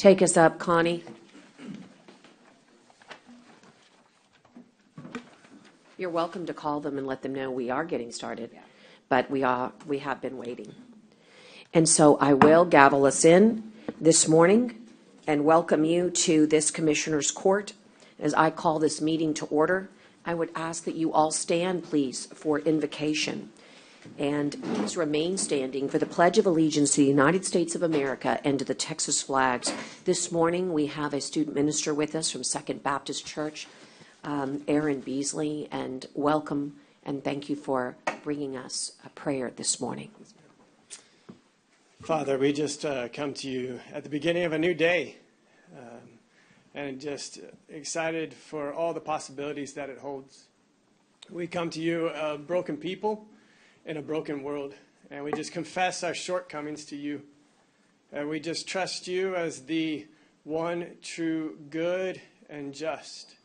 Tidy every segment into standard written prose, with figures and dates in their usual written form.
take us up, Connie. You're welcome to call them and let them know we are getting started, but we have been waiting. And so I will gavel us in this morning and welcome you to this Commissioner's Court. As I call this meeting to order, I would ask that you all stand, please, for invocation. And please remain standing for the Pledge of Allegiance to the United States of America and to the Texas flags. This morning we have a student minister with us from Second Baptist Church, Aaron Beasley, and welcome and thank you for bringing us a prayer this morning. Father, we just come to you at the beginning of a new day and just excited for all the possibilities that it holds. We come to you a broken people in a broken world, and we just confess our shortcomings to you. And we just trust you as the one true good and just,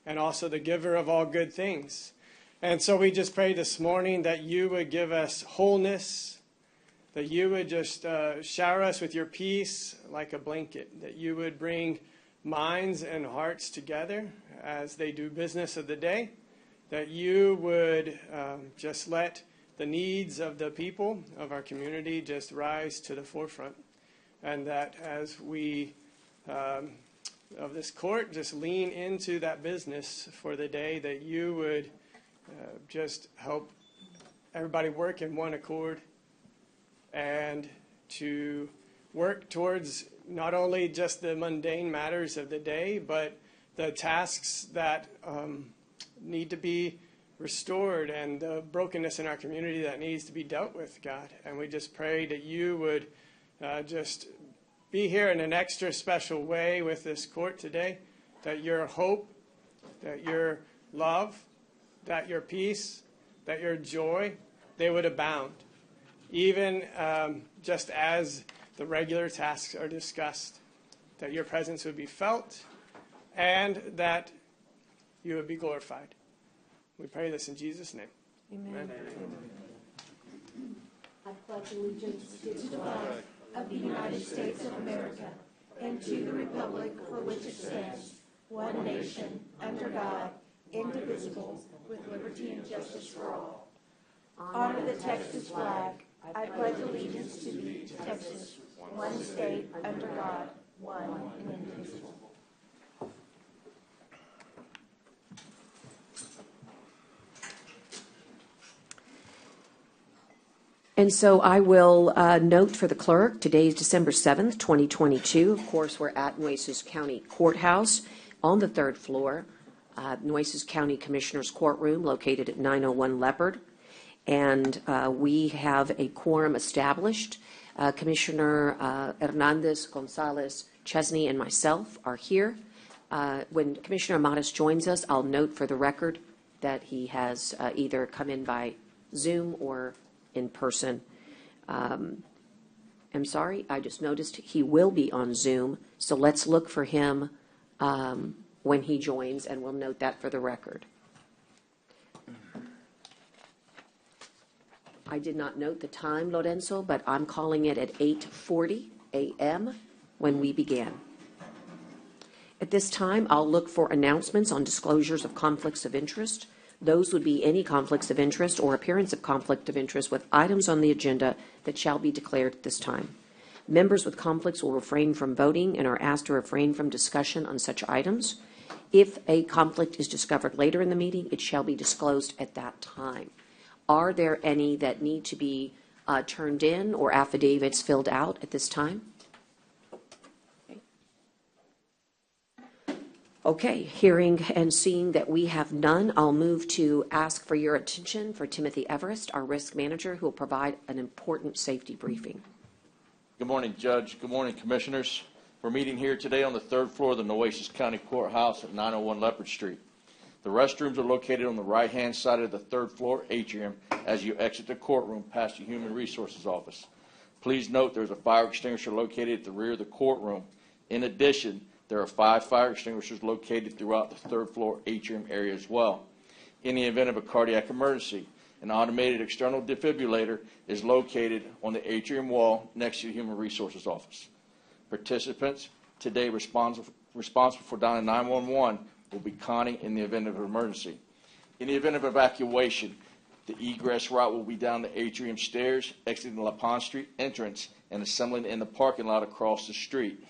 and also the giver of all good things. And so we just pray this morning that you would give us wholeness, that you would just shower us with your peace like a blanket, that you would bring minds and hearts together as they do business of the day, that you would just let the needs of the people of our community just rise to the forefront, and that as we of this court just lean into that business for the day, that you would just help everybody work in one accord and to work towards not only just the mundane matters of the day, but the tasks that need to be restored and the brokenness in our community that needs to be dealt with, God. And we just pray that you would just be here in an extra special way with this court today, that your hope, that your love, that your peace, that your joy, they would abound, even just as the regular tasks are discussed, that your presence would be felt and that you would be glorified. We pray this in Jesus' name. Amen. I pledge allegiance to the flag of the United States of America and to the republic for which it stands, one nation, under God, indivisible, with liberty and justice for all. Honor the Texas flag. I pledge allegiance to thee, Texas, one state, under God, one and indivisible. And so I will note for the clerk, today is December 7th, 2022. Of course, we're at Nueces County Courthouse on the third floor, Nueces County Commissioner's Courtroom located at 901 Leopard. And we have a quorum established. Commissioner Hernandez, Gonzalez, Chesney, and myself are here. When Commissioner Amatis joins us, I'll note for the record that he has either come in by Zoom or in person. I'm sorry, I just noticed he will be on Zoom, so let's look for him when he joins, and we'll note that for the record. I did not note the time, Lorenzo, but I'm calling it at 8:40 a.m. when we began. At this time, I'll look for announcements on disclosures of conflicts of interest. Those would be any conflicts of interest or appearance of conflict of interest with items on the agenda that shall be declared at this time. Members with conflicts will refrain from voting and are asked to refrain from discussion on such items. If a conflict is discovered later in the meeting, it shall be disclosed at that time. Are there any that need to be turned in or affidavits filled out at this time? Okay, hearing and seeing that we have none, I'll move to ask for your attention for Timothy Everest, our risk manager, who will provide an important safety briefing. Good morning, Judge. Good morning, Commissioners. We're meeting here today on the third floor of the Nueces County Courthouse at 901 Leopard Street. The restrooms are located on the right-hand side of the third floor atrium as you exit the courtroom past the Human Resources Office. Please note there's a fire extinguisher located at the rear of the courtroom. In addition, there are 5 fire extinguishers located throughout the third floor atrium area as well. In the event of a cardiac emergency, an automated external defibrillator is located on the atrium wall next to the Human Resources Office. Participants today responsible for dialing 911 will be Connie in the event of an emergency. In the event of evacuation, the egress route will be down the atrium stairs, exiting the La Pond Street entrance, and assembling in the parking lot across the street.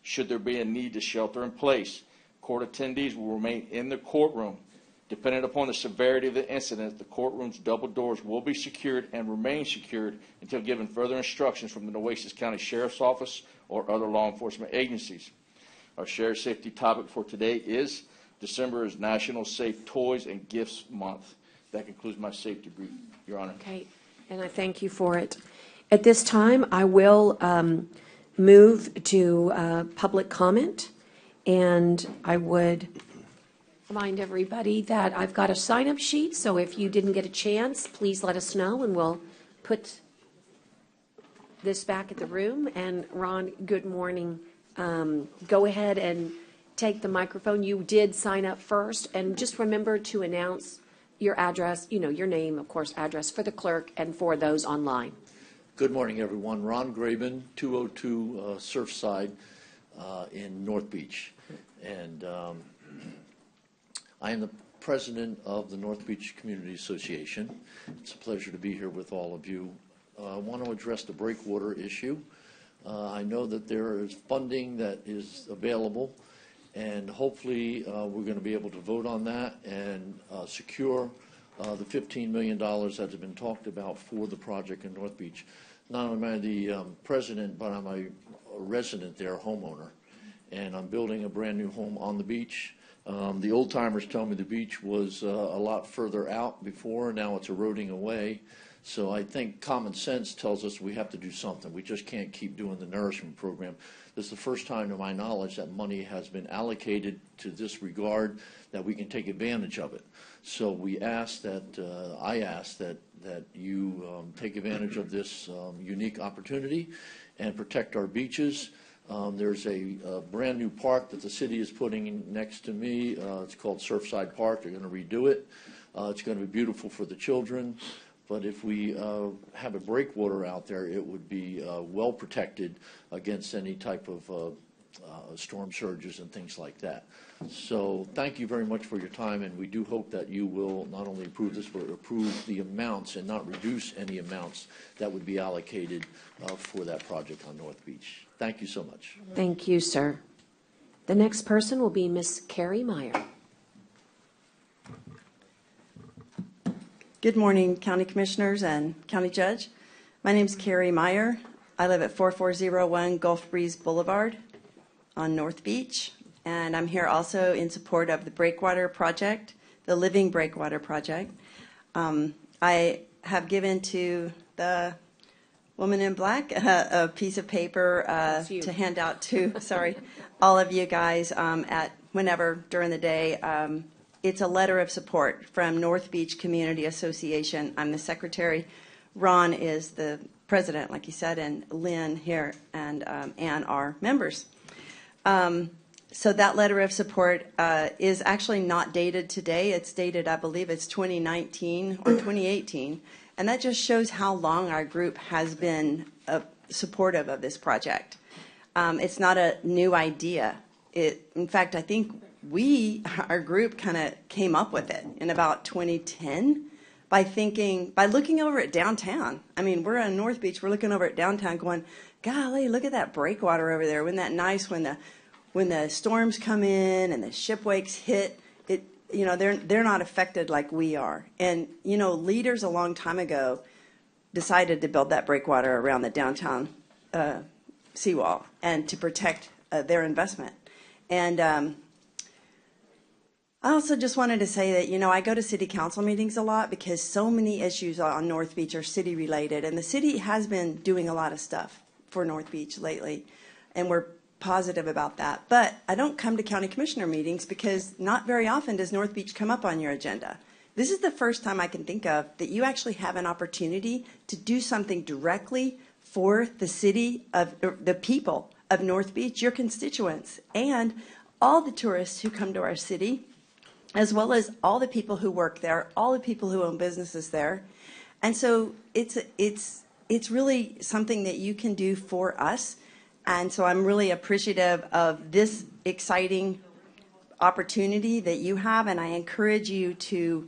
Should there be a need to shelter in place, court attendees will remain in the courtroom. Depending upon the severity of the incident, the courtroom's double doors will be secured and remain secured until given further instructions from the Nueces County Sheriff's Office or other law enforcement agencies. Our shared safety topic for today is December is National Safe Toys and Gifts Month. That concludes my safety brief, Your Honor. Okay, and I thank you for it. At this time, I will move to public comment, and I would remind everybody that I've got a sign-up sheet, so if you didn't get a chance, please let us know, and we'll put this back at the room. And Ron, good morning. Go ahead and take the microphone. You did sign up first, and just remember to announce your address, your name, of course, address for the clerk and for those online. Good morning, everyone. Ron Graben, 202 Surfside in North Beach. And I am the president of the North Beach Community Association. It's a pleasure to be here with all of you. I want to address the breakwater issue. I know that there is funding that is available, and hopefully we're going to be able to vote on that and secure the $15 million that has been talked about for the project in North Beach. Not only am I the president, but I'm a resident there, homeowner, and I'm building a brand new home on the beach. The old timers tell me the beach was a lot further out before, now it's eroding away. So I think common sense tells us we have to do something. We just can't keep doing the nourishment program. This is the first time, to my knowledge, that money has been allocated to this regard, that we can take advantage of it. So we ask that, I ask that you take advantage of this unique opportunity and protect our beaches. There's a brand new park that the city is putting in next to me. It's called Surfside Park. They're going to redo it. It's going to be beautiful for the children. But if we have a breakwater out there, it would be well protected against any type of storm surges and things like that. So thank you very much for your time, and we do hope that you will not only approve this, but approve the amounts and not reduce any amounts that would be allocated for that project on North Beach. Thank you so much. Thank you, sir. The next person will be Miss Carrie Meyer. Good morning, County Commissioners and County Judge. My name is Carrie Meyer. I live at 4401 Gulf Breeze Boulevard on North Beach, and I'm here also in support of the Breakwater Project, the Living Breakwater Project. I have given to the woman in black a piece of paper to hand out to, all of you guys at whenever during the day. It's a letter of support from North Beach Community Association. I'm the secretary. Ron is the president, like you said, and Lynn here and Ann are members. So that letter of support is actually not dated today. It's dated, I believe it's 2019 or 2018. And that just shows how long our group has been supportive of this project. It's not a new idea. In fact, I think our group kind of came up with it in about 2010 by looking over at downtown. I mean, we're on North Beach, we're looking over at downtown going, golly, look at that breakwater over there. Isn't that nice when the storms come in and the shipwakes hit, they're not affected like we are. And, leaders a long time ago decided to build that breakwater around the downtown seawall and to protect their investment. And I also just wanted to say that, I go to city council meetings a lot because so many issues on North Beach are city related. And the city has been doing a lot of stuff for North Beach lately. And we're positive about that. But I don't come to county commissioner meetings because not very often does North Beach come up on your agenda. This is the first time I can think of that you actually have an opportunity to do something directly for the city of the people of North Beach, your constituents, and all the tourists who come to our city, as well as all the people who work there, all the people who own businesses there. And so it's really something that you can do for us And so I'm really appreciative of this exciting opportunity that you have, and I encourage you to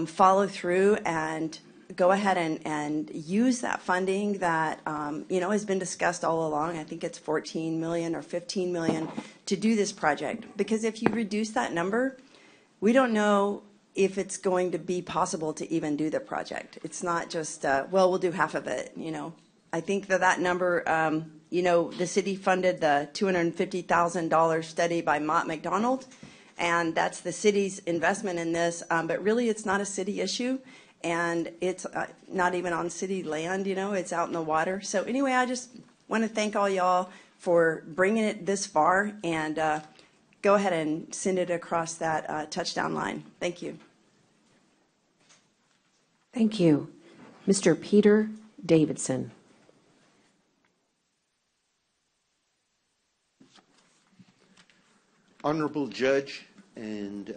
follow through and go ahead and use that funding that has been discussed all along. I think it's 14 million or 15 million to do this project. Because if you reduce that number, we don't know if it's going to be possible to even do the project. It's not just we'll do half of it. I think that number. The city funded the $250,000 study by Mott McDonald, and that's the city's investment in this. But really, it's not a city issue. And it's not even on city land, it's out in the water. So anyway, I just want to thank all y'all for bringing it this far, and go ahead and send it across that touchdown line. Thank you. Thank you. Mr. Peter Davidson. Honorable Judge and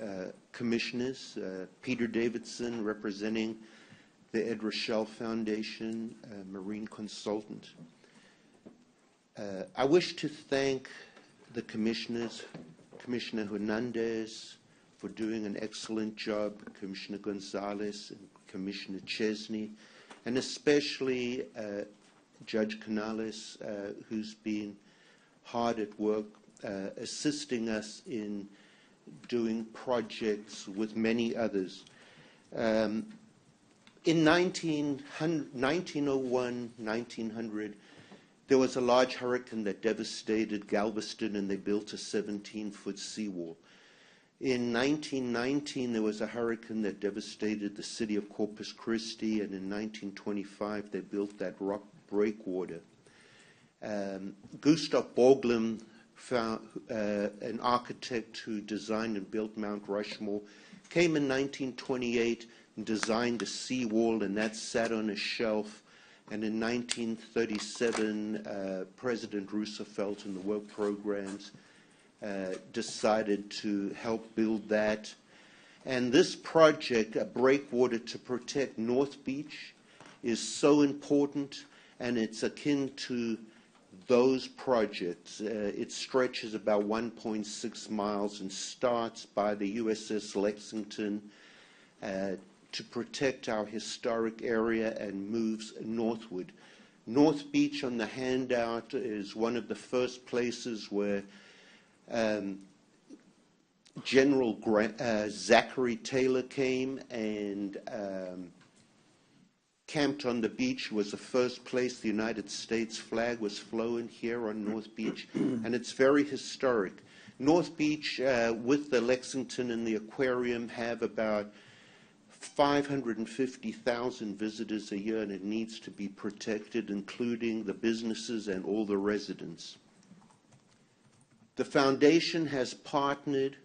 Commissioners, Peter Davidson, representing the Ed Rochelle Foundation, Marine Consultant. I wish to thank the Commissioners, Commissioner Hernandez for doing an excellent job, Commissioner Gonzalez and Commissioner Chesney, and especially Judge Canales, who's been hard at work assisting us in doing projects with many others. In 1901, 1900, there was a large hurricane that devastated Galveston, and they built a 17-foot seawall. In 1919, there was a hurricane that devastated the city of Corpus Christi, and in 1925, they built that rock breakwater. Gustav Borglum, an architect who designed and built Mount Rushmore, came in 1928 and designed a seawall, and that sat on a shelf. And in 1937, President Roosevelt and the work programs decided to help build that. And this project, a breakwater to protect North Beach, is so important, and it's akin to those projects. It stretches about 1.6 miles and starts by the USS Lexington to protect our historic area and moves northward. North Beach on the handout is one of the first places where General Zachary Taylor came and camped on the beach. Was the first place the United States flag was flown here on North Beach, and it's very historic. North Beach, with the Lexington and the aquarium, have about 550,000 visitors a year, and it needs to be protected, including the businesses and all the residents. The foundation has partnered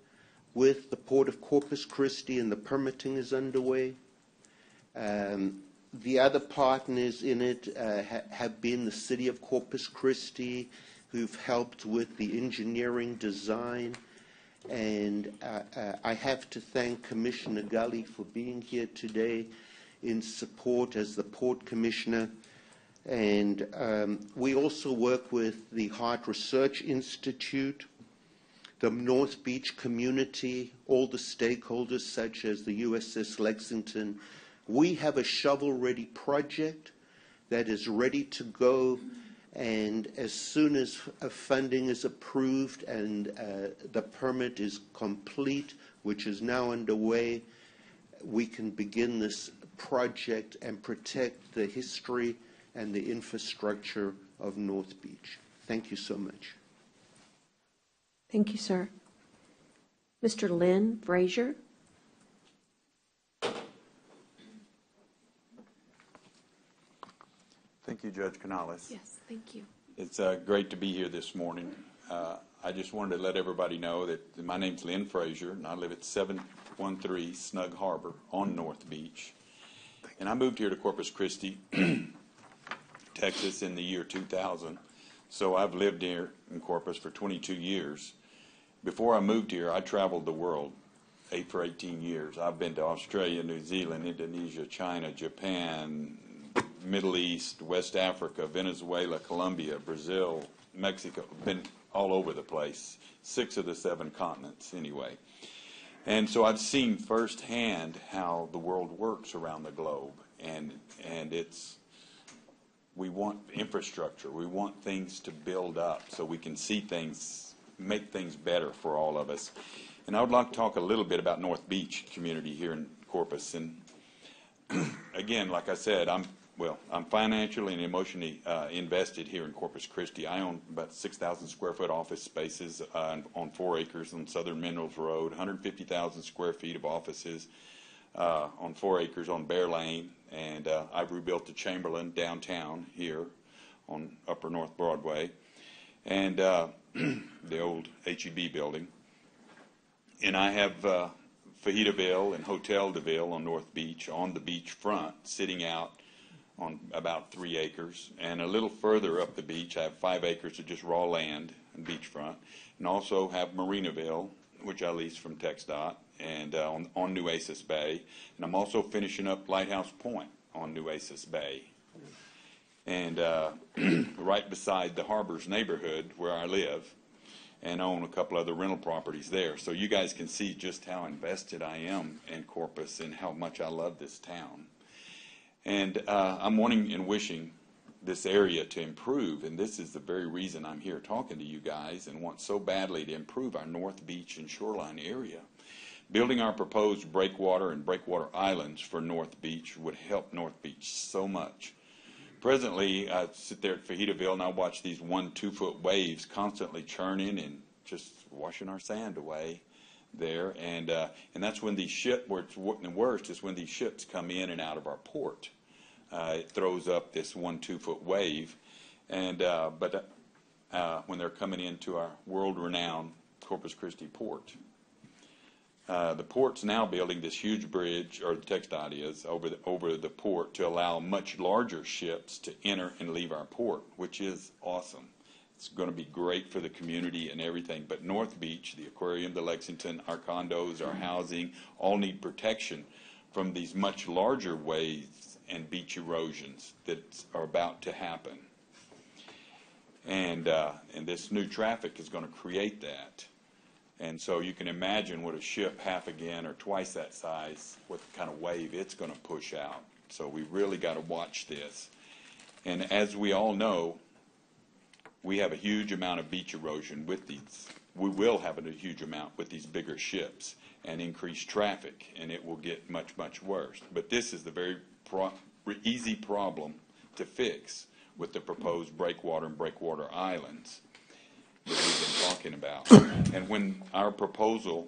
with the Port of Corpus Christi, and the permitting is underway. The other partners in it have been the City of Corpus Christi, who've helped with the engineering design. And I have to thank Commissioner Gully for being here today in support as the Port Commissioner. And we also work with the Heart Research Institute, the North Beach community, all the stakeholders such as the USS Lexington. We have a shovel-ready project that is ready to go, and as soon as funding is approved and the permit is complete, which is now underway, we can begin this project and protect the history and the infrastructure of North Beach. Thank you so much. Thank you, sir. Mr. Lynn Frazier. Thank you, Judge Canales. Yes, thank you. It's great to be here this morning. I just wanted to let everybody know that my name's Lynn Frazier, and I live at 713 Snug Harbor on North Beach. And I moved here to Corpus Christi, Texas in the year 2000. So I've lived here in Corpus for 22 years. Before I moved here, I traveled the world for 18 years. I've been to Australia, New Zealand, Indonesia, China, Japan, Middle East, West Africa, Venezuela, Colombia, Brazil, Mexico, been all over the place, 6 of the 7 continents anyway. And so I've seen firsthand how the world works around the globe, and we want infrastructure. We want things to build up so we can see things, make things better for all of us. And I would like to talk a little bit about North Beach community here in Corpus. And again, like I said, I'm financially and emotionally invested here in Corpus Christi. I own about 6,000 square foot office spaces on 4 acres on Southern Minerals Road, 150,000 square feet of offices on 4 acres on Bear Lane, and I've rebuilt the Chamberlain downtown here on Upper North Broadway, and the old HEB building. And I have Fajitaville and Hotel DeVille on North Beach, on the beach front, sitting out on about 3 acres. And a little further up the beach, I have 5 acres of just raw land and beachfront. And also have Marinaville, which I lease from TxDOT, and on Nueces Bay. And I'm also finishing up Lighthouse Point on Nueces Bay. And right beside the Harbor's neighborhood where I live, and own a couple other rental properties there. So you guys can see just how invested I am in Corpus and how much I love this town. And I'm wanting and wishing this area to improve, and this is the very reason I'm here talking to you guys and want so badly to improve our North Beach and shoreline area. Building our proposed breakwater and breakwater islands for North Beach would help North Beach so much. Presently, I sit there at Fajitaville and I watch these 1-2 foot waves constantly churning and just washing our sand away there. And that's when these ships, where it's worst, is when these ships come in and out of our port. It throws up this 1-2 foot wave. And but when they're coming into our world-renowned Corpus Christi port. The port's now building this huge bridge, or the TxDOT is, over the port to allow much larger ships to enter and leave our port, which is awesome. It's going to be great for the community and everything. But North Beach, the aquarium, the Lexington, our condos, our housing, all need protection from these much larger waves and beach erosions that are about to happen. And this new traffic is going to create that. And so you can imagine what a ship half again or twice that size, what kind of wave it's going to push out. So we really got to watch this. And as we all know, we have a huge amount of beach erosion with these. We will have a huge amount with these bigger ships and increased traffic, and it will get much, much worse. But this is the very easy problem to fix with the proposed breakwater and breakwater islands that we've been talking about. And when our proposal,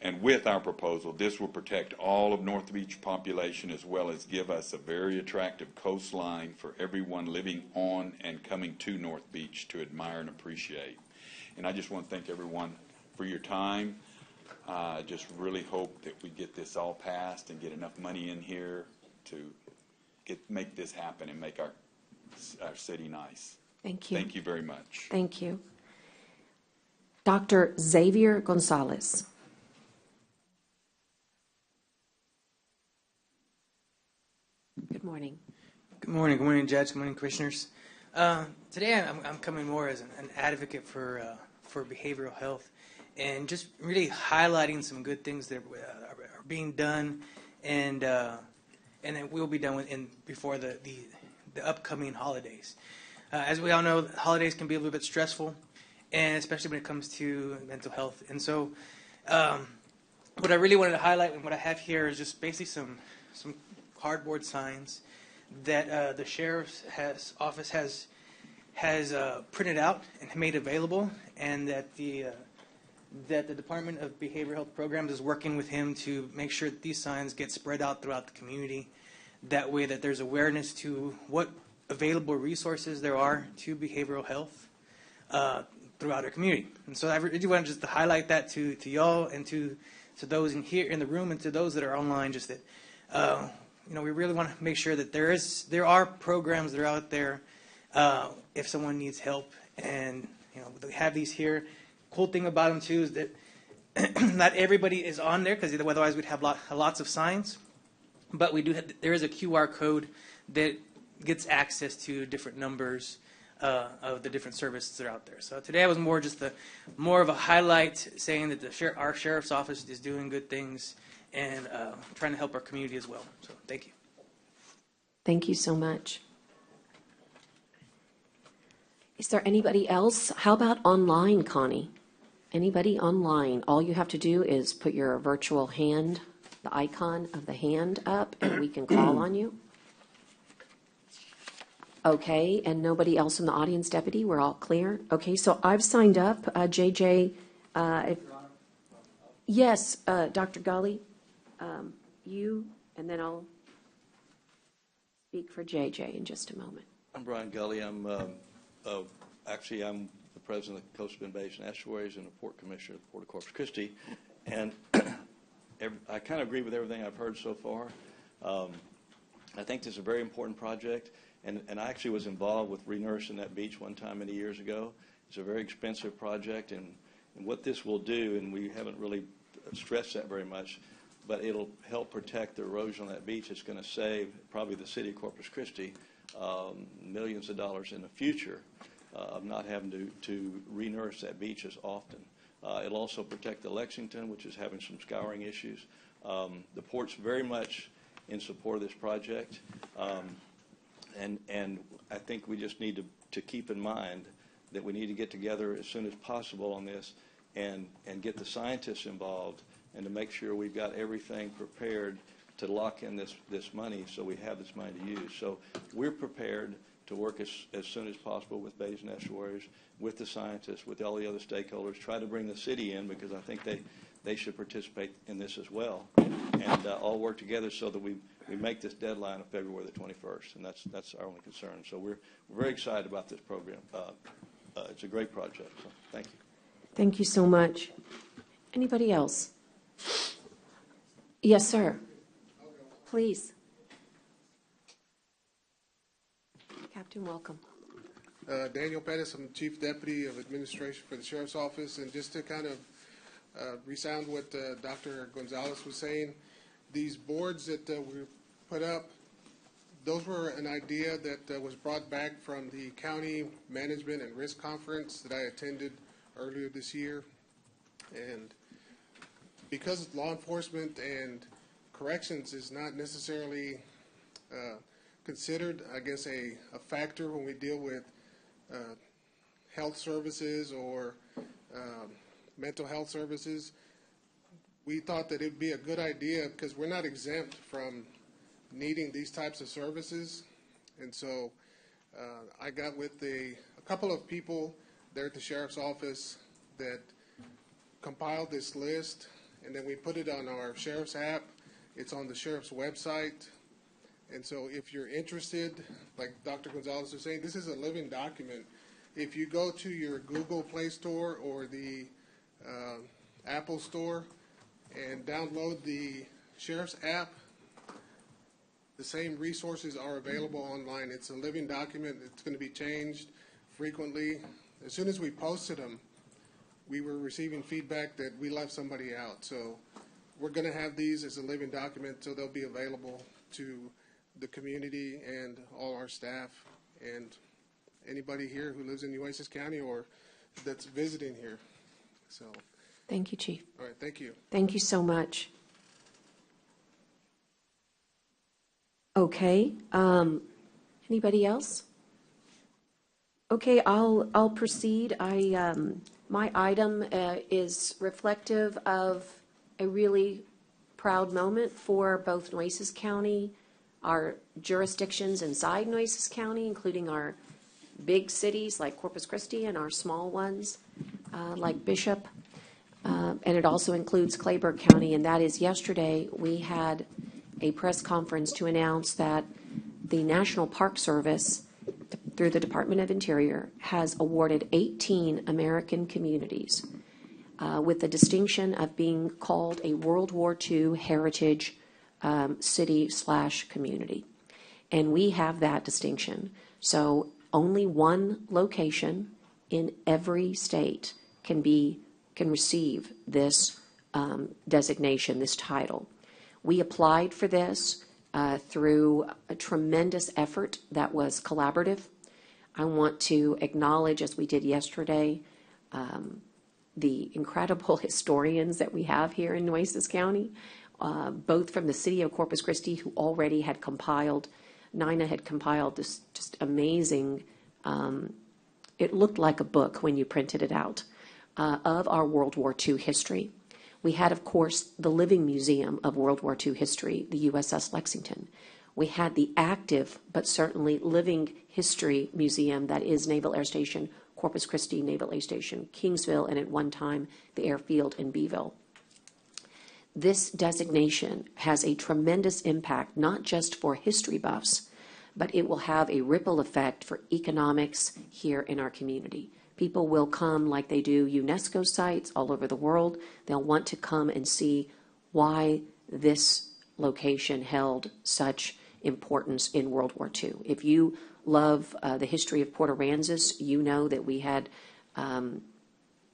and with our proposal, this will protect all of North Beach population as well as give us a very attractive coastline for everyone living on and coming to North Beach to admire and appreciate. And I just want to thank everyone for your time. I just really hope that we get this all passed and get enough money in here to make this happen and make our city nice. Thank you. Thank you very much. Thank you. Dr. Xavier Gonzalez. Good morning. Good morning. Good morning, Judge. Good morning, Commissioners. Today I'm coming more as an advocate for behavioral health and just really highlighting some good things that are being done and that will be done before the upcoming holidays. As we all know, holidays can be a little bit stressful, and especially when it comes to mental health. And so what I really wanted to highlight and what I have here is just basically some cardboard signs that the Sheriff's Office has printed out and made available, and that the Department of Behavioral Health Programs is working with him to make sure that these signs get spread out throughout the community. That way that there's awareness to what available resources there are to behavioral health throughout our community. And so I really want just to highlight that to y'all and to those in here in the room and to those that are online, just that we really want to make sure that there are programs that are out there if someone needs help, and we have these here. Cool thing about them too is that not everybody is on there, because otherwise we'd have lots of signs. But we do there is a QR code that gets access to different numbers of the different services that are out there. So today was more of a highlight, saying that our sheriff's office is doing good things and trying to help our community as well. So thank you. Thank you so much. Is there anybody else? How about online, Connie? Anybody online? All you have to do is put your virtual hand, the icon of the hand up, and we can call on you. Okay, and nobody else in the audience, Deputy? We're all clear? Okay, so I've signed up. JJ, yes, Dr. Gully, you, and then I'll speak for JJ in just a moment. I'm Brian Gully. I'm the president of the Coastal Bend Basin Estuaries and the Port Commissioner of the Port of Corpus Christi. And I kind of agree with everything I've heard so far. I think this is a very important project. And I actually was involved with renourishing that beach one time many years ago. It's a very expensive project, and what this will do, and we haven't really stressed that very much, but it'll help protect the erosion on that beach. It's going to save probably the city of Corpus Christi millions of dollars in the future of not having to renourish that beach as often. It'll also protect the Lexington, which is having some scouring issues. The port's very much in support of this project. And I think we just need to keep in mind that we need to get together as soon as possible on this and get the scientists involved and to make sure we've got everything prepared to lock in this money so we have this money to use. So we're prepared to work as soon as possible with Bays and Estuaries, with the scientists, with all the other stakeholders, try to bring the city in because I think they should participate in this as well, and all work together so that we make this deadline of February the 21st, and that's our only concern. So we're very excited about this program. It's a great project, so thank you. Thank you so much. Anybody else? Yes, sir. Please. Captain, welcome. Daniel Pettis, I'm Chief Deputy of Administration for the Sheriff's Office, and just to kind of resound what Dr. Gonzalez was saying, these boards that we put up, those were an idea that was brought back from the County Management and Risk Conference that I attended earlier this year. And because law enforcement and corrections is not necessarily considered, I guess, a factor when we deal with health services or mental health services, we thought that it would be a good idea because we're not exempt from needing these types of services. And so I got with a couple of people there at the Sheriff's Office that compiled this list, and then we put it on our Sheriff's app. It's on the Sheriff's website. And so if you're interested, like Dr. Gonzalez was saying, this is a living document. If you go to your Google Play Store or the Apple Store and download the Sheriff's app, the same resources are available online. It's a living document. It's going to be changed frequently. As soon as we posted them, we were receiving feedback that we left somebody out. So we're going to have these as a living document so they'll be available to the community and all our staff and anybody here who lives in Nueces County or that's visiting here. So. Thank you, Chief. All right, thank you. Thank you so much. Okay. Anybody else? Okay, I'll proceed. My item is reflective of a really proud moment for both Nueces County, our jurisdictions inside Nueces County, including our big cities like Corpus Christi and our small ones like Bishop. And it also includes Clayburgh County, and that is yesterday we had a press conference to announce that the National Park Service, through the Department of Interior, has awarded 18 American communities with the distinction of being called a World War II heritage city/community. And we have that distinction. So only one location in every state can receive this designation, this title. We applied for this through a tremendous effort that was collaborative. I want to acknowledge, as we did yesterday, the incredible historians that we have here in Nueces County, both from the city of Corpus Christi, who already had compiled, Nina had compiled this just amazing, it looked like a book when you printed it out, of our World War II history. We had, of course, the Living Museum of World War II History, the USS Lexington. We had the active, but certainly living history museum that is Naval Air Station, Corpus Christi Naval Air Station, Kingsville, and at one time the airfield in Beeville. This designation has a tremendous impact, not just for history buffs, but it will have a ripple effect for economics here in our community. People will come like they do UNESCO sites all over the world. They'll want to come and see why this location held such importance in World War II. If you love the history of Port Aransas, you know that we had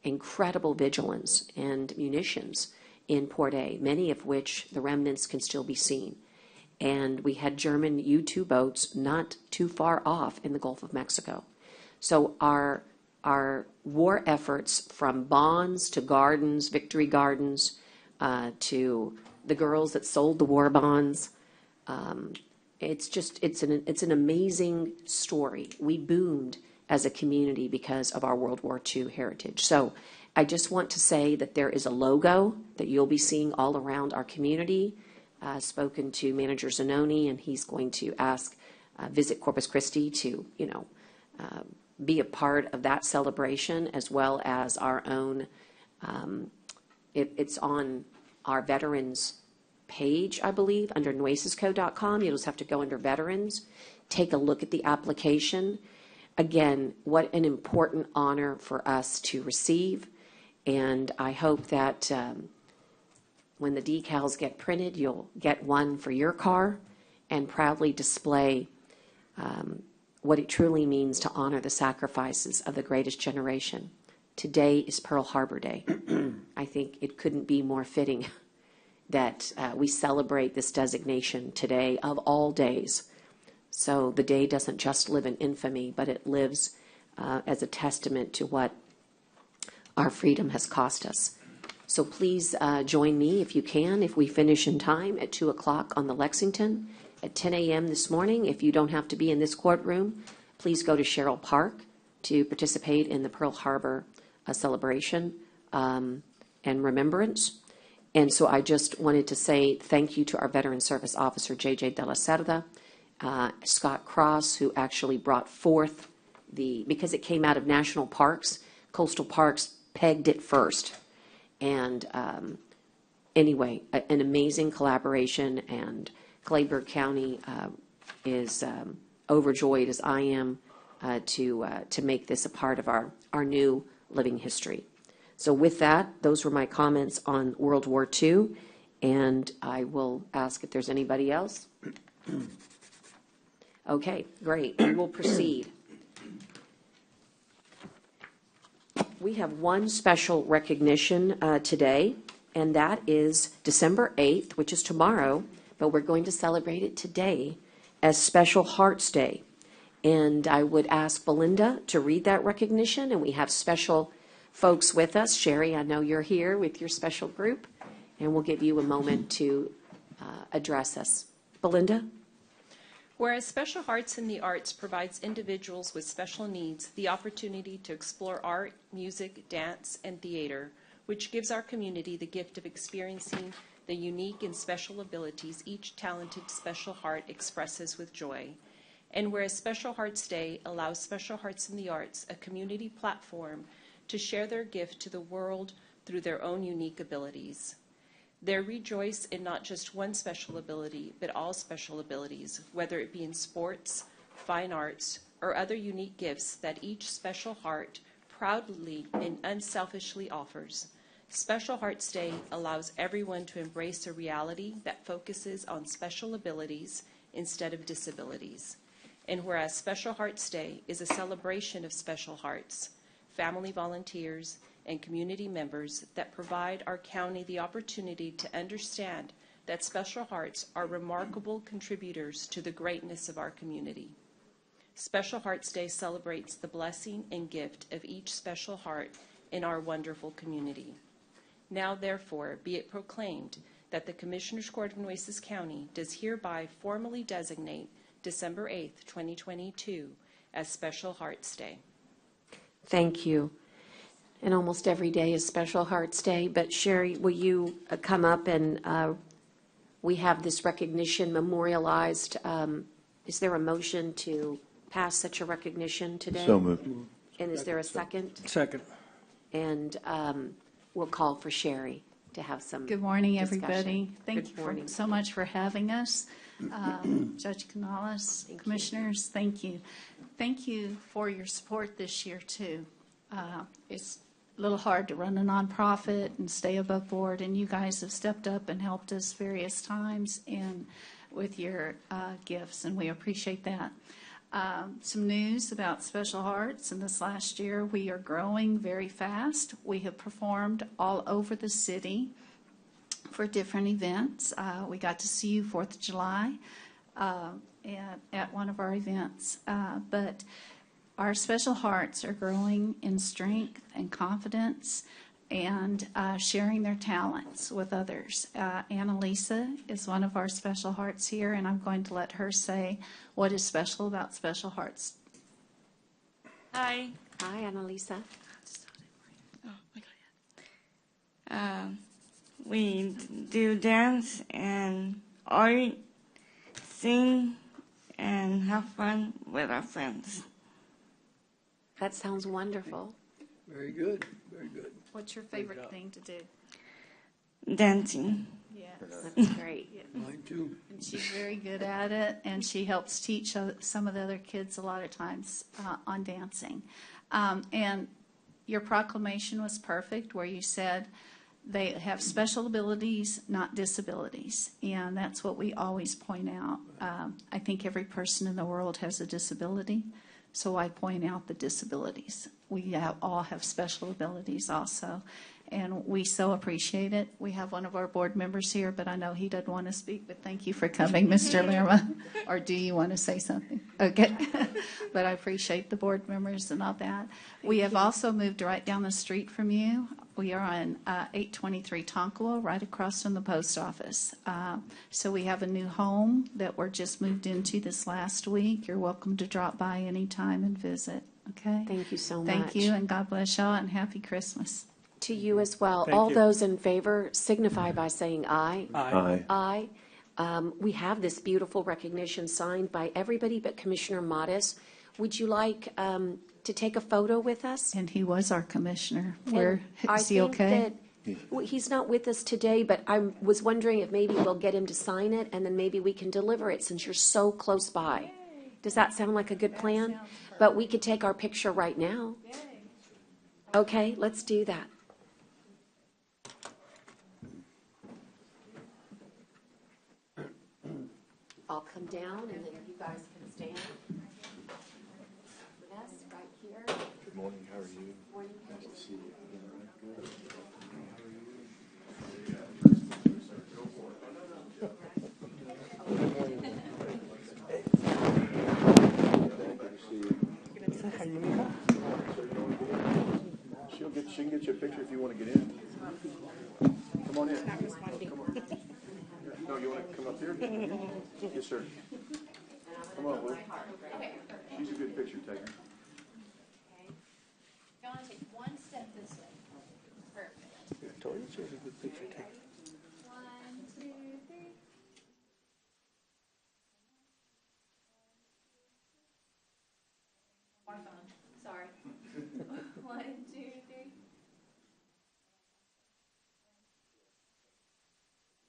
incredible vigilance and munitions in Port A, many of which the remnants can still be seen. And we had German U-2 boats not too far off in the Gulf of Mexico. So our war efforts, from bonds to gardens, victory gardens, to the girls that sold the war bonds, it's an amazing story. We boomed as a community because of our World War II heritage. So I just want to say that there is a logo that you'll be seeing all around our community. Spoken to Manager Zanoni, and he's going to ask Visit Corpus Christi to, be a part of that celebration, as well as our own. It's on our veterans page, I believe, under nuecesco.com. You'll just have to go under veterans, take a look at the application. Again, what an important honor for us to receive. And I hope that when the decals get printed, you'll get one for your car and proudly display what it truly means to honor the sacrifices of the greatest generation. Today is Pearl Harbor Day. I think it couldn't be more fitting that we celebrate this designation today of all days. So the day doesn't just live in infamy, but it lives as a testament to what our freedom has cost us. So please join me if you can, if we finish in time, at 2 o'clock on the Lexington. At 10 a.m. this morning, if you don't have to be in this courtroom, please go to Sherrill Park to participate in the Pearl Harbor celebration and remembrance. And so I just wanted to say thank you to our Veteran Service Officer, J.J. De La Cerda, Scott Cross, who actually brought forth because it came out of national parks, coastal parks pegged it first. And anyway, an amazing collaboration, and Clayburgh County is overjoyed, as I am, to make this a part of our new living history. So with that, those were my comments on World War II, and I will ask if there's anybody else. Okay, great. We will proceed. We have one special recognition today, and that is December 8th, which is tomorrow, but we're going to celebrate it today as Special Hearts Day. And I would ask Belinda to read that recognition, and we have special folks with us. Sherry, I know you're here with your special group, and we'll give you a moment to address us. Belinda? Whereas Special Hearts in the Arts provides individuals with special needs the opportunity to explore art, music, dance, and theater, which gives our community the gift of experiencing the unique and special abilities each talented Special Heart expresses with joy. And whereas Special Hearts Day allows Special Hearts in the Arts a community platform to share their gift to the world through their own unique abilities. They rejoice in not just one special ability, but all special abilities, whether it be in sports, fine arts, or other unique gifts that each Special Heart proudly and unselfishly offers. Special Hearts Day allows everyone to embrace a reality that focuses on special abilities instead of disabilities. And whereas Special Hearts Day is a celebration of special hearts, family volunteers, and community members that provide our county the opportunity to understand that Special Hearts are remarkable contributors to the greatness of our community. Special Hearts Day celebrates the blessing and gift of each special heart in our wonderful community. Now, therefore, be it proclaimed that the Commissioners Court of Nueces County does hereby formally designate December 8th, 2022 as Special Hearts Day. Thank you. And almost every day is Special Hearts Day, but Sherry, will you come up and we have this recognition memorialized. Is there a motion to pass such a recognition today? So moved. And is there a second? Second. And we'll call for Sherry to have some Good morning, discussion. everybody. Thank Good you morning. so much for having us. Judge Canales, commissioners, thank you. Thank you for your support this year, too. It's a little hard to run a nonprofit and stay above board, and you guys have stepped up and helped us various times and with your gifts, and we appreciate that. Some news about Special Hearts in this last year. We are growing very fast. We have performed all over the city for different events. We got to see you 4th of July at one of our events. But our Special Hearts are growing in strength and confidence and sharing their talents with others. Annalisa is one of our Special Hearts here, and I'm going to let her say what is special about Special Hearts. Hi. Hi, Annalisa. Oh, my God. We do dance and art, sing, and have fun with our friends. That sounds wonderful. Very good, very good. What's your favorite thing to do? Dancing. Yes. That's great. Mine too. And she's very good at it, and she helps teach some of the other kids a lot of times on dancing. And your proclamation was perfect, where you said they have special abilities, not disabilities. And that's what we always point out. I think every person in the world has a disability, so I point out the disabilities. We all have special abilities also, and we so appreciate it. We have one of our board members here, but I know he doesn't want to speak, but thank you for coming, Mr. Lerma. Or do you want to say something? Okay. But I appreciate the board members and all that. We have also moved right down the street from you. We are on 823 Tonkawa, right across from the post office. So we have a new home that we're just moved into this last week. You're welcome to drop by anytime and visit. Okay? Thank you so much. Thank you, and God bless y'all, and happy Christmas. To you as well. Thank All you. those in favor signify by saying aye. Aye. Aye. We have this beautiful recognition signed by everybody but Commissioner Modis. Would you like to take a photo with us? And he was our commissioner. And Is he okay? well, he's not with us today, but I was wondering if maybe we'll get him to sign it, and then maybe we can deliver it since you're so close by. Does that sound like a good plan? But we could take our picture right now. Okay, let's do that. I'll come down, and then you guys can stand with us right here. Good morning, how are you? Morning. Nice to see you. Good. She can get you a picture if you want to get in. Come on in. No, you want to come up here? Yes, sir. Come on, Will. She's a good picture taker. You want to take one step this way. Perfect. I told you she was a good picture taker. 1, 2, 3. More phone. Sorry. 1, 2, 3.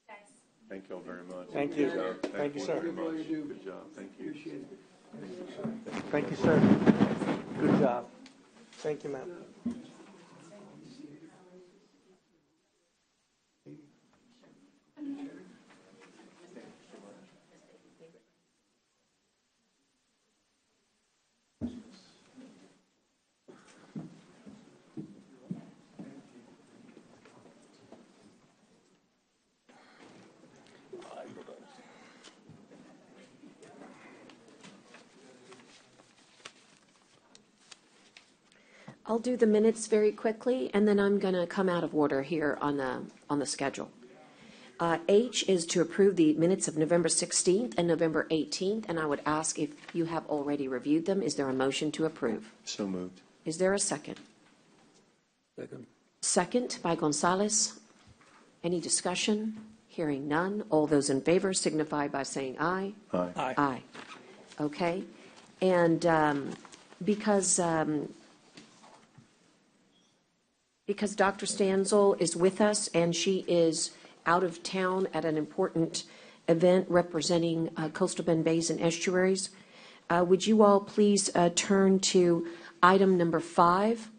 Thanks. Thank you all very much. Thank you. Good job. Thank you, sir. very much. Good job. Thank you. Thank you, sir. Good job. Thank you, ma'am. I'll do the minutes very quickly, and then I'm going to come out of order here on the schedule. H is to approve the minutes of November 16th and November 18th, and I would ask if you have already reviewed them. Is there a motion to approve? So moved. Is there a second? Second. Second by Gonzalez. Any discussion? Hearing none. All those in favor signify by saying aye. Aye. Aye. Aye. Okay. And because Dr. Stanzel is with us and she is out of town at an important event representing Coastal Bend Bays and Estuaries, would you all please turn to item number 5?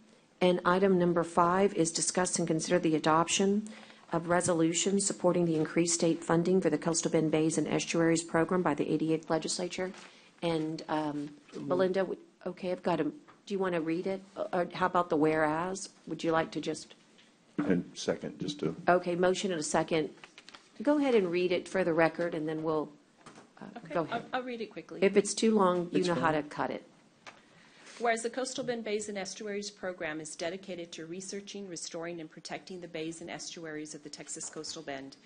And item number 5 is discuss and consider the adoption of resolutions supporting the increased state funding for the Coastal Bend Bays and Estuaries program by the 88th Legislature. And Belinda, okay, I've got to, do you want to read it? Or how about the whereas? Would you like to just? And second, just to. Okay, motion and a second. Go ahead and read it for the record, and then we'll, Okay, go ahead. I'll read it quickly. If it's too long, you It's know how fine. to cut it. Whereas the Coastal Bend Bays and Estuaries program is dedicated to researching, restoring, and protecting the bays and estuaries of the Texas Coastal Bend,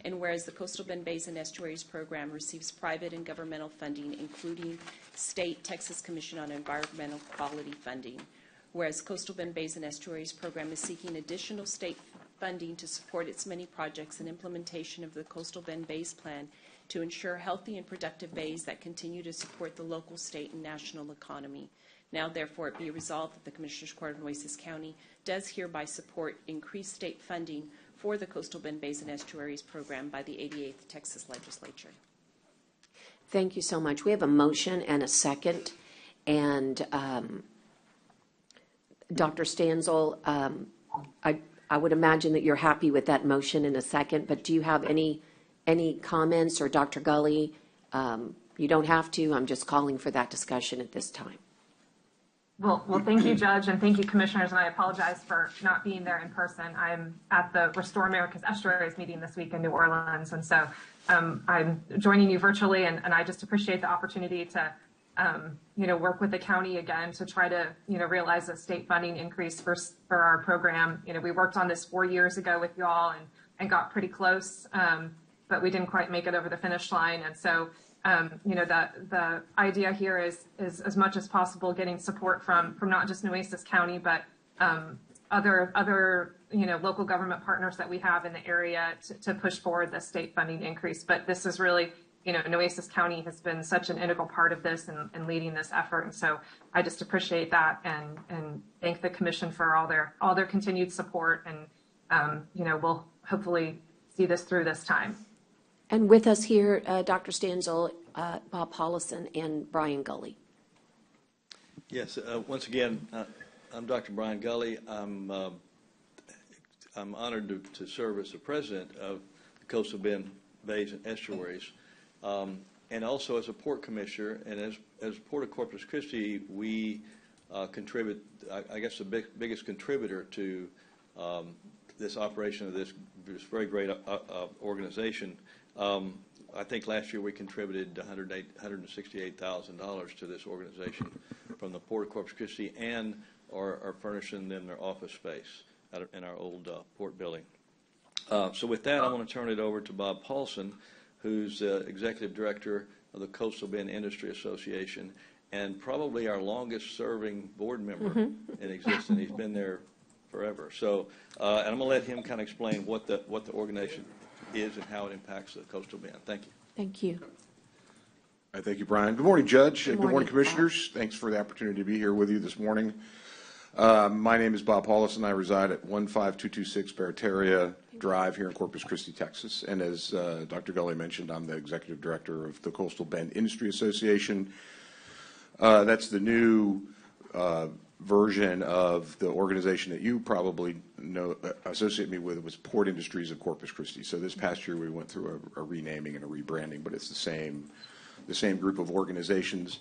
and whereas the Coastal Bend Bays and Estuaries program receives private and governmental funding, including state Texas Commission on Environmental Quality funding, whereas Coastal Bend Bays and Estuaries program is seeking additional state funding to support its many projects and implementation of the Coastal Bend Bays Plan to ensure healthy and productive bays that continue to support the local, state, and national economy. Now, therefore, it be resolved that the Commissioners Court of Nueces County does hereby support increased state funding for the Coastal Bend Bays and Estuaries program by the 88th Texas Legislature. Thank you so much. We have a motion and a second. And Dr. Stanzel, I would imagine that you're happy with that motion and a second, but do you have any comments? Or Dr. Gully, you don't have to. I'm just calling for that discussion at this time. Well, thank you, Judge, and thank you, Commissioners, and I apologize for not being there in person. I'm at the Restore America's Estuaries meeting this week in New Orleans, and so I'm joining you virtually, and I just appreciate the opportunity to, work with the county again to try to, realize a state funding increase for our program. We worked on this 4 years ago with y'all and got pretty close, but we didn't quite make it over the finish line, and so the idea here is as much as possible getting support from not just Nueces County, but other local government partners that we have in the area to push forward the state funding increase. But this is really, Nueces County has been such an integral part of this and leading this effort. And so I just appreciate that and thank the Commission for all their continued support. And, we'll hopefully see this through this time. And with us here, Dr. Stanzel, Bob Hollison, and Brian Gully. Yes, once again, I'm Dr. Brian Gully. I'm honored to serve as the president of the Coastal Bend Bays and Estuaries, and also as a port commissioner. And as Port of Corpus Christi, we contribute, I guess, the biggest contributor to this operation of this very great organization. I think last year we contributed $168,000 to this organization from the Port of Corpus Christi and are furnishing them their office space in our old port building. So with that, I want to turn it over to Bob Paulson, who's Executive Director of the Coastal Bend Industry Association and probably our longest serving board member in existence. He's been there forever. So, and I'm going to let him kind of explain what the organization is and how it impacts the Coastal Bend. Thank you. Thank you. All right, thank you, Brian. Good morning, Judge. Good Good morning, morning, Commissioners. Thanks for the opportunity to be here with you this morning. My name is Bob Hollison. I reside at 15226 Barataria Drive here in Corpus Christi, Texas. And as Dr. Gully mentioned, I'm the Executive Director of the Coastal Bend Industry Association. That's the new version of the organization that you probably know, associate me with, was Port Industries of Corpus Christi. So this past year we went through a renaming and a rebranding, but it's the same group of organizations.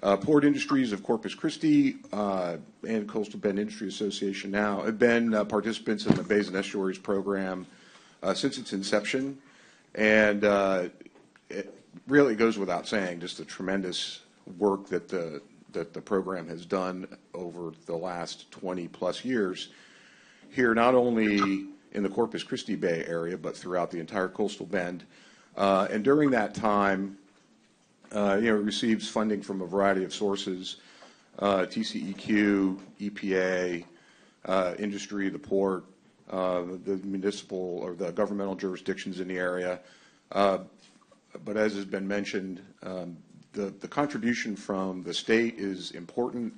Port Industries of Corpus Christi and Coastal Bend Industry Association now have been participants in the Bays and Estuaries program since its inception, and it really goes without saying just the tremendous work that the that the program has done over the last 20-plus years here, not only in the Corpus Christi Bay area, but throughout the entire coastal bend. And during that time, it receives funding from a variety of sources, TCEQ, EPA, industry, the port, the municipal or the governmental jurisdictions in the area. But as has been mentioned, the contribution from the state is important,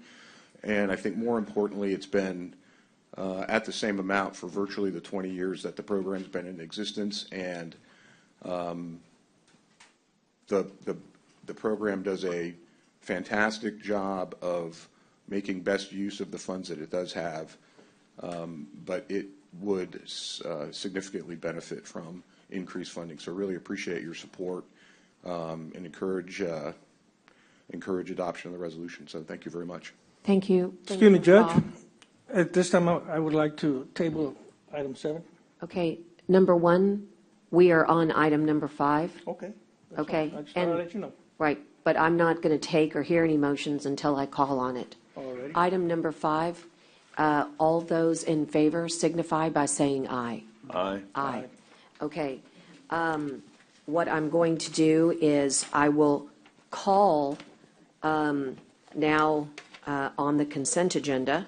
and I think more importantly, it's been at the same amount for virtually the 20 years that the program's been in existence, and the program does a fantastic job of making best use of the funds that it does have, but it would significantly benefit from increased funding. So really appreciate your support and encourage adoption of the resolution. So thank you very much. Thank you. Excuse me, Judge. At this time, I would like to table item 7. Okay, number 1, we are on item number 5. Okay. Okay. I just thought I'd let you know. Right, but I'm not going to take or hear any motions until I call on it. Alrighty. Item number 5, all those in favor signify by saying aye. Aye. Aye. Okay. What I'm going to do is I will call now on the consent agenda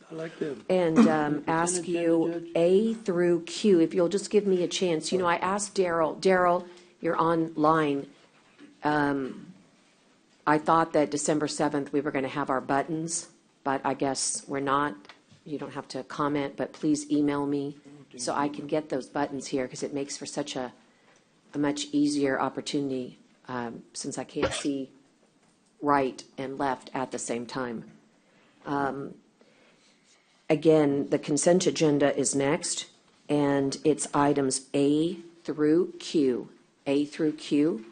I like that. and ask you A through Q, if you'll just give me a chance. I asked Daryl, you're online. I thought that December 7th we were going to have our buttons, but I guess we're not. You don't have to comment, but please email me so I can get those buttons here, because it makes for such a much easier opportunity since I can't see right and left at the same time. Again, the consent agenda is next, and it's items A through Q. A through Q.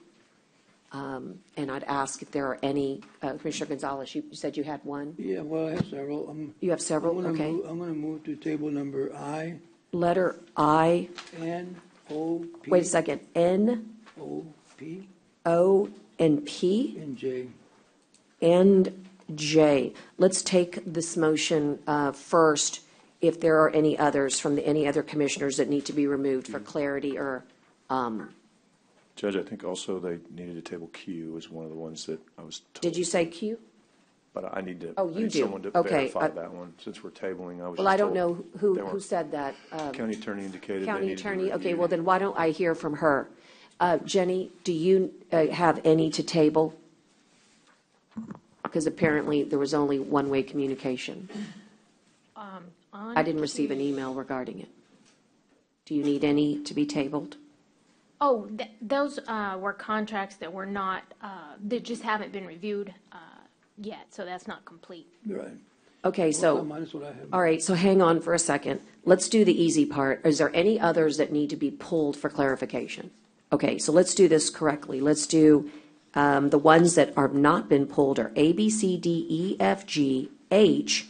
And I'd ask if there are any, Commissioner Gonzalez, you said you had one? Yeah, well, I have several. You have several? Okay. I'm going to move to table number I. Letter I. N, O, P. Wait a second. N. O, P. O and P. And J. And J. Let's take this motion first, if there are any others from any other commissioners that need to be removed for clarity or. Judge, I think also they needed to table Q was one of the ones that I was told. Did you say Q? But I need to. Oh, you I need do. someone to Okay, verify that one, since we're tabling. I was Well, just I don't told know they who weren't. said that. County attorney indicated they County needed to be attorney, okay, reviewed. well then why don't I hear from her? Jenny, do you have any to table? Because apparently there was only one-way communication. I didn't receive an email regarding it. Do you need any to be tabled? Oh, those were contracts that were not, that just haven't been reviewed yet, so that's not complete. Right. Okay, so, Might as well I have. all right, so hang on for a second. Let's do the easy part. Is there any others that need to be pulled for clarification? Okay, so let's do this correctly. Let's do the ones that are not been pulled are A, B, C, D, E, F, G, H,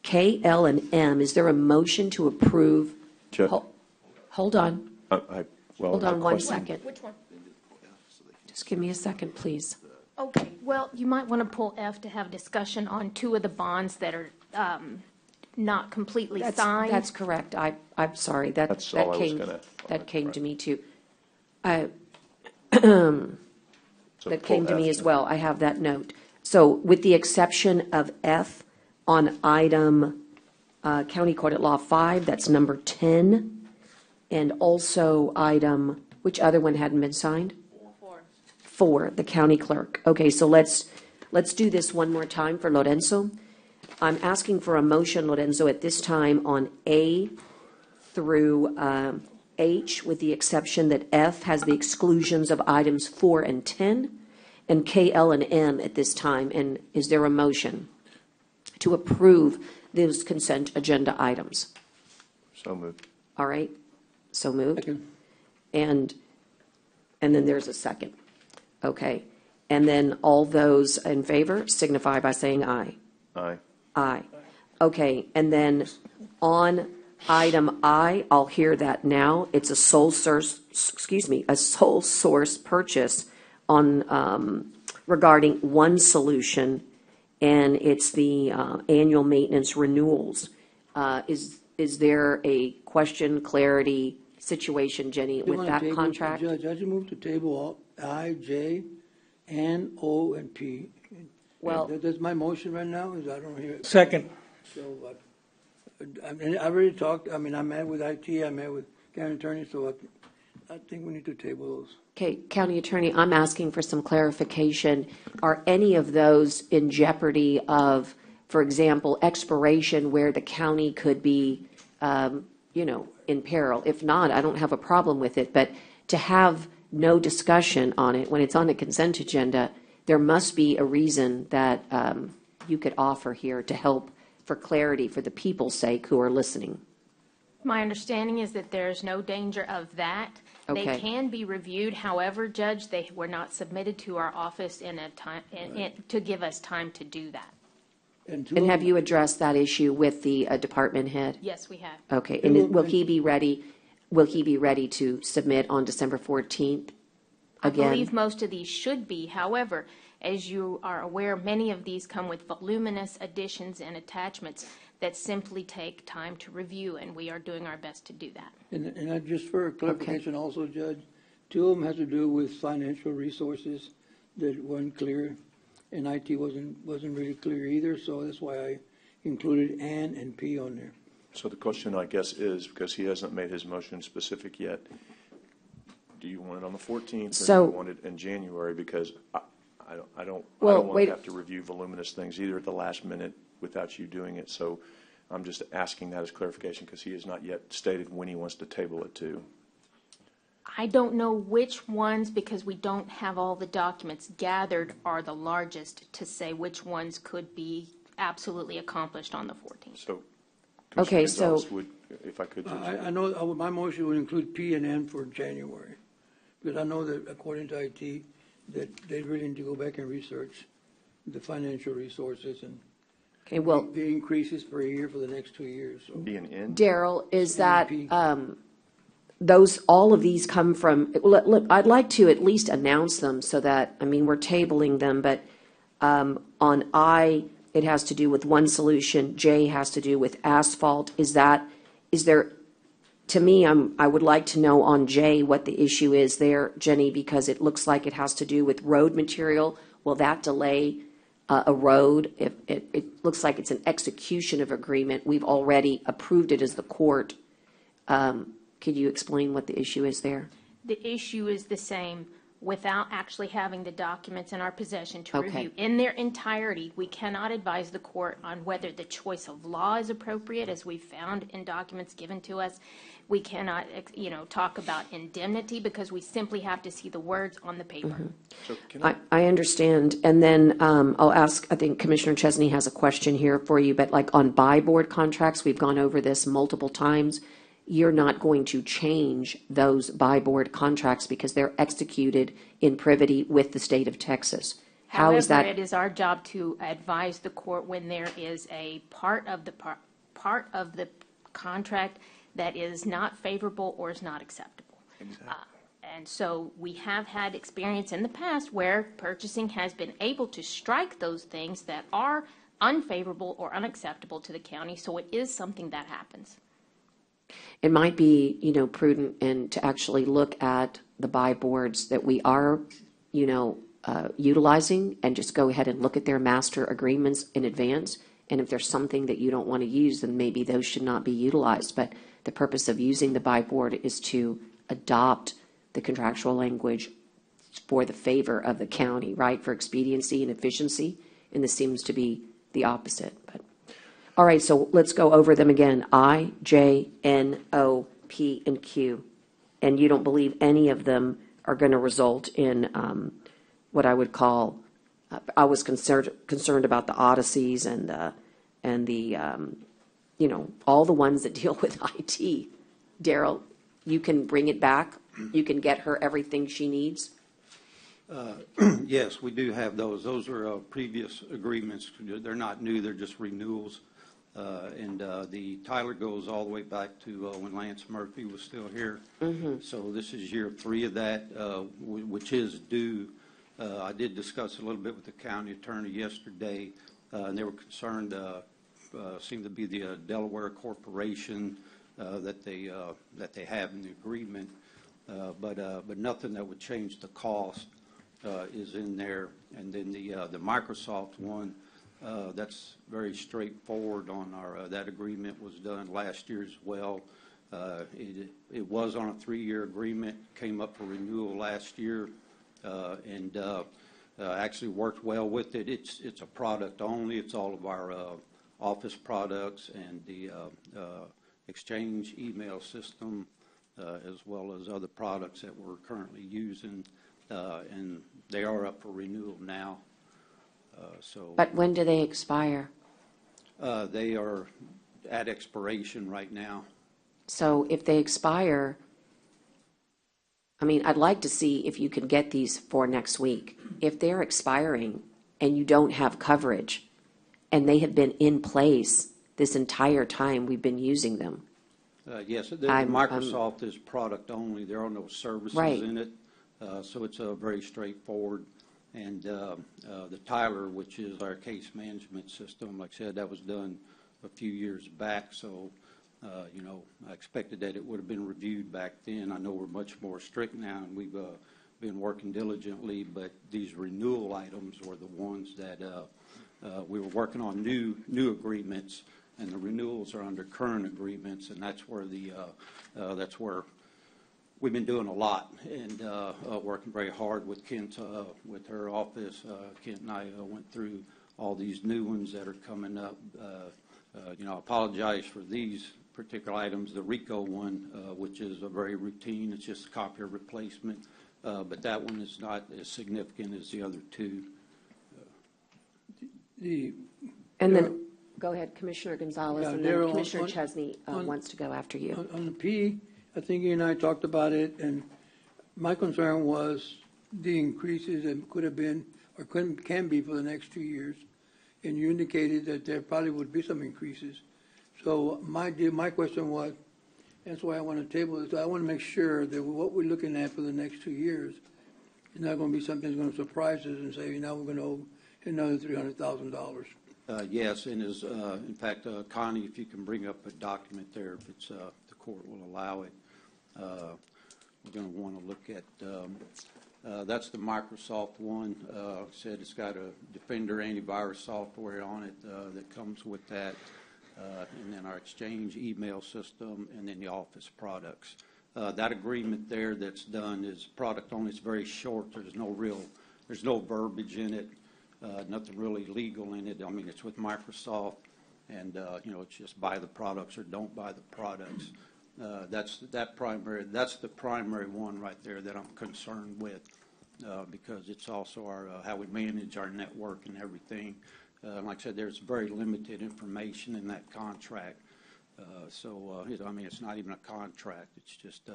K, L, and M. Is there a motion to approve? Judge. Hold on. Well, Hold I on one question- second. Which one? Just give me a second, please. Okay, well, you might want to pull F to have discussion on 2 of the bonds that are not completely signed. That's correct. I'm sorry. That's all I was came gonna- That came to me too. So That pull came to F me as then. well. I have that note. So with the exception of F on item County Court at Law 5, that's number 10, and also item, which other one hadn't been signed? 4, the county clerk. Okay, so let's do this one more time for Lorenzo. I'm asking for a motion, Lorenzo, at this time on A through H, with the exception that F has the exclusions of items 4 and 10, and K, L, and M at this time. And is there a motion to approve those consent agenda items? So moved. All right, so moved. And then there's a second. Okay, and then all those in favor signify by saying aye. Aye. Aye. Okay, and then on item I, I'll hear that now. It's a sole source purchase on regarding one solution, and it's the annual maintenance renewals. Is there a question, clarity, situation, Jenny, You with wanna that table- contract? Judge, I just move to table all I, J, N, O, and P. Well- That's my motion right now, is I don't hear it. Second. So, I mean, I already talked, I mean, I met with IT, I met with county attorney, so I think we need to table those. Okay, County Attorney, I'm asking for some clarification. Are any of those in jeopardy of, for example, expiration where the county could be, in peril? If not, I don't have a problem with it, but to have no discussion on it when it's on the consent agenda, there must be a reason that you could offer here to help for clarity for the people's sake who are listening. My understanding is that there's no danger of that. They Okay. can be reviewed. However, Judge, they were not submitted to our office in a time, to give us time to do that. And have you addressed that issue with the department head? Yes, we have. Okay, and will he be ready, to submit on December 14th I again? believe most of these should be. However, as you are aware, many of these come with voluminous additions and attachments that simply take time to review, and we are doing our best to do that. And I just for clarification also, Judge, two of them has to do with financial resources that weren't clear, and IT wasn't really clear either, so that's why I included N and P on there. So the question, I guess, is, because he hasn't made his motion specific yet, do you want it on the 14th, or So- do you want it in January? Because I don't Well, want wait. to have to review voluminous things either at the last minute without you doing it. So I'm just asking that as clarification, because he has not yet stated when he wants to table it to. I don't know which ones, because we don't have all the documents gathered, are the largest to say which ones could be absolutely accomplished on the 14th. So, Okay, Commissioner Gonzalez so- would, if I could, I know my motion would include P and N for January, because I know that according to IT, that they really need to go back and research the financial resources and Okay, well, the increases per year for the next 2 years. So. be an N. Daryl, is that, NP. all of these come from, look, I'd like to at least announce them so that, I mean, we're tabling them, but on I, it has to do with one solution, J has to do with asphalt. Is there, to me, I would like to know on J what the issue is there, Jenny, because it looks like it has to do with road material. Will that delay a road? If it looks like it's an execution of agreement. We've already approved it as the court. Could you explain what the issue is there? The issue is the same without actually having the documents in our possession to Okay. review. In their entirety, we cannot advise the court on whether the choice of law is appropriate, as we found in documents given to us. We cannot, talk about indemnity, because we simply have to see the words on the paper. So can I understand. And then I'll ask, I think Commissioner Chesney has a question here for you, but like on buy board contracts, we've gone over this multiple times. You're not going to change those buy board contracts because they're executed in privity with the state of Texas. How is However, that? it is our job to advise the court when there is a part of the contract that is not favorable or is not acceptable. And so we have had experience in the past where purchasing has been able to strike those things that are unfavorable or unacceptable to the county, so it is something that happens. It might be, prudent and to actually look at the buy boards that we are, utilizing, and just go ahead and look at their master agreements in advance. And if there's something that you don't want to use, then maybe those should not be utilized. But the purpose of using the buy board is to adopt the contractual language for the favor of the county, right? For expediency and efficiency. And this seems to be the opposite. But all right, so let's go over them again. I, J, N, O, P, and Q. And you don't believe any of them are going to result in what I would call, I was concerned about the odysseys and the all the ones that deal with IT. Daryl, you can bring it back. You can get her everything she needs. Yes, we do have those. Those are previous agreements. They're not new, they're just renewals. And the Tyler goes all the way back to when Lance Murphy was still here. Mm-hmm. So this is year 3 of that, which is due I did discuss a little bit with the county attorney yesterday, and they were concerned, seemed to be the Delaware corporation that they have in the agreement, but nothing that would change the cost is in there. And then the Microsoft one, that's very straightforward on our, that agreement was done last year as well. It was on a 3-year agreement, came up for renewal last year, and actually worked well with it. It's a product only. It's all of our office products and the Exchange email system, as well as other products that we're currently using, and they are up for renewal now. But when do they expire? They are at expiration right now. So if they expire, I mean, I'd like to see if you could get these for next week. If they're expiring and you don't have coverage, and they have been in place this entire time we've been using them. Yes, Microsoft is product only. There are no services in it, so it's very straightforward. And the Tyler, which is our case management system, like I said, that was done a few years back, so you know, I expected that it would have been reviewed back then. I know we're much more strict now, and we've been working diligently, but these renewal items were the ones that we were working on new agreements, and the renewals are under current agreements, and that's where that's where we've been doing a lot and working very hard with Kent, with her office. Kent and I went through all these new ones that are coming up. You know, I apologize for these particular items. The RICO one, which is a very routine, it's just a copier replacement, but that one is not as significant as the other two. And then, go ahead, Commissioner Gonzalez, and then Commissioner Chesney wants to go after you. On the P, I think you and I talked about it, and my concern was the increases that could have been or can be for the next 2 years, and you indicated that there probably would be some increases. So my question was, that's why I want to table this. I want to make sure that what we're looking at for the next 2 years is not going to be something that's going to surprise us and say, now we're going to owe another $300,000. Yes, and as in fact, Connie, if you can bring up a document there, if it's the court will allow it, we're going to want to look at. That's the Microsoft one. Said it's got a Defender antivirus software on it that comes with that, and then our Exchange email system, and then the Office products. That agreement there that's done is product only. It's very short. There's no verbiage in it. Nothing really legal in it. I mean, it's with Microsoft, and you know, it's just buy the products or don't buy the products. That's the primary one right there that I'm concerned with, because it's also our how we manage our network and everything. Like I said, there's very limited information in that contract. I mean, it's not even a contract. It's just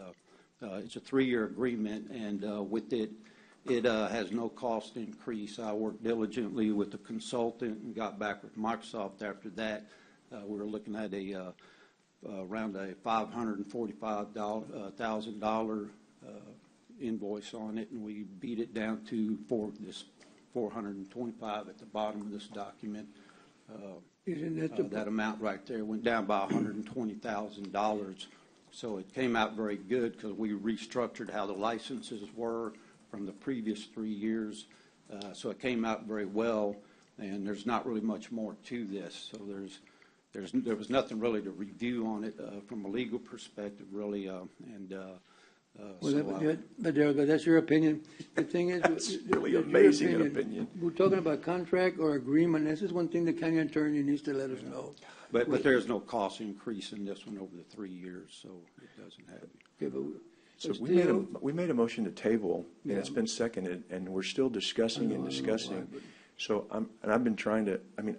it's a 3-year agreement, and with it. It has no cost increase. I worked diligently with the consultant and got back with Microsoft after that. We were looking at around a $545,000 invoice on it, and we beat it down to this $425 at the bottom of this document. That amount right there went down by $120,000. So it came out very good because we restructured how the licenses were from the previous 3 years. So it came out very well, and there's not really much more to this. So there was nothing really to review on it from a legal perspective, really. But that's your opinion. The thing is, that's really amazing opinion. We're talking about contract or agreement. This is one thing the county attorney needs to let us know. But there's no cost increase in this one over the 3 years, so it doesn't have it. Okay, but so we made a motion to table, and it's been seconded, and we're still discussing and discussing. So I've been trying to. I mean,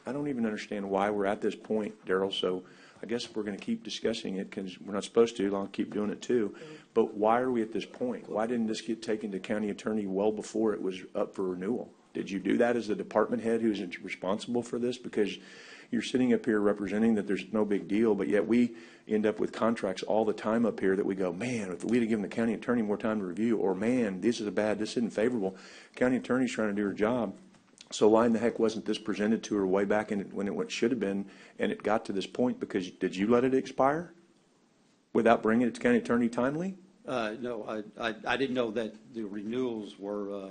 I don't even understand why we're at this point, Daryl. So I guess if we're going to keep discussing it, because we're not supposed to, I'll keep doing it too. But why are we at this point? Why didn't this get taken to county attorney well before it was up for renewal? Did you do that as the department head who's responsible for this? Because you're sitting up here representing that there's no big deal, but yet we end up with contracts all the time up here that we go, man, if we'd have given the county attorney more time to review, or man, this isn't favorable. County attorney's trying to do her job. So why in the heck wasn't this presented to her way back when it should have been, and it got to this point? Because did you let it expire without bringing it to county attorney timely? No, I didn't know that the renewals were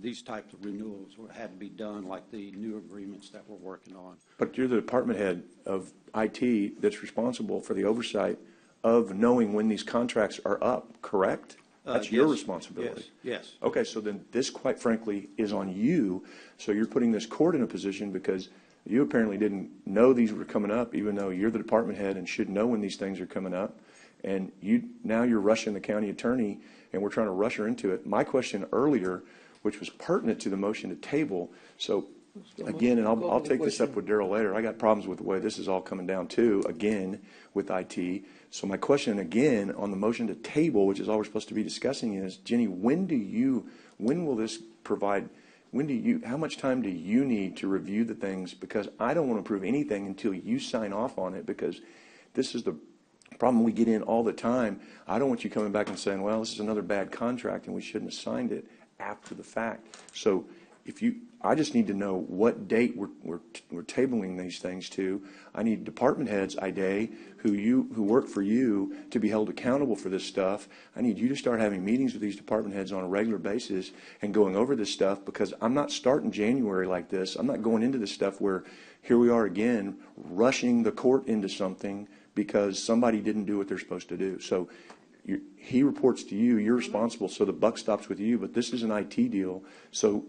these types of renewals had to be done, like the new agreements that we're working on. But you're the department head of IT that's responsible for the oversight of knowing when these contracts are up, correct? That's your responsibility. Yes. Okay, so then this, quite frankly, is on you. So you're putting this court in a position because you apparently didn't know these were coming up, even though you're the department head and should know when these things are coming up. And now you're rushing the county attorney, and we're trying to rush her into it. My question earlier, which was pertinent to the motion to table, so again, and I'll take this up with Darrell later, I got problems with the way this is all coming down too, again, with IT. So my question again on the motion to table, which is all we're supposed to be discussing, is, Jenny, how much time do you need to review the things? Because I don't want to approve anything until you sign off on it, because this is the problem we get in all the time. I don't want you coming back and saying, well, this is another bad contract and we shouldn't have signed it after the fact. So I just need to know what date we're tabling these things to. I need department heads, IDA, who work for you, to be held accountable for this stuff. I need you to start having meetings with these department heads on a regular basis and going over this stuff, because I'm not starting January like this. I'm not going into this stuff where here we are again, rushing the court into something because somebody didn't do what they're supposed to do. So he reports to you, you're responsible, so the buck stops with you, but this is an IT deal. So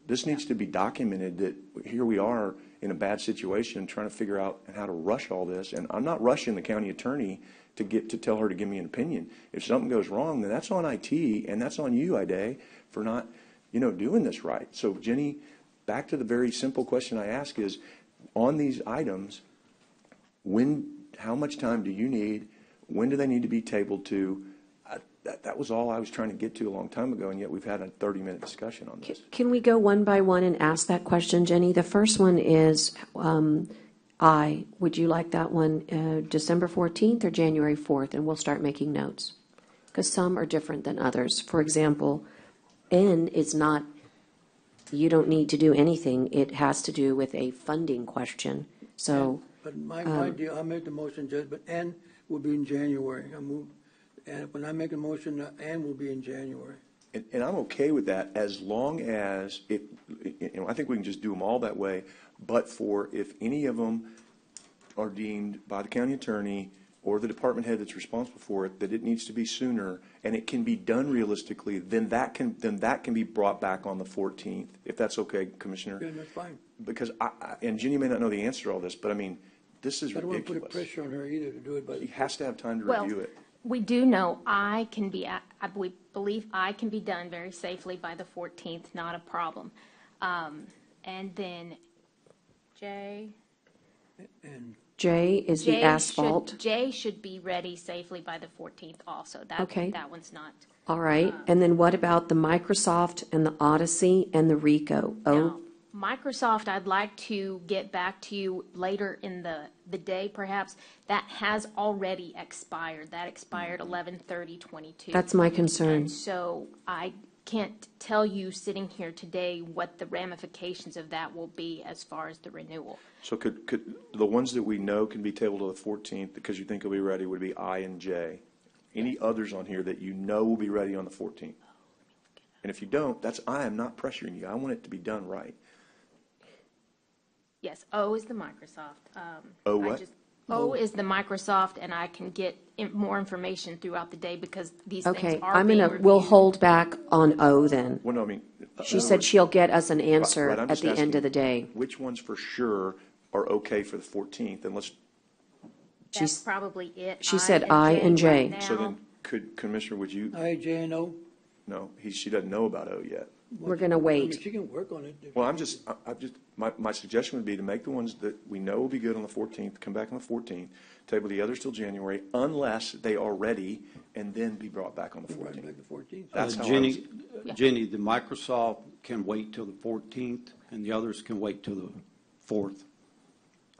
this needs to be documented that here we are in a bad situation trying to figure out how to rush all this. And I'm not rushing the county attorney to tell her to give me an opinion. If something goes wrong, then that's on IT, and that's on you, IDA, for not, doing this right. So Jenny, back to the very simple question I ask is, on these items, how much time do you need? When do they need to be tabled to? That was all I was trying to get to a long time ago, and yet we've had a 30-minute discussion on this. Can we go one by one and ask that question, Jenny? The first one is, would you like that one December 14th or January 4th? And we'll start making notes, because some are different than others. For example, N is not, you don't need to do anything. It has to do with a funding question. So. But my deal, I make the motion, Judge, but N will be in January. And when I make a motion, N will be in January. And I'm okay with that, as long as I think we can just do them all that way, but for if any of them are deemed by the county attorney or the department head that's responsible for it that it needs to be sooner and it can be done realistically, then that can be brought back on the 14th, if that's okay, Commissioner. Yeah, that's fine. Because and Jenny may not know the answer to all this, but I mean, this is ridiculous. I don't want to put pressure on her either to do it, but he has to have time to review it. We do know I believe I can be done very safely by the 14th, not a problem. And then J is the asphalt. J should be ready safely by the 14th also. Okay. That one's not. All right. And then what about the Microsoft and the Odyssey and the Rico? Now, Microsoft, I'd like to get back to you later in the day, perhaps. That has already expired. That expired 11/30/22. That's my concern. And so I can't tell you sitting here today what the ramifications of that will be as far as the renewal. So could the ones that we know can be tabled to the 14th because you think will be ready would be I and J. Any others on here that you know will be ready on the 14th? And if you don't, I am not pressuring you. I want it to be done right. Yes, O is the Microsoft. What? O is the Microsoft, and I can get more information throughout the day because these things Okay, are being reviewed. we'll hold back on O then. Well, no, I mean. She said she'll get us an answer Right, I'm at just the end of the day. Which ones for sure are okay for the 14th? And That's probably it. She said I and J. So then, Commissioner, would you? I, J, and O. No, she doesn't know about O yet. We're going to wait. She can work on it. Well, my suggestion would be to make the ones that we know will be good on the 14th, come back on the 14th, table the others till January, unless they are ready, and then be brought back on the 14th. Back the 14th. That's how Jenny, the Microsoft can wait till the 14th, and the others can wait till the 4th.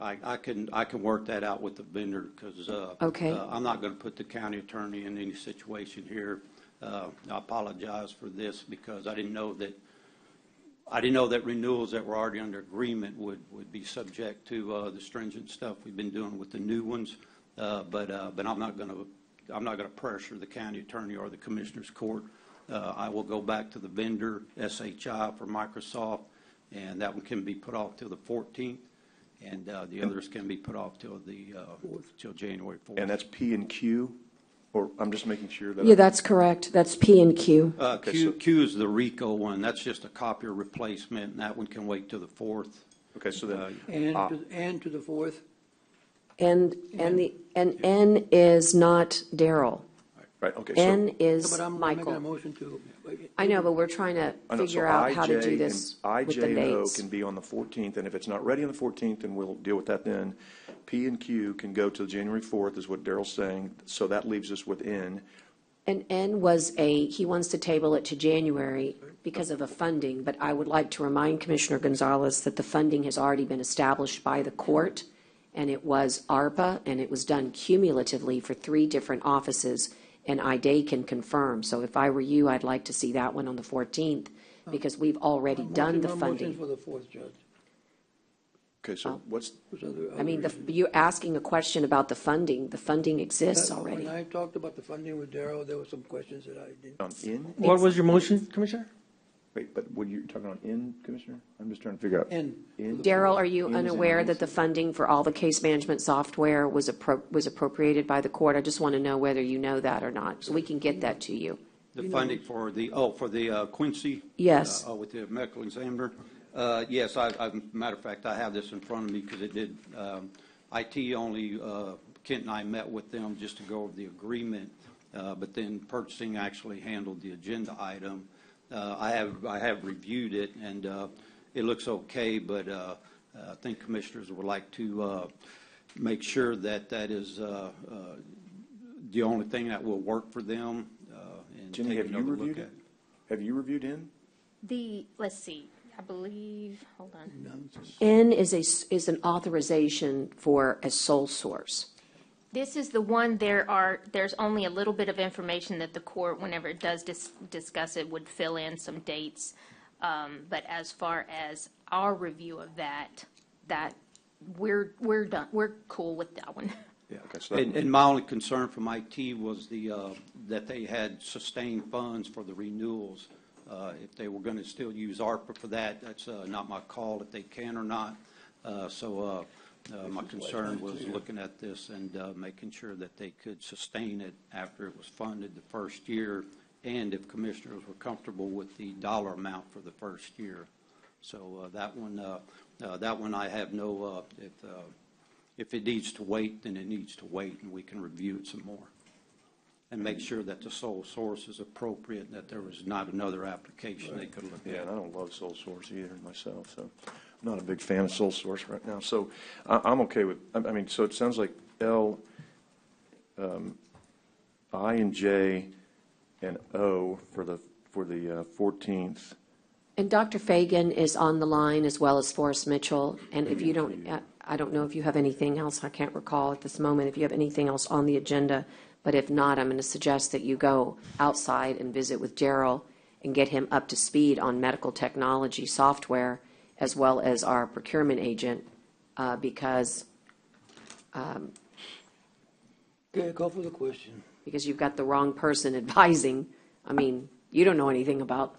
I can work that out with the vendor because Okay. I'm not going to put the county attorney in any situation here. I apologize for this because I didn't know that renewals that were already under agreement would be subject to the stringent stuff we've been doing with the new ones. But I'm not going to pressure the county attorney or the commissioner's court. I will go back to the vendor, SHI for Microsoft, and that one can be put off till the 14th, and the others can be put off till January 4th. And that's P and Q, or I'm just making sure that. Yeah, that's correct. That's P and Q. Q is the RICO one. That's just a copier replacement, and that one can wait till the 4th. Okay, so then. And to the 4th. And N is not Daryl. Right, okay. N So, is But I'm Michael. making a motion to. I know, but we're trying to I know, figure so out how to IJ do this and with the IJ and O dates. can be on the 14th, and if it's not ready on the 14th, then we'll deal with that then. P and Q can go to January 4th, is what Daryl's saying, so that leaves us with N. And N he wants to table it to January because of the funding, but I would like to remind Commissioner Gonzalez that the funding has already been established by the court, and it was ARPA, and it was done cumulatively for 3 different offices, and IDA can confirm. So if I were you, I'd like to see that one on the 14th, because we've already done the Motion funding. for the 4th, Judge. Okay, so what's, I mean, you're asking a question about the funding. The funding exists already. When I talked about the funding with Darrell, there were some questions that I didn't. on N? What was your motion, Commissioner? Wait, but what you're talking on N, Commissioner? I'm just trying to figure out. N. Daryl, are you N is in unaware N. that the funding for all the case management software was appropriated by the court? I just want to know whether you know that or not, so we can get that to you. The funding for the Quincy? Yes. With the medical examiner? Yes, matter of fact, I have this in front of me because it did, IT only, Kent and I met with them just to go over the agreement, but then purchasing actually handled the agenda item. I have reviewed it, and it looks okay, but I think commissioners would like to make sure that is the only thing that will work for them. And Jenny, take have you another look reviewed at it? Have you reviewed N? Let's see, I believe, hold on. N is an authorization for a sole source. This is the one, there's only a little bit of information that the court, whenever it does discuss it, would fill in some dates. But as far as our review of that we're done, we're cool with that one. Yeah, okay. So and my only concern from IT was that they had sustained funds for the renewals. If they were going to still use ARPA for that, that's not my call if they can or not. My concern was looking at this and making sure that they could sustain it after it was funded the first year, and if commissioners were comfortable with the dollar amount for the first year. So that one I have no. If it needs to wait, then it needs to wait, and we can review it some more and make sure that the sole source is appropriate and that there was not another application they could look at. Yeah, and I don't love sole source either myself, so I'm not a big fan of sole source right now. So I'm okay with, I mean, so it sounds like L, I and J and O for the 14th. And Dr. Fagan is on the line, as well as Forrest Mitchell. And if you don't, I don't know if you have anything else, I can't recall at this moment if you have anything else on the agenda. But if not, I'm going to suggest that you go outside and visit with Daryl and get him up to speed on medical technology software, as well as our procurement agent, because Okay, call for the question. because you've got the wrong person advising. I mean, you don't know anything about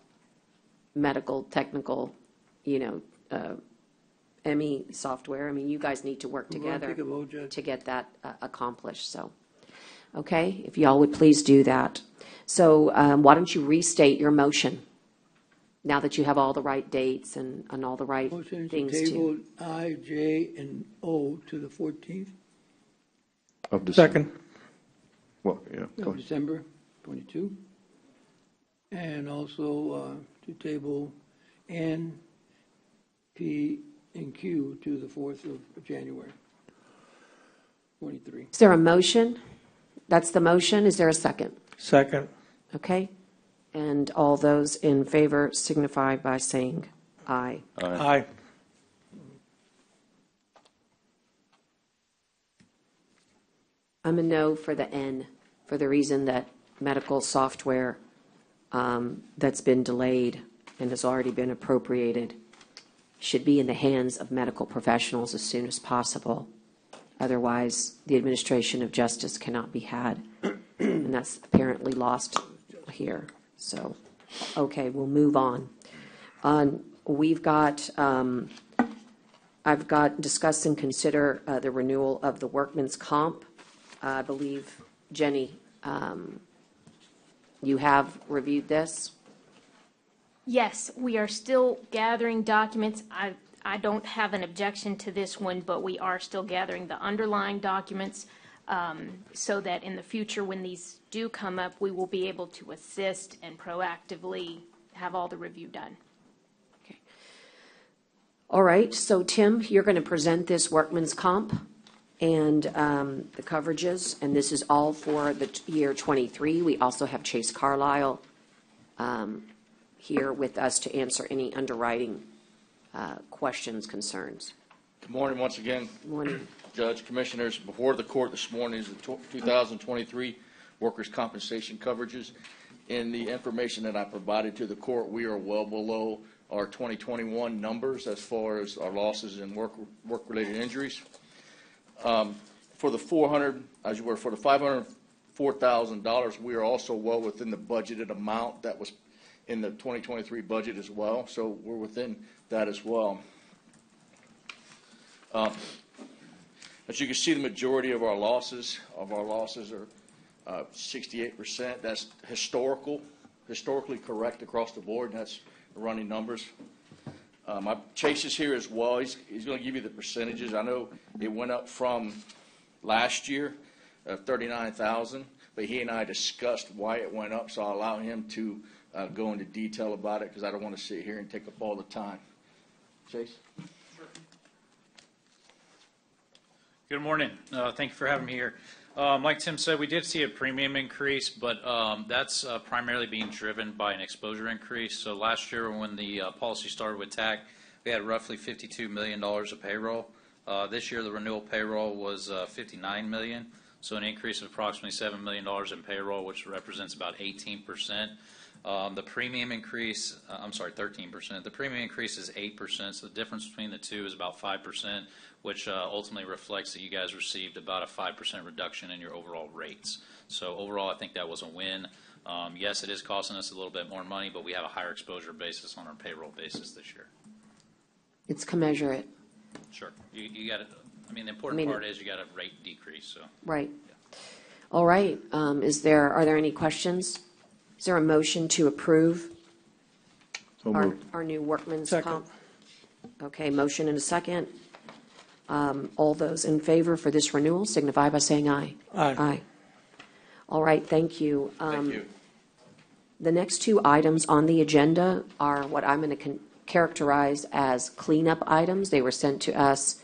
medical, technical, ME software. I mean, you guys need to work We're gonna together take a vote, Judge. to get that accomplished, so. Okay, if y'all would please do that. So why don't you restate your motion, now that you have all the right dates and all the right Motion to things table to. I, J, and O to the 14th Of December. Second. Well, yeah, go of ahead. December 22. And also to table N, P, and Q to the 4th of January 23. Is there a motion? That's the motion. Is there a second? Second. Okay. And all those in favor signify by saying aye. Aye. I'm a no for the N, for the reason that medical software that's been delayed and has already been appropriated should be in the hands of medical professionals as soon as possible. Otherwise, the administration of justice cannot be had, and that's apparently lost here. So, okay, we'll move on. We've got, I've got discuss and consider the renewal of the workman's comp. I believe, Jenny, you have reviewed this? Yes, we are still gathering documents. I don't have an objection to this one, but we are still gathering the underlying documents so that in the future, when these do come up, we will be able to assist and proactively have all the review done. Okay. All right, so Tim, you're going to present this workman's comp and the coverages, and this is all for the year 23. We also have Chase Carlisle here with us to answer any underwriting questions, concerns. Good morning once again. Good morning. Judge, Commissioners, before the court this morning is the 2023 workers' compensation coverages. In the information that I provided to the court, we are well below our 2021 numbers as far as our losses and work-related injuries. For the $504,000, we are also well within the budgeted amount that was in the 2023 budget as well, so we're within that as well. As you can see, the majority of our losses are 68%. That's historically correct across the board, and that's running numbers. Chase is here as well. He's going to give you the percentages. I know it went up from last year, 39,000, but he and I discussed why it went up, so I'll allow him to go into detail about it because I don't want to sit here and take up all the time. Chase? Sure. Good morning. Thank you for having me here. Like Tim said, we did see a premium increase, but that's primarily being driven by an exposure increase. So last year when the policy started with TAC, we had roughly $52 million of payroll. This year the renewal payroll was $59 million, so an increase of approximately $7 million in payroll, which represents about 18%. The premium increase, 13%. The premium increase is 8%, so the difference between the two is about 5%, which ultimately reflects that you guys received about a 5% reduction in your overall rates. So overall, I think that was a win. Yes, it is costing us a little bit more money, but we have a higher exposure basis on our payroll basis this year. It's commensurate. Sure. You got it. I mean, the important part is you got a rate decrease. So. Right. Yeah. All right. Are there any questions? Is there a motion to approve our new workman's comp? Okay, motion and a second. All those in favor for this renewal signify by saying aye. Aye. Aye. All right, thank you. Thank you. The next two items on the agenda are what I'm going to characterize as cleanup items. They were sent to us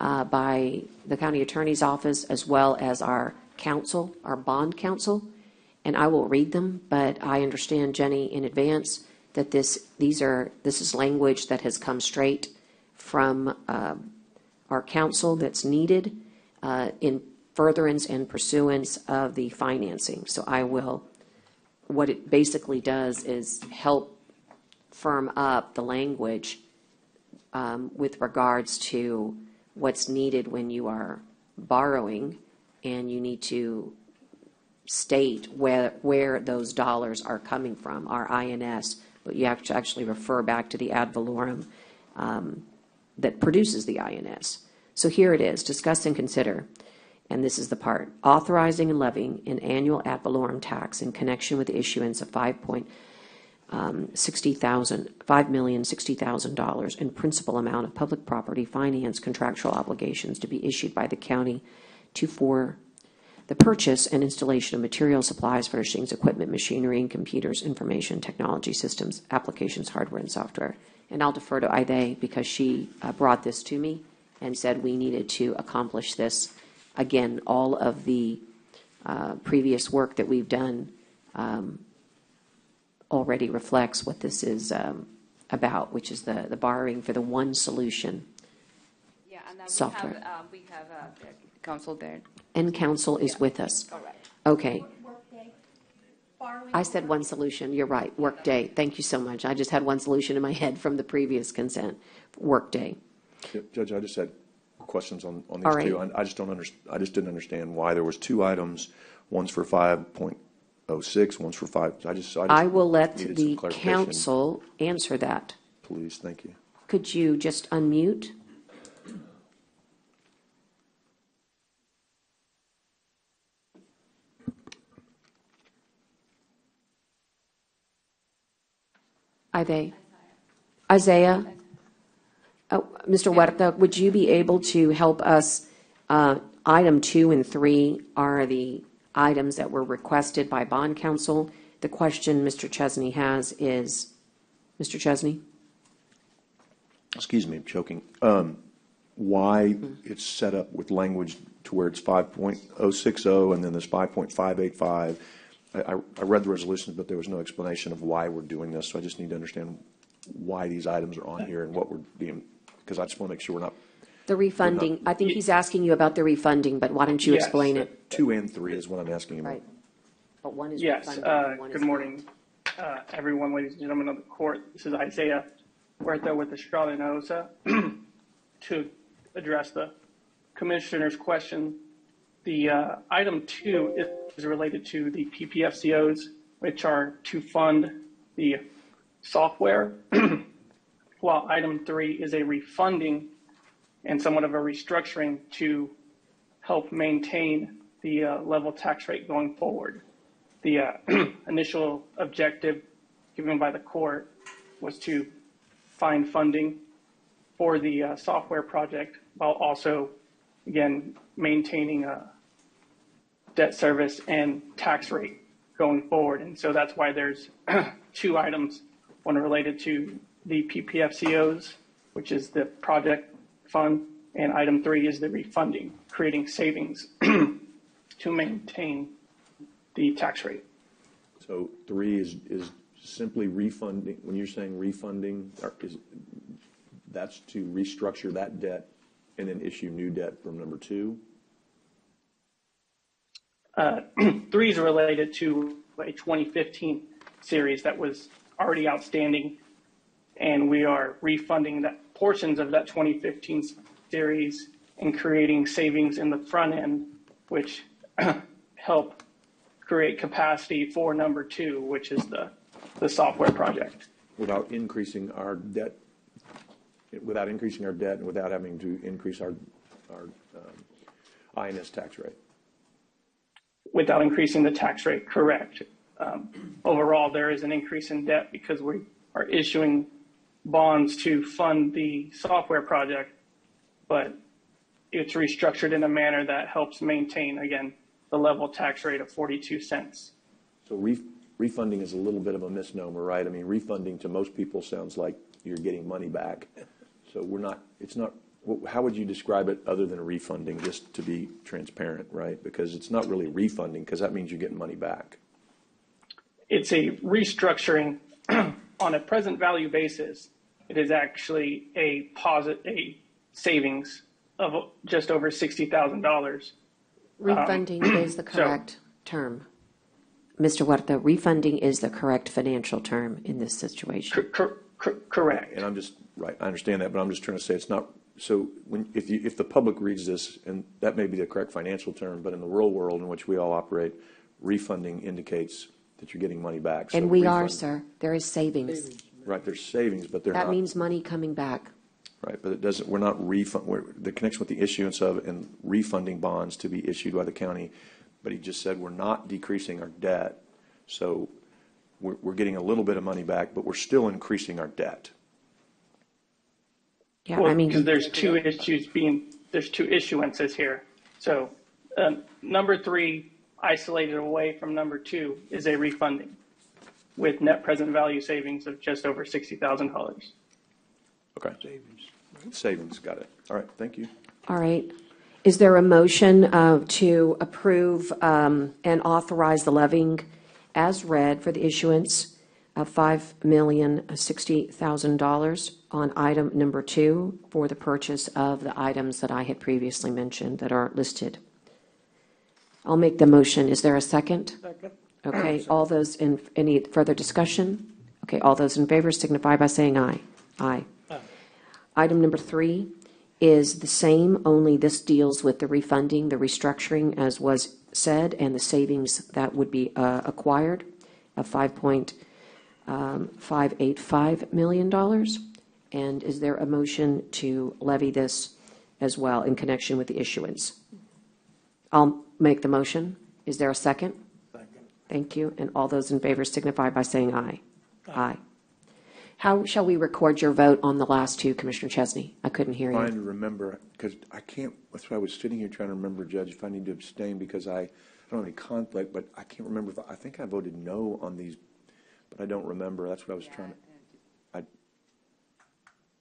by the county attorney's office as well as our counsel, our bond counsel. And I will read them, but I understand, Jenny, in advance that this is language that has come straight from our counsel that's needed in furtherance and pursuance of the financing. So what it basically does is help firm up the language with regards to what's needed when you are borrowing and you need to state where those dollars are coming from, our INS, but you have to actually refer back to the ad valorem that produces the INS. So here it is, discuss and consider, and this is the part, authorizing and levying an annual ad valorem tax in connection with the issuance of $5,060,000 in principal amount of public property finance contractual obligations to be issued by the county for the purchase and installation of material, supplies, furnishings, equipment, machinery, and computers, information technology systems, applications, hardware, and software. And I'll defer to Ide because she brought this to me and said we needed to accomplish this. Again, all of the previous work that we've done already reflects what this is about, which is the borrowing for the one solution Yeah, and software. we have a council there. And council is with us. Correct. Okay. I said one solution. You're right. Workday. Thank you so much. I just had one solution in my head from the previous consent. Workday. Yep, Judge, I just had questions on All these right. two. I just didn't understand why there was two items. One's for 5.06, one's for 5. I will let needed the some clarification. council answer that. Please, thank you. Could you just unmute? Isaiah? Oh, Mr. Huerta, would you be able to help us? Item 2 and 3 are the items that were requested by bond counsel. The question Mr. Chesney has is, Mr. Chesney? Excuse me, I'm choking. Why it's set up with language to where it's 5.060 and then there's 5.585. I read the resolutions, but there was no explanation of why we're doing this, so I just need to understand why these items are on here and what we're doing, because I just want to make sure we're not. The refunding, I think he's asking you about the refunding, but why don't you Yes. explain it? 2 and 3 is what I'm asking about. Right. But one is Yes, refunding. and one good is morning, everyone, ladies and gentlemen of the court. This is Isaiah Huerta with Estrada and Osa to address the commissioner's question. The item 2 is related to the PPFCOs, which are to fund the software, while item 3 is a refunding and somewhat of a restructuring to help maintain the level tax rate going forward. The initial objective given by the court was to find funding for the software project while also, again, maintaining a debt service and tax rate going forward. And so that's why there's 2 items, one related to the PPFCOs, which is the project fund, and item 3 is the refunding, creating savings to maintain the tax rate. So 3 is simply refunding. When you're saying refunding, that's to restructure that debt and then issue new debt from number 2? 3 is related to a 2015 series that was already outstanding, and we are refunding that portions of that 2015 series and creating savings in the front end, which help create capacity for number 2, which is the software project. Without increasing our debt, and without having to increase our INS tax rate. Without increasing the tax rate, correct. Overall, there is an increase in debt because we are issuing bonds to fund the software project, but it's restructured in a manner that helps maintain, again, the level tax rate of 42 cents. So refunding is a little bit of a misnomer, right? I mean, refunding to most people sounds like you're getting money back. So how would you describe it other than refunding, just to be transparent, right? Because it's not really refunding, because that means you're getting money back. It's a restructuring on a present value basis. It is actually a savings of just over $60,000. Refunding is the correct term. Mr. Huerta, refunding is the correct financial term in this situation. Correct. And I'm just, right, I understand that, but I'm just trying to say it's not, so if the public reads this, and that may be the correct financial term, but in the real world in which we all operate, refunding indicates that you're getting money back. So And we are, sir. There is savings. Right, there's savings, but they're not. That means money coming back. Right, but it doesn't, we're not the connection with the issuance of and refunding bonds to be issued by the county, but he just said we're not decreasing our debt, so we're getting a little bit of money back, but we're still increasing our debt. Yeah, well, because there's two issuances here. So number 3, isolated away from number 2, is a refunding with net present value savings of just over $60,000. Okay. Savings, got it. All right, thank you. All right. Is there a motion to approve and authorize the levying as read for the issuance of $5,060,000 on item number 2 for the purchase of the items that I had previously mentioned that are listed. I'll make the motion. Is there a second? Second. Okay, all those in, any further discussion? Okay, all those in favor signify by saying aye. Aye. Item number 3 is the same, only this deals with the refunding, the restructuring, as was said, and the savings that would be acquired of $5.585 million. And is there a motion to levy this as well in connection with the issuance? I'll make the motion. Is there a second? Second. Thank you. And all those in favor signify by saying aye. Aye. How shall we record your vote on the last two, Commissioner Chesney? I couldn't hear Trying you. to remember, because I can't, that's why I was sitting here trying to remember, Judge, if I need to abstain because I don't have any conflict, but I can't remember if, I think I voted no on these, but I don't remember. That's what I was trying to,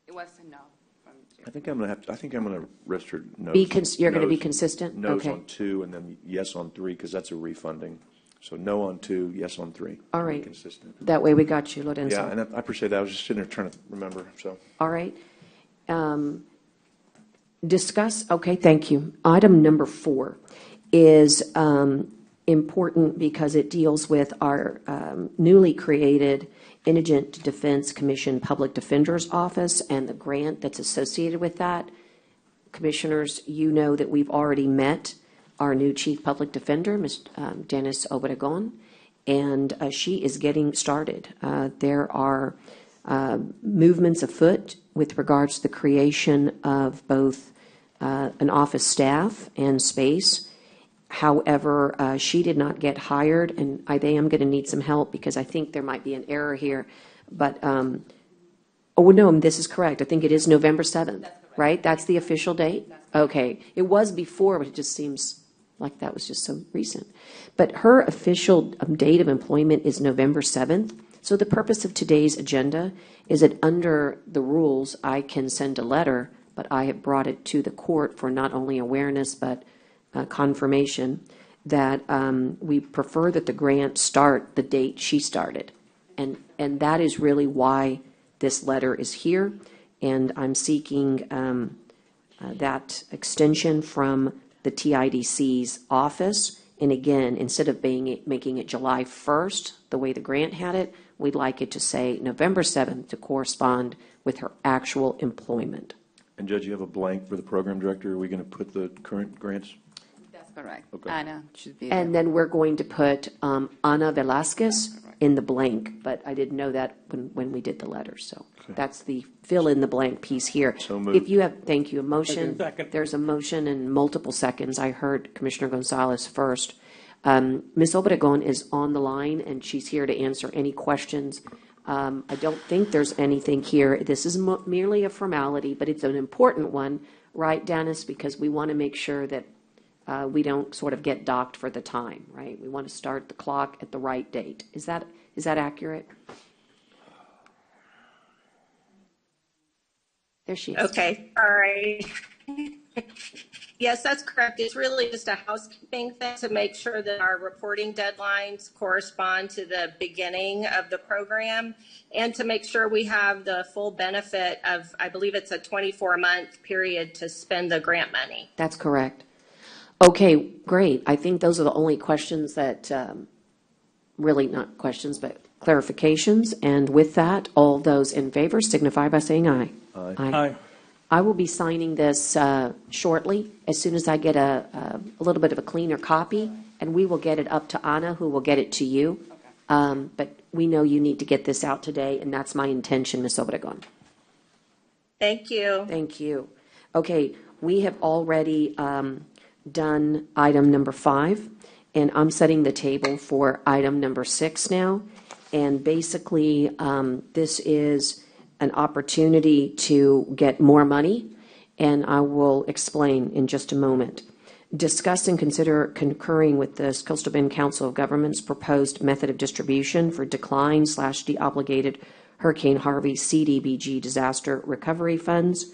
It was a no from Jim. I think I'm going to have to, I think I'm going to register no's. You're going to be No's- consistent? No's Okay. on 2 and then yes on 3, because that's a refunding. So no on 2, yes on 3. All Be right. consistent. That way we got you, Lorenzo. Yeah, and I appreciate that. I was just sitting there trying to remember, so. All right. Discuss, okay, thank you. Item number 4 is important because it deals with our newly created Indigent Defense Commission Public Defender's Office and the grant that's associated with that. Commissioners, you know that we've already met our new Chief Public Defender, Ms. Dennis Obregon, and she is getting started. There are movements afoot with regards to the creation of both an office staff and space. However, she did not get hired, and I am going to need some help because I think there might be an error here. But, oh, no, this is correct. I think it is November 7th, right? That's the official date? Okay. It was before, but it just seems like that was just so recent. But her official date of employment is November 7th. So the purpose of today's agenda is that under the rules, I can send a letter, but I have brought it to the court for not only awareness, but confirmation that we prefer that the grant start the date she started. And that is really why this letter is here. And I'm seeking that extension from the TIDC's office. And again, instead of making it July 1st, the way the grant had it, we'd like it to say November 7th to correspond with her actual employment. And Judge, you have a blank for the program director. Are we going to put the current grants? That's correct. Okay. Anna should be And there. then we're going to put Ana Velasquez in the blank, but I didn't know that when we did the letter, so that's the fill in the blank piece here. So moved. If you have, thank you, a motion. Second. There's a motion in multiple seconds. I heard Commissioner Gonzalez first. Ms. Obregon is on the line, and she's here to answer any questions. I don't think there's anything here. This is merely a formality, but it's an important one, right, Dennis? Because we want to make sure that we don't sort of get docked for the time, right? We want to start the clock at the right date. Is that accurate? There she is. Okay, all right. Yes, that's correct. It's really just a housekeeping thing to make sure that our reporting deadlines correspond to the beginning of the program and to make sure we have the full benefit of, I believe it's a 24-month period to spend the grant money. That's correct. Okay, great. I think those are the only questions that, really not questions, but clarifications. And with that, all those in favor signify by saying aye. Aye. Aye. I will be signing this shortly, as soon as I get a little bit of a cleaner copy, and we will get it up to Anna, who will get it to you. But we know you need to get this out today, and that's my intention, Ms. Obregon. Thank you. Thank you. Okay, we have already done item number 5, and I'm setting the table for item number 6 now. And basically, this is an opportunity to get more money, and I will explain in just a moment. Discuss and consider concurring with the Coastal Bend Council of Governments' proposed method of distribution for decline/deobligated Hurricane Harvey CDBG disaster recovery funds,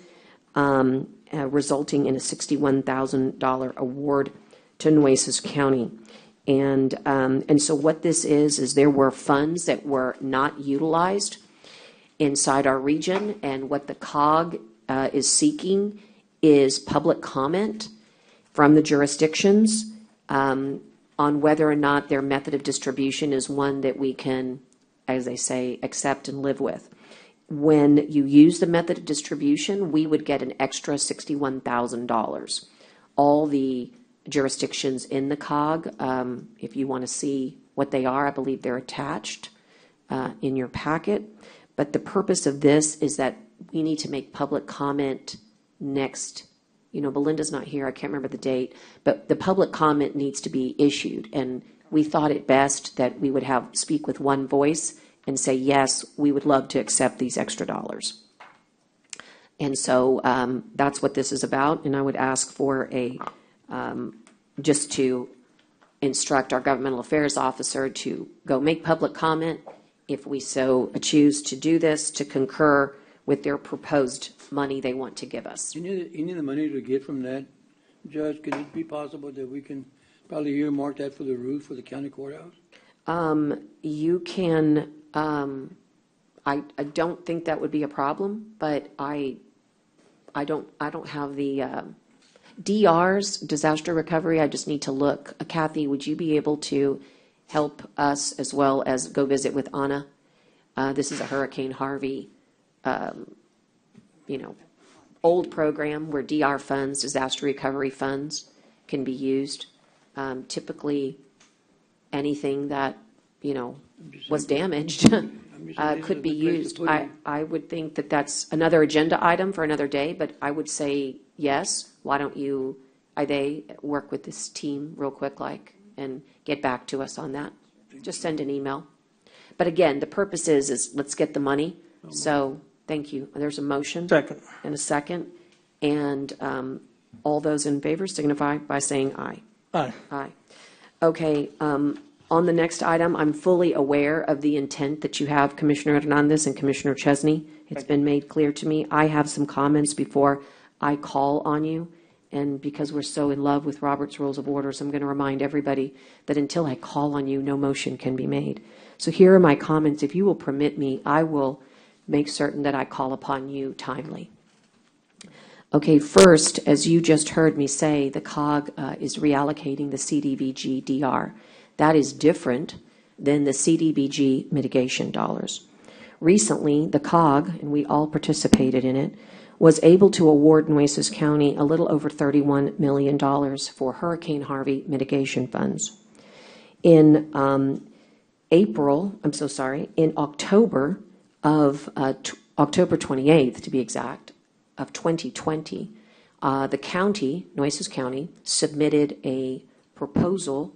resulting in a $61,000 award to Nueces County. And so what this is there were funds that were not utilized. inside our region, and what the COG is seeking is public comment from the jurisdictions on whether or not their method of distribution is one that we can, as they say, accept and live with. When you use the method of distribution, we would get an extra $61,000. All the jurisdictions in the COG, if you want to see what they are, I believe they're attached in your packet. But the purpose of this is that we need to make public comment next. Belinda's not here, I can't remember the date, but the public comment needs to be issued. And we thought it best that we would speak with one voice and say, yes, we would love to accept these extra dollars. And so that's what this is about. And I would ask for just to instruct our governmental affairs officer to go make public comment, if we so choose to do this, to concur with their proposed money they want to give us. You need the money to get from that, Judge. Could it be possible that we can probably earmark that for the roof for the county courthouse? You can, I don't think that would be a problem, but I don't have the DR's disaster recovery. I just need to look. Kathy, would you be able to help us as well as go visit with Anna? This is a Hurricane Harvey, old program where DR funds, disaster recovery funds, can be used. Typically, anything that was damaged could be used. I would think that that's another agenda item for another day, but I would say yes. Why don't you, they work with this team real quick, and get back to us on that? Just send an email. But again, the purpose is let's get the money. So thank you. There's a motion. Second. And a second. And all those in favor signify by saying aye. Aye. Aye. Okay. On the next item, I'm fully aware of the intent that you have, Commissioner Hernandez and Commissioner Chesney. It's been made clear to me. I have some comments before I call on you. And because we're so in love with Robert's Rules of Orders, I'm going to remind everybody that until I call on you, no motion can be made. So here are my comments. If you will permit me, I will make certain that I call upon you timely. Okay, first, as you just heard me say, the COG is reallocating the CDBG DR. That is different than the CDBG mitigation dollars. Recently, the COG, and we all participated in it, was able to award Nueces County a little over $31 million for Hurricane Harvey mitigation funds. In October of October 28th, to be exact, of 2020, the county, Nueces County, submitted a proposal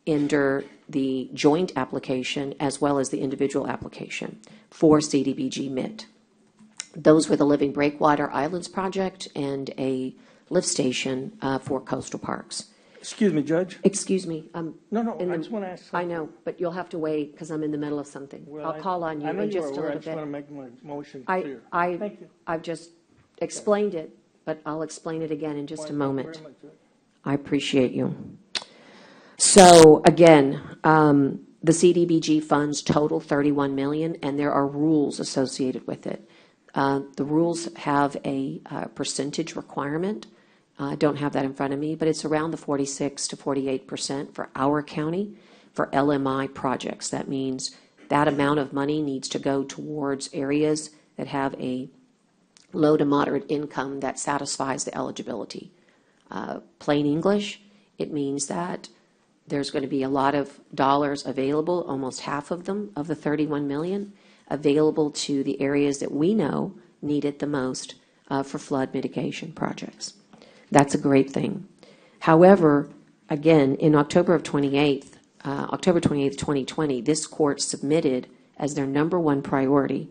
under the joint application as well as the individual application for CDBG MIT. Those were the Living Breakwater Islands project and a lift station for coastal parks. Excuse me, Judge. Excuse me. No, I just want to ask something. I know, but you'll have to wait because I'm in the middle of something. Well, I'll call on you I know in just you a are aware. little I just bit. want to make my motion clear. Thank you. I've just explained it, but I'll explain it again in just a moment. Thank you very much, Judge. I appreciate you. So again, the CDBG funds total $31 million, and there are rules associated with it. The rules have a percentage requirement. I don't have that in front of me, but it's around the 46 to 48% for our county for LMI projects. That means that amount of money needs to go towards areas that have a low to moderate income that satisfies the eligibility. Plain English, it means that there's going to be a lot of dollars available, almost half of them, of the $31 million, available to the areas that we know need it the most for flood mitigation projects. That's a great thing. However, again, in October 28th, 2020, this court submitted as their number one priority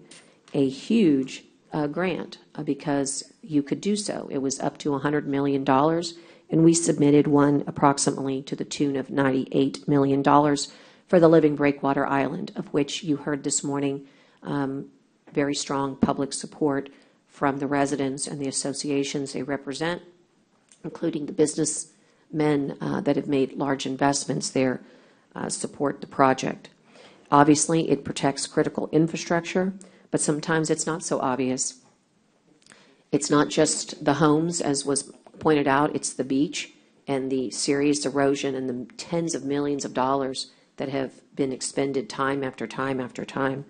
a huge grant because you could do so. It was up to $100 million, and we submitted one approximately to the tune of $98 million for the Living Breakwater Island, of which you heard this morning very strong public support from the residents and the associations they represent, including the businessmen that have made large investments there, support the project. Obviously, it protects critical infrastructure, but sometimes it's not so obvious. It's not just the homes, as was pointed out, it's the beach and the serious erosion and the tens of millions of dollars that have been expended time after time after time,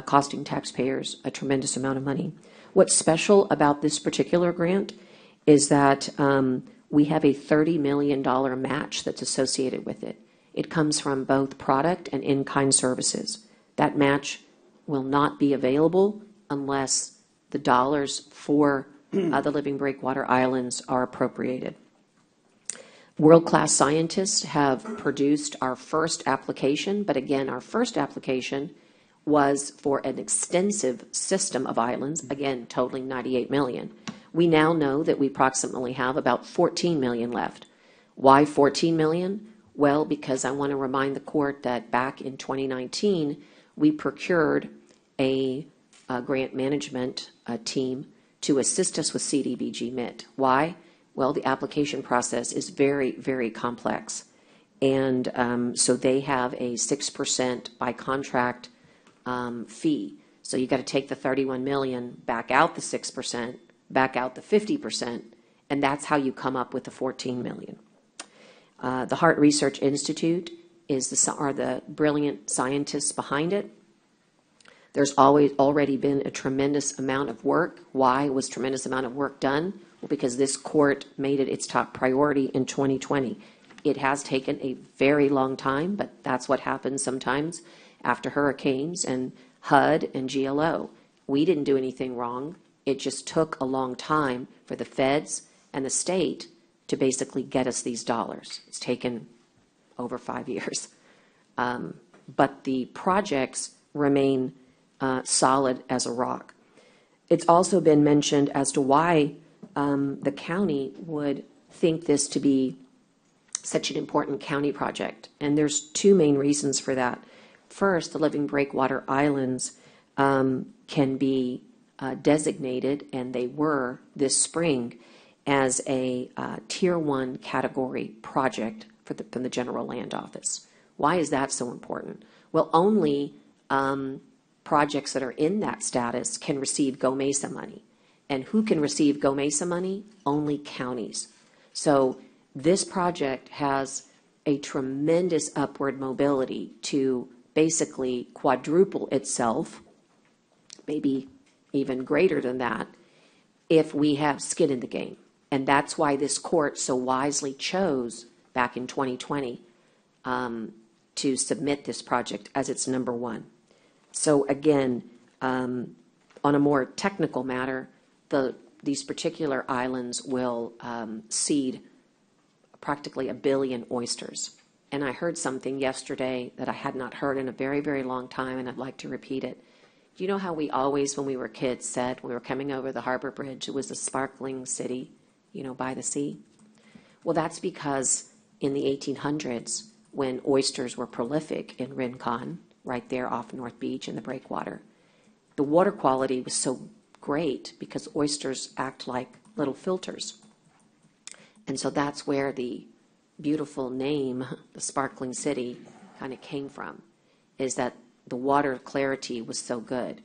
costing taxpayers a tremendous amount of money. What's special about this particular grant is that we have a $30 million match that's associated with it. It comes from both product and in-kind services. That match will not be available unless the dollars for the living breakwater islands are appropriated. World-class scientists have produced our first application, but again, our first application was for an extensive system of islands, again, totaling 98 million. We now know that we approximately have about 14 million left. Why 14 million? Well, because I want to remind the court that back in 2019, we procured a grant management team to assist us with CDBG MIT. Why? Well, the application process is very, very complex. And so they have a 6% by contract fee. So you got to take the 31 million, back out the 6%, back out the 50%, and that's how you come up with the 14 million. The Heart Research Institute are the brilliant scientists behind it. There's already been a tremendous amount of work. Why was tremendous amount of work done? Well, because this court made it its top priority in 2020. It has taken a very long time, but that's what happens sometimes after hurricanes and HUD and GLO. We didn't do anything wrong. It just took a long time for the feds and the state to basically get us these dollars. It's taken over 5 years. But the projects remain solid as a rock. It's also been mentioned as to why the county would think this to be such an important county project. And there's two main reasons for that. First, the living breakwater islands can be designated, and they were this spring, as a Tier 1 category project from the General Land Office. Why is that so important? Well, only projects that are in that status can receive Go Mesa money. And who can receive Go Mesa money? Only counties. So this project has a tremendous upward mobility to basically quadruple itself, maybe even greater than that, if we have skin in the game. And that's why this court so wisely chose back in 2020 to submit this project as its number one. So again, on a more technical matter, these particular islands will seed practically 1 billion oysters. And I heard something yesterday that I had not heard in a very, very long time, and I'd like to repeat it. Do you know how we always, when we were kids, said when we were coming over the harbor bridge, it was a sparkling city, by the sea? Well, that's because in the 1800s, when oysters were prolific in Rincon, right there off North Beach in the breakwater, the water quality was so great because oysters act like little filters. And so that's where the beautiful name, the sparkling city, kind of came from, is that the water clarity was so good.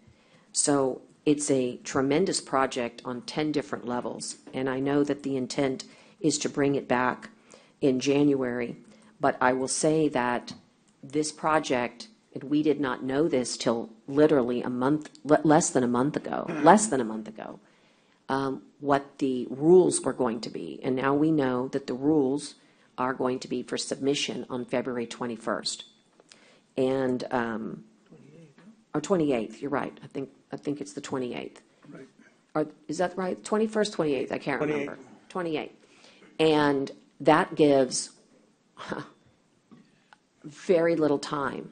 So it's a tremendous project on 10 different levels, and I know that the intent is to bring it back in January, but I will say that this project, and we did not know this till literally less than a month ago, what the rules were going to be. And now we know that the rules are going to be for submission on February 21st. And, or 28th, you're right. I think it's the 28th. Right. Or, is that right? 21st, 28th, I can't remember. 28th. And that gives very little time.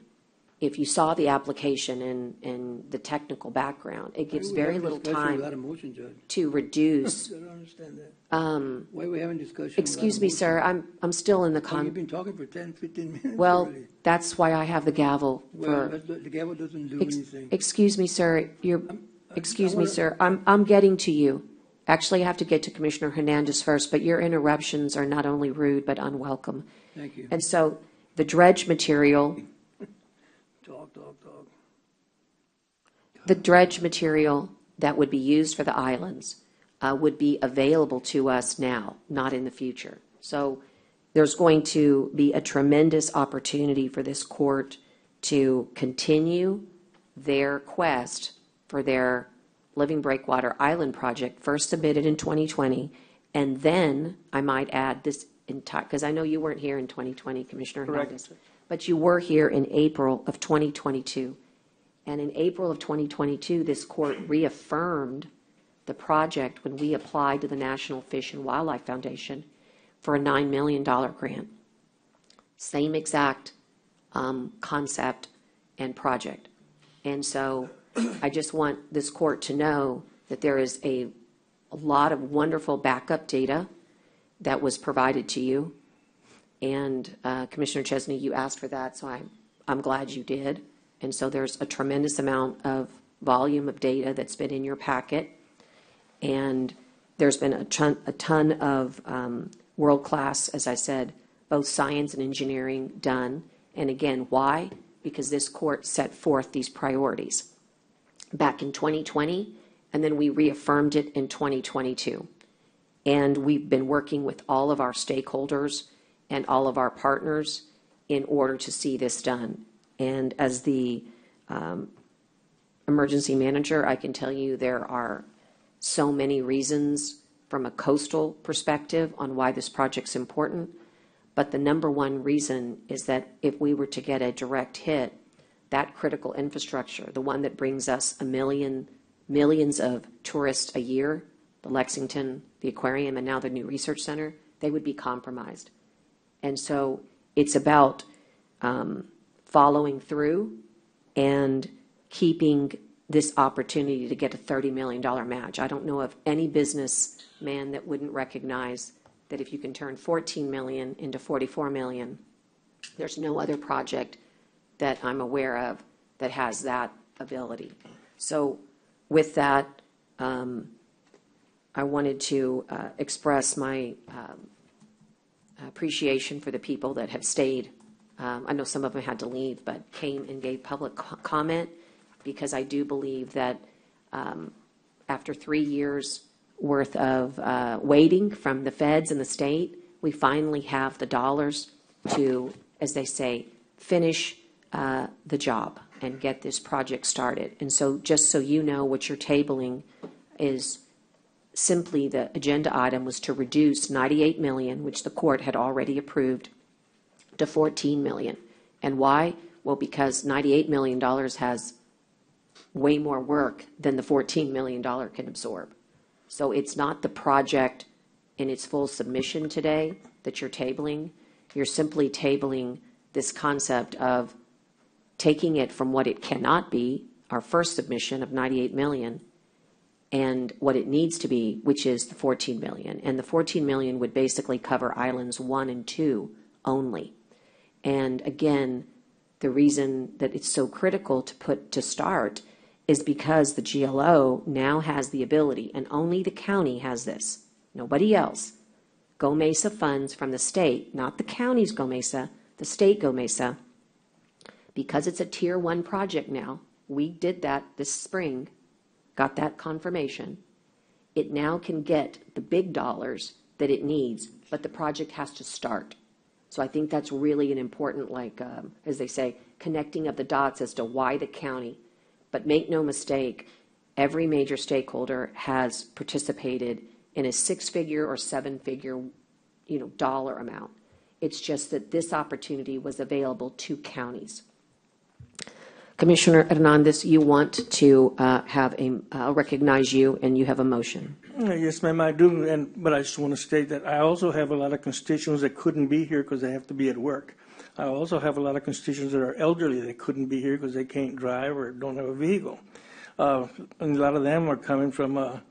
If you saw the application and the technical background, it gives very little time to reduce. I don't understand that. Why are we having discussion? Excuse me, sir. I'm still in the You've been talking for 10, 15 minutes. Well, already. that's why I have the gavel. Well, the gavel doesn't do anything. Excuse me, sir. Excuse me, sir. I'm getting to you. Actually, I have to get to Commissioner Hernandez first, but your interruptions are not only rude but unwelcome. Thank you. And so the dredge material. the dredge material that would be used for the islands would be available to us now, not in the future. So there's going to be a tremendous opportunity for this court to continue their quest for their Living Breakwater Island project, first submitted in 2020, and then I might add this entire, because I know you weren't here in 2020, Commissioner Hernandez, but you were here in April of 2022. And in April of 2022, this court reaffirmed the project when we applied to the National Fish and Wildlife Foundation for a $9 million grant. Same exact concept and project. And so I just want this court to know that there is a lot of wonderful backup data that was provided to you. And Commissioner Chesney, you asked for that, so I'm glad you did. And so there's a tremendous amount of volume of data that's been in your packet. And there's been a ton of world-class, as I said, both science and engineering done. And again, why? Because this court set forth these priorities back in 2020, and then we reaffirmed it in 2022. And we've been working with all of our stakeholders and all of our partners in order to see this done. And as the emergency manager, I can tell you there are so many reasons from a coastal perspective on why this project's important. But the number one reason is that if we were to get a direct hit, that critical infrastructure, the one that brings us millions of tourists a year, the Lexington, the aquarium, and now the new research center, they would be compromised. And so it's about following through and keeping this opportunity to get a $30 million match. I don't know of any businessman that wouldn't recognize that if you can turn 14 million into 44 million, there's no other project that I'm aware of that has that ability. So with that, I wanted to express my appreciation for the people that have stayed. I know some of them had to leave, but came and gave public comment, because I do believe that after 3 years worth of waiting from the feds and the state, we finally have the dollars to, as they say, finish the job and get this project started. And so just so you know, what you're tabling is simply the agenda item was to reduce 98 million, which the court had already approved, to 14 million. And why? Well, because $98 million has way more work than the $14 million can absorb. So it's not the project in its full submission today that you're tabling. You're simply tabling this concept of taking it from what it cannot be, our first submission of 98 million, and what it needs to be, which is the 14 million. And the 14 million would basically cover islands 1 and 2 only. And again, the reason that it's so critical to start is because the GLO now has the ability, and only the county has this, nobody else. Go Mesa funds from the state, not the county's Go Mesa, the state Go Mesa, because it's a tier 1 project now. We did that this spring, got that confirmation. It now can get the big dollars that it needs, but the project has to start. So I think that's really an important, as they say, connecting of the dots as to why the county. But make no mistake, every major stakeholder has participated in a 6-figure or 7-figure, dollar amount. It's just that this opportunity was available to counties. Commissioner Hernandez, you want to recognize you, and you have a motion. Yes, ma'am, I do. But I just want to state that I also have a lot of constituents that couldn't be here because they have to be at work. I also have a lot of constituents that are elderly that couldn't be here because they can't drive or don't have a vehicle. And a lot of them are coming from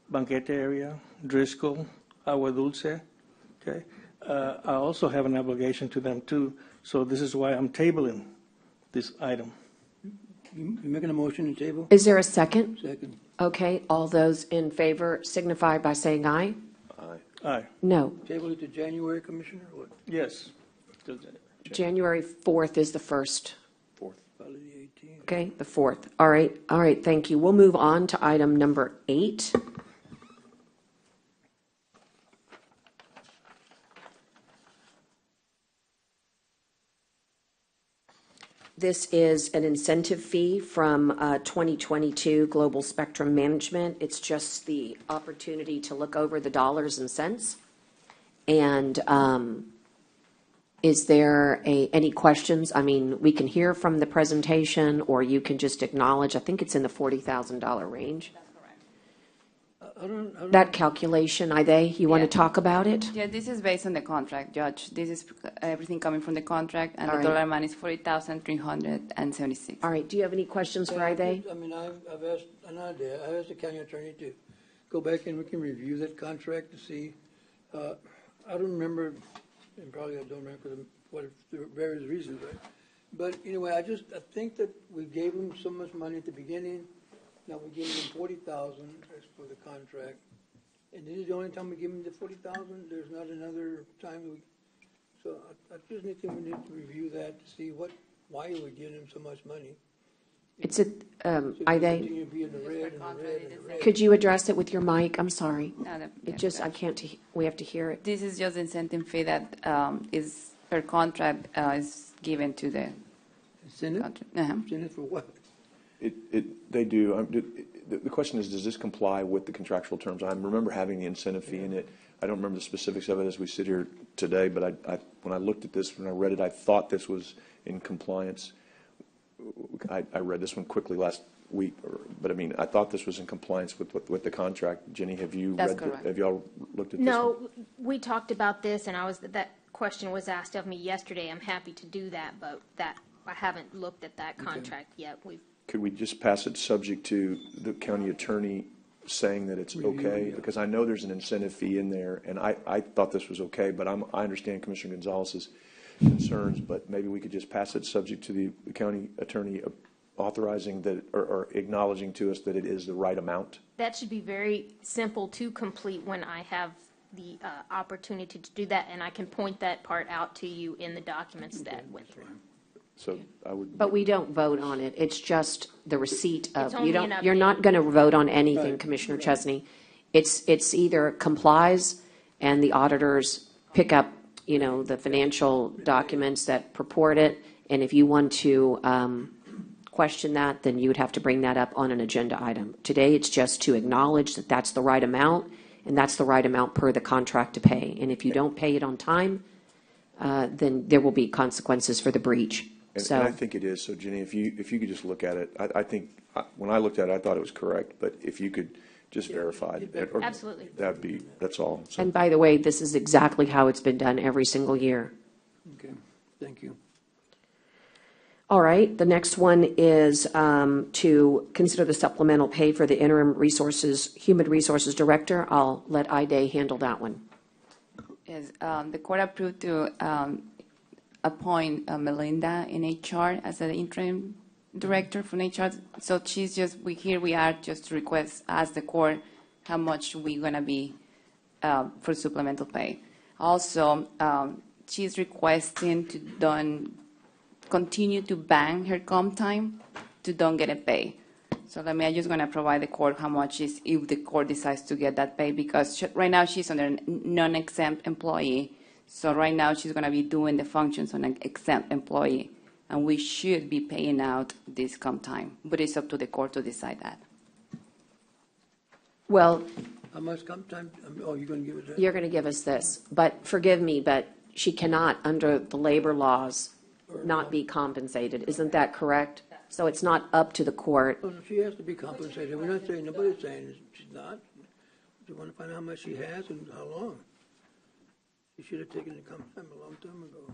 Banquete area, Driscoll, Agua Dulce. Okay. I also have an obligation to them too. So this is why I'm tabling this item. You making a motion to table? Is there a second? Second. Okay, all those in favor signify by saying aye. Aye. Aye. No. Table it to January, Commissioner? What? Yes. January 4th is the first. Probably the 18th. Okay, the 4th. All right, thank you. We'll move on to item number 8. This is an incentive fee from 2022 Global Spectrum Management. It's just the opportunity to look over the dollars and cents. And is there any questions? I mean, we can hear from the presentation, or you can just acknowledge. I think it's in the $40,000 range. I don't That calculation, Ide, you want to talk about it? Yeah, this is based on the contract, Judge. This is everything coming from the contract, and All the right. dollar amount is 40,376. All right, do you have any questions for Ide? I mean, I've asked, I've asked the county attorney to go back and we can review that contract to see. I don't remember, and probably I don't remember because of what the various reasons, right? But anyway, I think that we gave them so much money at the beginning. Now we gave them 40,000 for the contract, and this is the only time we give them the 40,000. There's not another time. So I just think we need to review that to see why we're giving them so much money. It's a, Ide, Continue to be in the red and the red and the red. could you address it with your mic? I'm sorry. No, It just, I can't, we have to hear it. This is just incentive fee that is per contract is given to the Senate? contract. Senate for what? They do. The question is, does this comply with the contractual terms? I remember having the incentive fee in it. I don't remember the specifics of it as we sit here today, but when I looked at this, when I read it, I thought this was in compliance. I read this one quickly last week, but I mean, I thought this was in compliance with the contract. Jenny, have you That's read? correct. Have y'all looked at this? No, we talked about this, and that question was asked of me yesterday. I'm happy to do that, but I haven't looked at that contract yet. Could we just pass it subject to the county attorney saying that it's okay? Because I know there's an incentive fee in there, and I thought this was okay, but I understand Commissioner Gonzalez's concerns, but maybe we could just pass it subject to the county attorney authorizing that or acknowledging to us that it is the right amount. That should be very simple to complete when I have the opportunity to do that, and I can point that part out to you in the documents that went through. So I would. But we don't vote on it. It's just the receipt of, It's only an you're update. not going to vote on anything, Commissioner Chesney. It's either complies and the auditors pick up, the financial documents that purport it. And if you want to question that, then you would have to bring that up on an agenda item. Today, it's just to acknowledge that that's the right amount, and that's the right amount per the contract to pay. And if you don't pay it on time, then there will be consequences for the breach. And I think it is. So Jenny, if you could just look at it, I think when I looked at it, I thought it was correct. But if you could just verify it, Absolutely. that's all. So. And by the way, this is exactly how it's been done every single year. Okay, thank you. All right, the next one is to consider the supplemental pay for the interim human resources director. I'll let Ide handle that one. Yes, the court approved to appoint Melinda in HR as an interim director from HR. So we are just to ask the court how much we're going to be for supplemental pay. Also, she's requesting to continue to bank her comp time to don't get a pay. So I'm just going to provide the court how much is if the court decides to get that pay, because right now she's under a non-exempt employee. So right now she's going to be doing the functions on an exempt employee, and we should be paying out this comp time. But it's up to the court to decide that. Well, How much comp time? Oh, you're going to give us that? you're going to give us this, but forgive me, but she cannot, under the labor laws, not be compensated. Isn't that correct? So it's not up to the court. Oh, no, she has to be compensated. We're not saying, nobody's saying she's not. We want to find out how much she has and how long. She should have taken the comp time a long time ago.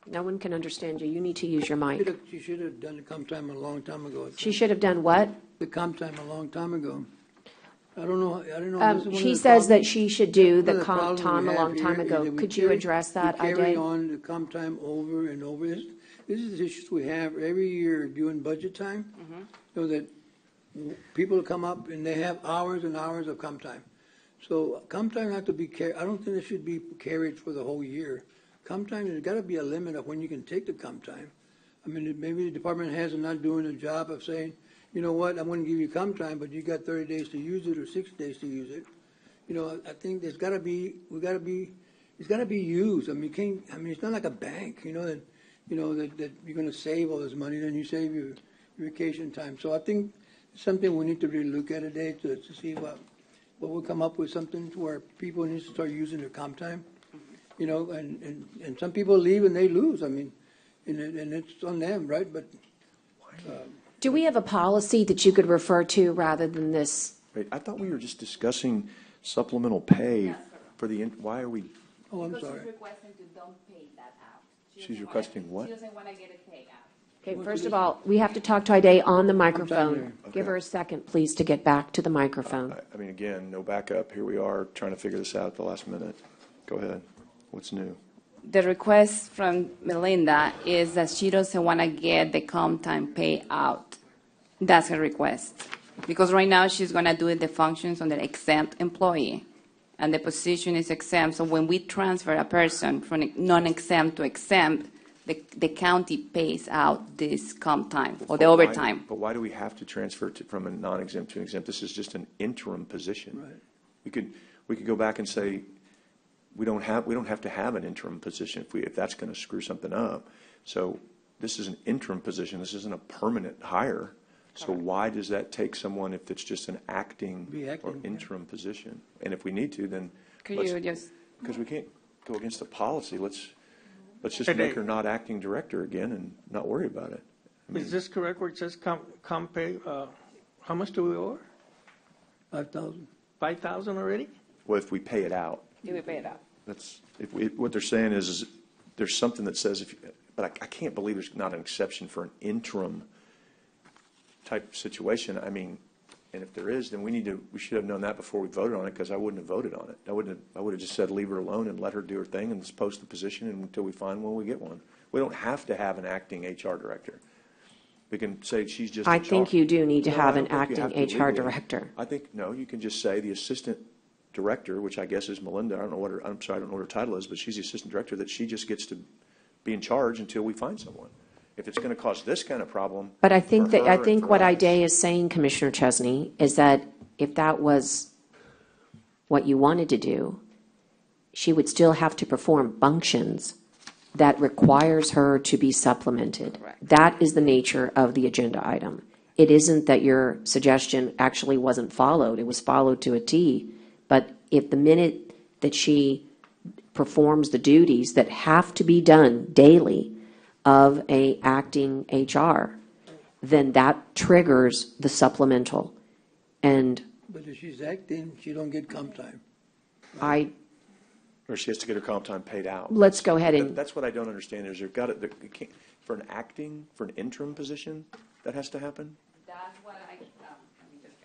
No one can understand you. You need to use your mic. She should have done the comp time a long time ago. She should have done what? The comp time a long time ago. I don't know. This is one of She the says problems- that she should do one the of comp problems time we a have long time here is ago. that we Could you address that, We carry Ide? on the comp time over and over. This is the issues we have every year during budget time. So that people come up and they have hours and hours of comp time. So comp time have to be I don't think it should be carried for the whole year. Comp time, there's got to be a limit of when you can take the comp time. I mean, maybe the department heads are not doing a job of saying, you know what, I'm going to give you comp time, but you got 30 days to use it or 6 days to use it. You know, I think it's got to be used. I mean, it's not like a bank, that you're going to save all this money, then you save your vacation time. So I think it's something we need to really look at today to see what we'll come up with, something to where people need to start using their comp time. And some people leave and they lose. I mean, and it's on them, right? But Do we have a policy that you could refer to rather than this? Wait, I thought we were just discussing supplemental pay for the, why are we? Oh, I'm sorry. She's requesting to don't pay that out. She's requesting what? She doesn't want to get it paid out. Okay, first of all, we have to talk to Ida on the microphone. Give her a second, please, to get back to the microphone. I mean, again, no backup. Here we are trying to figure this out at the last minute. Go ahead. What's new? The request from Melinda is that she doesn't want to get the comp time pay out. That's her request. Because right now she's going to do the functions on the exempt employee. And the position is exempt. So when we transfer a person from non-exempt to exempt, the county pays out this comp time or the overtime. But why do we have to transfer from a non-exempt to an exempt? This is just an interim position. Right. We could go back and say, we don't have to have an interim position if that's going to screw something up. So this is an interim position. This isn't a permanent hire. So why does that take someone if it's just an acting or interim position? And if we need to, then because we can't go against the policy, let's just make her not acting director again and not worry about it. I mean, Is this correct where it says comp pay? How much do we owe her? $5,000. $5,000 already? well, if we pay it out. Do we pay it out? That's what they're saying is there's something that says but I can't believe there's not an exception for an interim type situation. I mean, and if there is, then we should have known that before we voted on it, because I wouldn't have voted on it. I would have just said leave her alone and let her do her thing and just post the position until we find one, we get one. We don't have to have an acting HR director. We can say she's just. I think you do need to have an acting HR director. I think no, you can just say the assistant director, which I guess is Melinda. I don't know what I'm sorry, I don't know what her title is, but she's the assistant director. That she just gets to be in charge until we find someone. If it's going to cause this kind of problem. But I think what Ida is saying, Commissioner Chesney, is that if that was what you wanted to do, she would still have to perform functions that requires her to be supplemented. Correct. That is the nature of the agenda item. It isn't that your suggestion actually wasn't followed. It was followed to a T. But if the minute that she performs the duties that have to be done daily of a acting HR, then that triggers the supplemental. And but if she's acting, she don't get comp time. Or she has to get her comp time paid out. Let's go ahead and. That's what I don't understand is for an interim position, that has to happen? That's what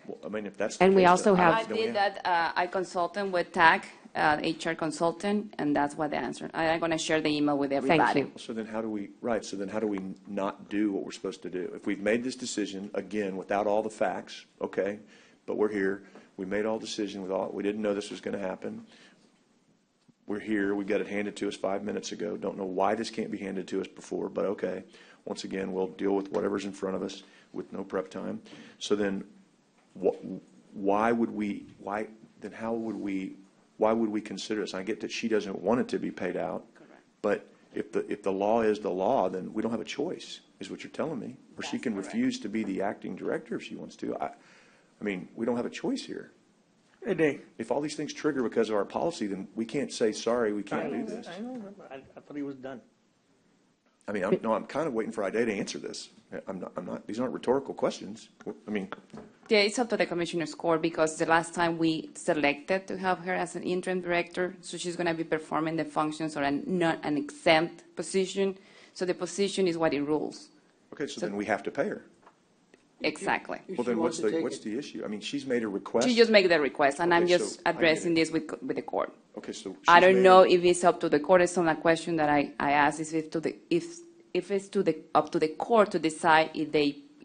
Well, I mean, if that's. And we also have. I did that, I consulted with TAC, HR consultant, and that's what the answer. I'm going to share the email with everybody. Thank you. So then how do we not do what we're supposed to do? If we've made this decision, again, without all the facts, okay, but we're here, we made all decision we didn't know this was going to happen. We're here, we got it handed to us 5 minutes ago. Don't know why this can't be handed to us before, but okay. Once again, we'll deal with whatever's in front of us with no prep time. So then why would we consider this? I get that she doesn't want it to be paid out. Correct. But if the law is the law, then we don't have a choice, is what you're telling me. Or she can refuse to be the acting director if she wants to. I mean, we don't have a choice here. If all these things trigger because of our policy, then we can't say, sorry, we can't do this. I know, I thought he was done. I mean, I'm kind of waiting for Ida to answer this. I'm not, these aren't rhetorical questions. I mean. Yeah, it's up to the Commissioner's Court, because the last time we selected to have her as an interim director, so she's going to be performing the functions or not an exempt position. So the position is what it rules. Okay, so then we have to pay her. Exactly. Well, then what's the issue? I mean, she's made a request. She just made the request, and I'm just addressing this with the court. Okay, so I don't know if it's up to the court. It's not a question that I asked. Is if it's up to the court to decide if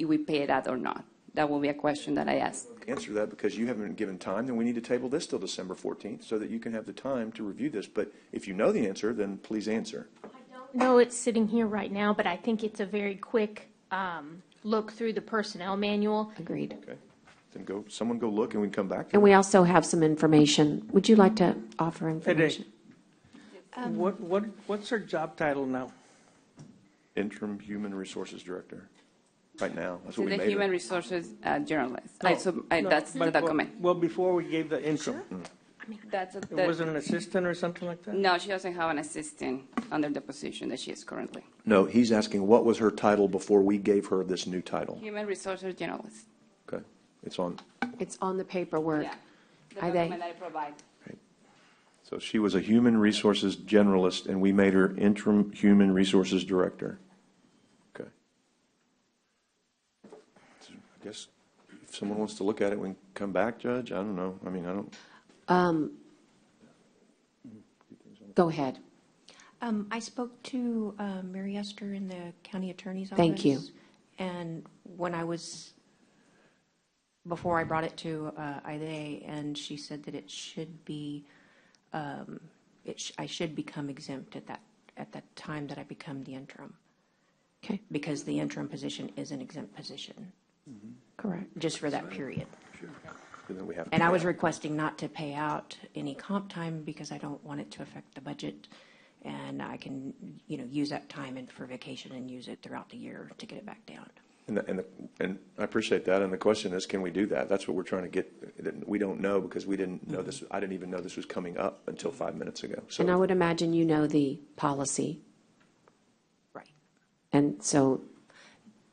we pay it out or not. That will be a question that I asked. Answer that, because you haven't been given time, then we need to table this till December 14th so that you can have the time to review this. But if you know the answer, then please answer. I don't don't know it's sitting here right now, but I think it's a very quick look through the personnel manual. Agreed. Okay. Then someone go look and we can come back to And it. we also have some information. Would you like to offer information? What's her job title now? Interim Human Resources Director, right now. That's To what we the made human her. resources journalist. No, That's the but- document. Well, before we gave the interim. That's It wasn't an assistant or something like that? No, she doesn't have an assistant under the position that she is currently. No, he's asking what was her title before we gave her this new title. Human resources journalist. Okay, it's on. It's on the paperwork. Yeah. The Are they? document that I provide. So she was a human resources generalist, and we made her interim human resources director. Okay. So I guess if someone wants to look at it, we can come back, Judge. I don't know. I mean, I don't. Go ahead. I spoke to Mary Esther in the county attorney's office. Thank you. And before I brought it to Ida, and she said that it should be, I should become exempt at that time that I become the interim. Okay. Because the interim position is an exempt position. Correct. Just for that period. And then we have. And I was requesting not to pay out any comp time because I don't want it to affect the budget. And I can, use that time for vacation and use it throughout the year to get it back down. And I appreciate that. And the question is, can we do that? That's what we're trying to get. We don't know because we didn't know this. I didn't even know this was coming up until 5 minutes ago. So And I would imagine you know the policy. Right. And so,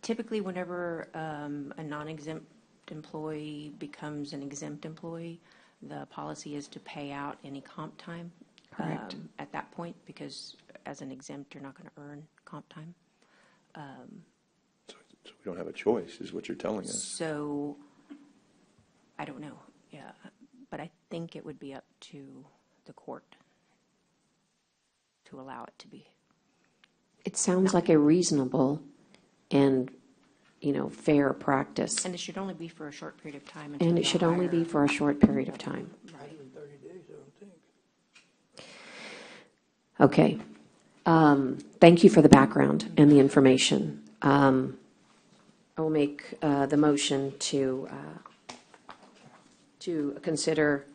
Typically, whenever a non-exempt employee becomes an exempt employee, the policy is to pay out any comp time Correct. At that point, because as an exempt, you're not going to earn comp time. so we don't have a choice, is what you're telling us. So, I don't know, yeah, but I think it would be up to the court to allow it to be. it sounds like a reasonable and, fair practice. And it should only be for a short period of time. And it should only be for a short period of time. Okay. Thank you for the background and the information. I will make the motion to consider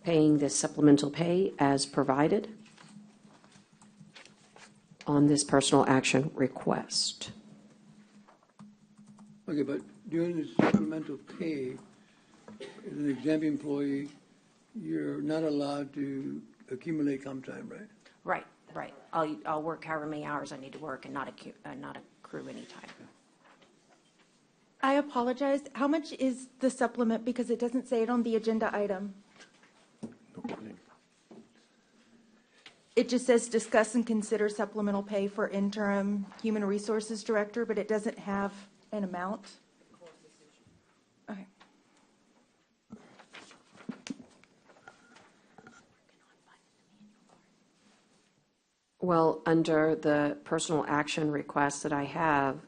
paying this supplemental pay as provided on this personal action request. Okay, but during the supplemental pay, as an exempt employee, you're not allowed to accumulate comp time, right? Right. I'll work however many hours I need to work and not accrue any time. I apologize. How much is the supplement? Because it doesn't say it on the agenda item. It just says discuss and consider supplemental pay for interim human resources director, but it doesn't have an amount. Okay. Well, under the personal action request that I have,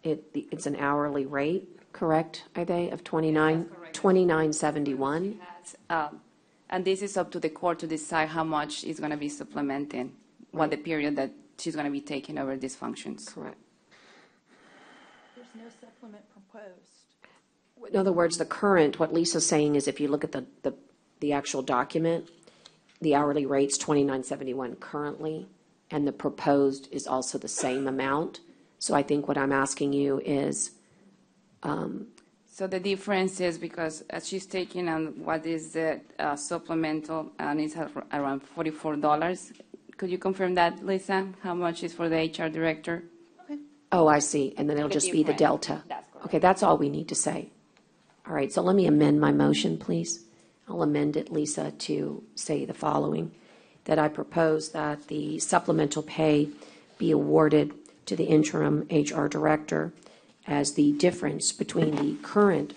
it's an hourly rate, correct, Ide, of $29.71? And this is up to the court to decide how much is going to be supplementing, what the period that she's going to be taking over these functions. Correct. There's no supplement proposed. In other words, what Lisa's saying is if you look at the actual document, the hourly rate's $29.71 currently, and the proposed is also the same amount. So I think what I'm asking you is, So the difference is because she's taking on what is the supplemental, and it's around $44. Could you confirm that, Lisa? How much is for the HR director? oh, I see, and then it'll The just be the difference. delta. That's correct. Okay, that's all we need to say. All right, so let me amend my motion, please. I'll amend it, Lisa, to say the following, that I propose that the supplemental pay be awarded to the interim HR director as the difference between the current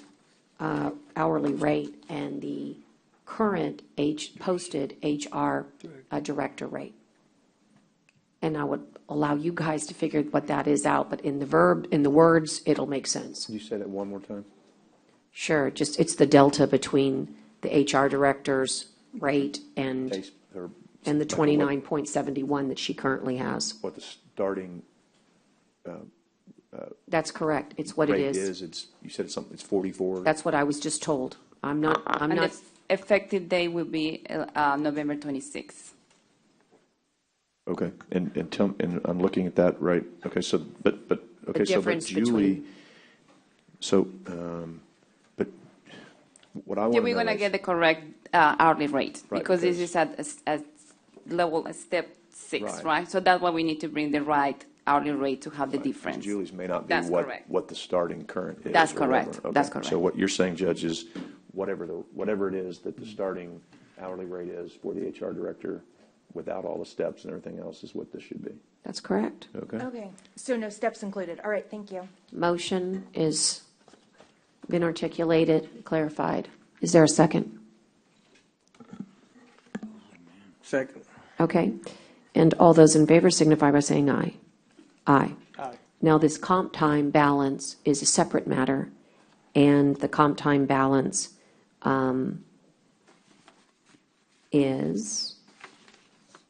hourly rate and the current posted HR director rate. And I would allow you guys to figure what that is out, but in the words, it'll make sense. Can you say that one more time? Sure, it's the delta between the HR director's rate and Base- or the like what- 29.71 that she currently has. What the starting That's correct. It's what it rate is. It's, you said it's something, it's 44? That's what I was just told. I'm not, And the effective date will be November 26th. Okay, and I'm looking at that, right, okay, so, okay, so, but difference Julie, so, but what I want Yeah, to we're know going to is, get the correct hourly rate Right, because this is at level step 6, Right. right? So that's why we need to bring the right hourly rate to have the right, 'cause difference. Julie's may not be That's correct. what the starting current is. That's or whatever. correct. Okay, That's correct. So what you're saying, Judge, is whatever it is that the starting hourly rate is for the HR director, without all the steps and everything else, is what this should be. That's correct. Okay? Okay, so no steps included. All right, thank you. Motion is been articulated, clarified. Is there a second? Second. Okay. And all those in favor signify by saying aye. Aye. Aye. Now, this comp time balance is a separate matter, and the comp time balance is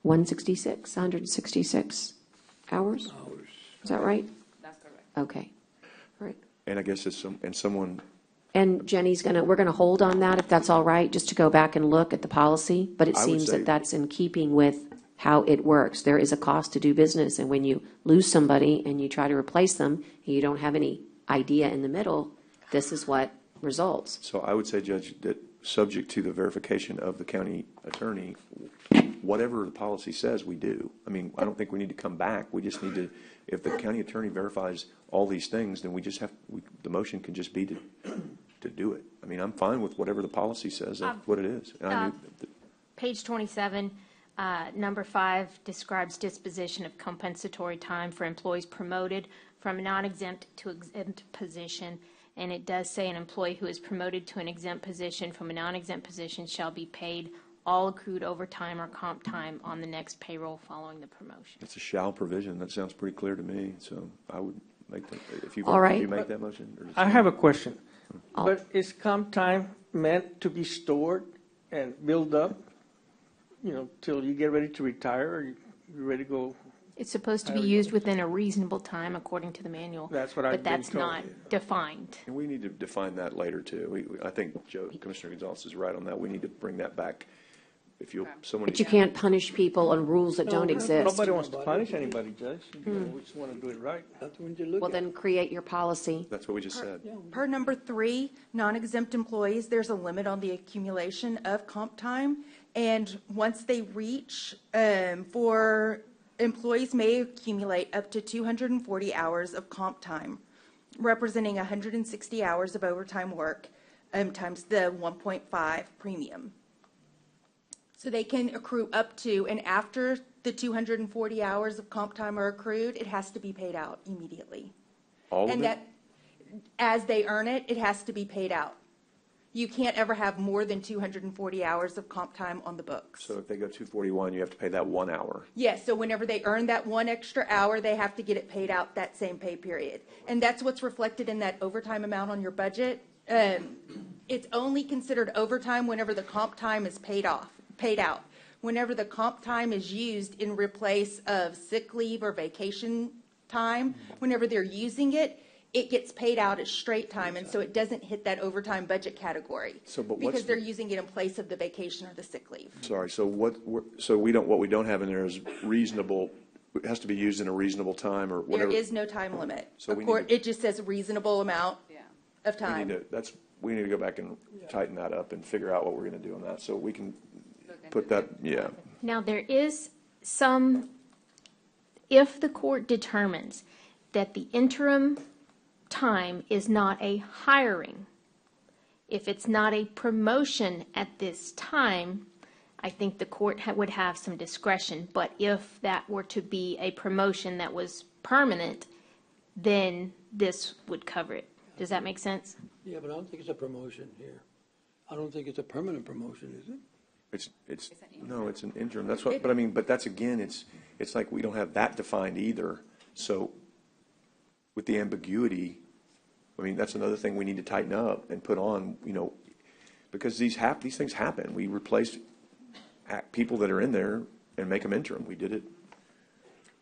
166 hours? Is that right? That's correct. Okay. All right. And I guess someone, And Jenny's we're gonna hold on that, if that's all right, just to go back and look at the policy. But it I would seems say- that that's in keeping with how it works. There is a cost to do business, and when you lose somebody and you try to replace them, and you don't have any idea in the middle, this is what results. so I would say, Judge, that subject to the verification of the county attorney, whatever the policy says, we do. I mean, I don't think we need to come back. We just need to, if the county attorney verifies all these things, then we just have, the motion can just be to do it. I mean, I'm fine with whatever the policy says, that's what it is. And I knew Page 27, number 5 describes disposition of compensatory time for employees promoted from a non-exempt to exempt position. And it does say an employee who is promoted to an exempt position from a non-exempt position shall be paid all accrued overtime or comp time on the next payroll following the promotion. it's a shall provision. That sounds pretty clear to me, so I would make that, if you, All right. if you make that motion. Or I have a question. I'll- But is comp time meant to be stored and build up, till you get ready to retire or you're ready to go? It's supposed to be used within a reasonable time according to the manual. That's what I've But been that's told. not defined. And we need to define that later, too. I think Commissioner Gonzalez is right on that. We need to bring that back. If someone. But you can't punish people on rules that don't exist. Nobody wants to punish anybody, Judge. We just want to do it right. That's when you look Well, at then create your policy. That's what we just said. Per number 3, non-exempt employees, there's a limit on the accumulation of comp time. And once they reach, for employees may accumulate up to 240 hours of comp time, representing 160 hours of overtime work, times the 1.5 premium. So they can accrue up to, and after the 240 hours of comp time are accrued, it has to be paid out immediately. All of And it? that, as they earn it, it has to be paid out. You can't ever have more than 240 hours of comp time on the books. So if they go 241, you have to pay that 1 hour. Yes, so whenever they earn that one extra hour, they have to get it paid out that same pay period. And that's what's reflected in that overtime amount on your budget. It's only considered overtime whenever the comp time is paid out. Whenever the comp time is used in replace of sick leave or vacation time, whenever they're using it, it gets paid out as straight time, and so it doesn't hit that overtime budget category. So, but what's because they're the- using it in place of the vacation or the sick leave. Sorry, so what we don't have in there is reasonable, it has to be used in a reasonable time or There whatever. is no time limit. So we need to- It just says reasonable amount of time. We need to go back and tighten that up and figure out what we're going to do on that, so we can put that, yeah. Now, there is if the court determines that the interim time is not a hiring, if it's not a promotion at this time, I think the court would have some discretion. But if that were to be a promotion that was permanent, then this would cover it. Does that make sense? Yeah, but I don't think it's a promotion here. I don't think it's a permanent promotion, is it? No, it's an interim, that's what, but I mean, but that's again, it's like we don't have that defined either. So with the ambiguity, I mean, that's another thing we need to tighten up and put on, because these things happen. We replace people that are in there and make them interim. We did it.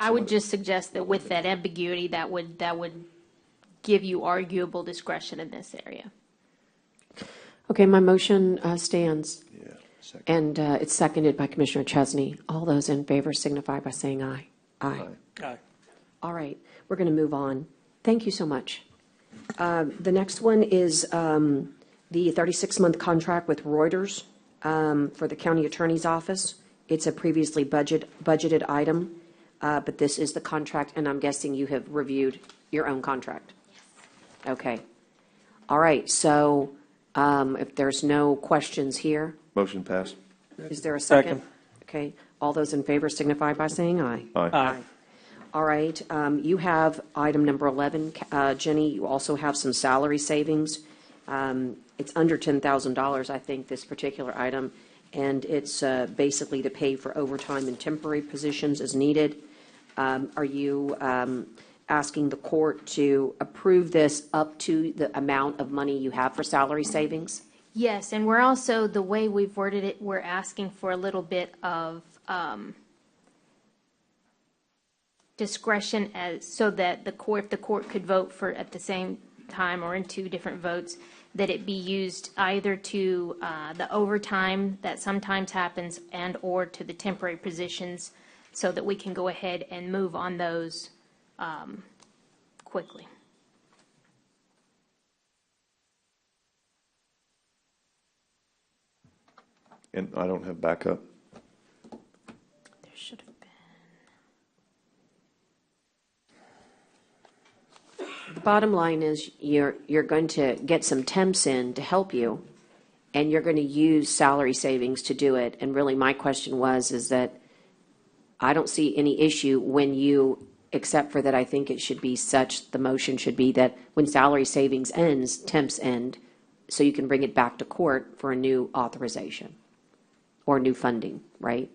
I would just suggest that with that ambiguity, that would give you arguable discretion in this area. Okay, my motion stands. Yeah, second. And it's seconded by Commissioner Chesney. All those in favor signify by saying aye. Aye. Aye. All right, we're going to move on. Thank you so much. The next one is the 36-month contract with Reuters for the county attorney's office. It's a previously budgeted item, but this is the contract, and I'm guessing you have reviewed your own contract. Okay. All right, so if there's no questions here, Motion passed. is there a second? Okay, all those in favor signify by saying aye. Aye. All right, you have item number 11. Jenny, you also have some salary savings. It's under $10,000, I think, this particular item, and it's basically to pay for overtime and temporary positions as needed. Are you asking the court to approve this up to the amount of money you have for salary savings? Yes, and we're also, the way we've worded it, we're asking for a little bit of discretion so that if the court could vote for at the same time or in two different votes, that it be used either to the overtime that sometimes happens and or to the temporary positions so that we can go ahead and move on those quickly. And I don't have backup. There should have been. The bottom line is you're going to get some temps in to help you, and you're going to use salary savings to do it. And really, my question is that I don't see any issue when you, except for that I think it should be such, the motion should be that when salary savings ends, temps end, so you can bring it back to court for a new authorization or new funding, right?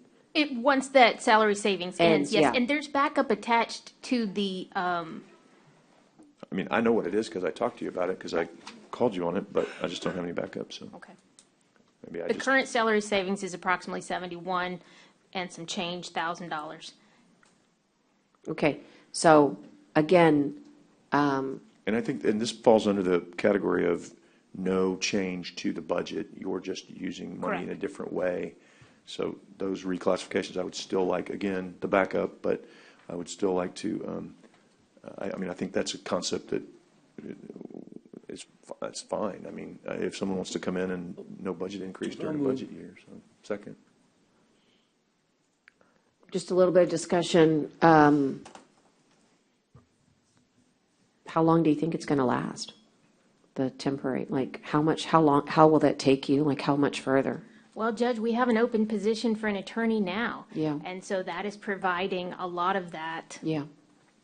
Once that salary savings ends, yes. Yeah. And there's backup attached to the, I mean, I know what it is because I talked to you about it because I called you on it, but I just don't have any backup, so. okay. Maybe The current salary savings is approximately 71 and some change $1,000. Okay, so again, And I think, and this falls under the category of no change to the budget. You're just using money in a Correct. different way. So those reclassifications, I would still like, again, the backup, but I would still like to, I mean, I think that's a concept that that's fine. I mean, if someone wants to come in and no budget increase during the budget year, so, second. just a little bit of discussion. How long do you think it's going to last? The temporary, like how long, how will that take you? Like how much further? Well, Judge, we have an open position for an attorney now. Yeah. And so that is providing a lot of that Yeah.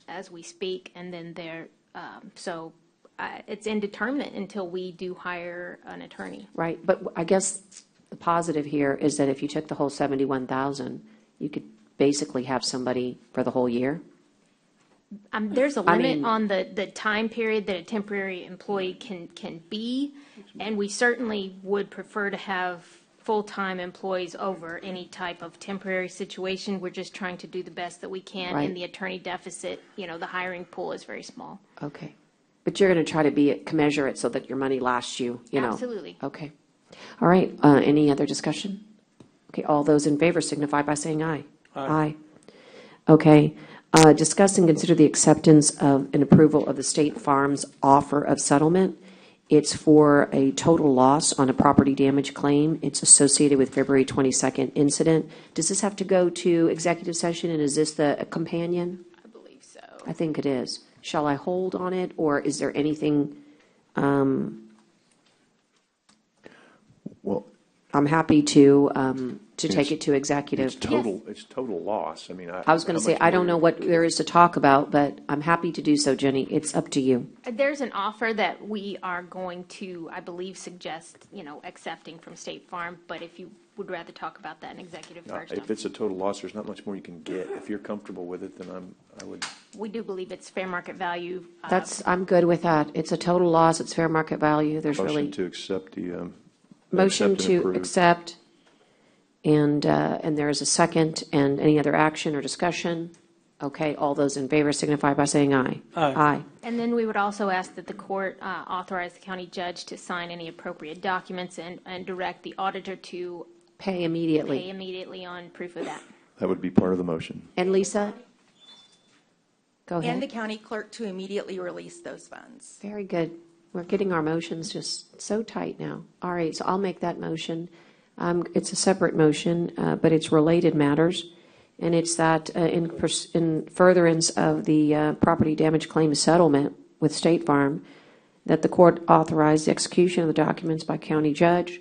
as we speak. And then it's indeterminate until we do hire an attorney. Right, but I guess the positive here is that if you took the whole 71,000, you could basically have somebody for the whole year. There's a I limit mean- on the time period that a temporary employee can be, and we certainly would prefer to have full-time employees over any type of temporary situation. We're just trying to do the best that we can Right. in the attorney deficit. The hiring pool is very small. Okay, but you're going to try to commensurate so that your money lasts you, Absolutely. Okay. All right, any other discussion? Okay, all those in favor signify by saying aye. Aye. Okay, discuss and consider the acceptance of an approval of the State Farm's offer of settlement. It's for a total loss on a property damage claim. It's associated with February 22nd incident. Does this have to go to executive session, and is this the companion? I believe so. I think it is. Shall I hold on it, or is there anything? Well, I'm happy to take it to executive. It's total loss. I mean, I was going to say, I don't know what there is to talk about, but I'm happy to do so, Jenny. It's up to you. There's an offer that we are going to, I believe, suggest, accepting from State Farm, but if you would rather talk about that in executive first. If it's a total loss, there's not much more you can get. If you're comfortable with it, then I would. We do believe it's fair market value. I'm good with that. It's a total loss. It's fair market value. There's Motion really. to accept the. Motion accept and to approve. accept And there is a second, and any other action or discussion? Okay, all those in favor signify by saying aye. Aye. And then we would also ask that the court authorize the county judge to sign any appropriate documents and direct the auditor to Pay immediately. pay immediately on proof of that. That would be part of the motion. And Lisa? Go ahead. And the county clerk to immediately release those funds. Very good. We're getting our motions just so tight now. All right, so I'll make that motion. It's a separate motion, but it's related matters. And it's that in furtherance of the property damage claim settlement with State Farm, that the court authorize the execution of the documents by county judge,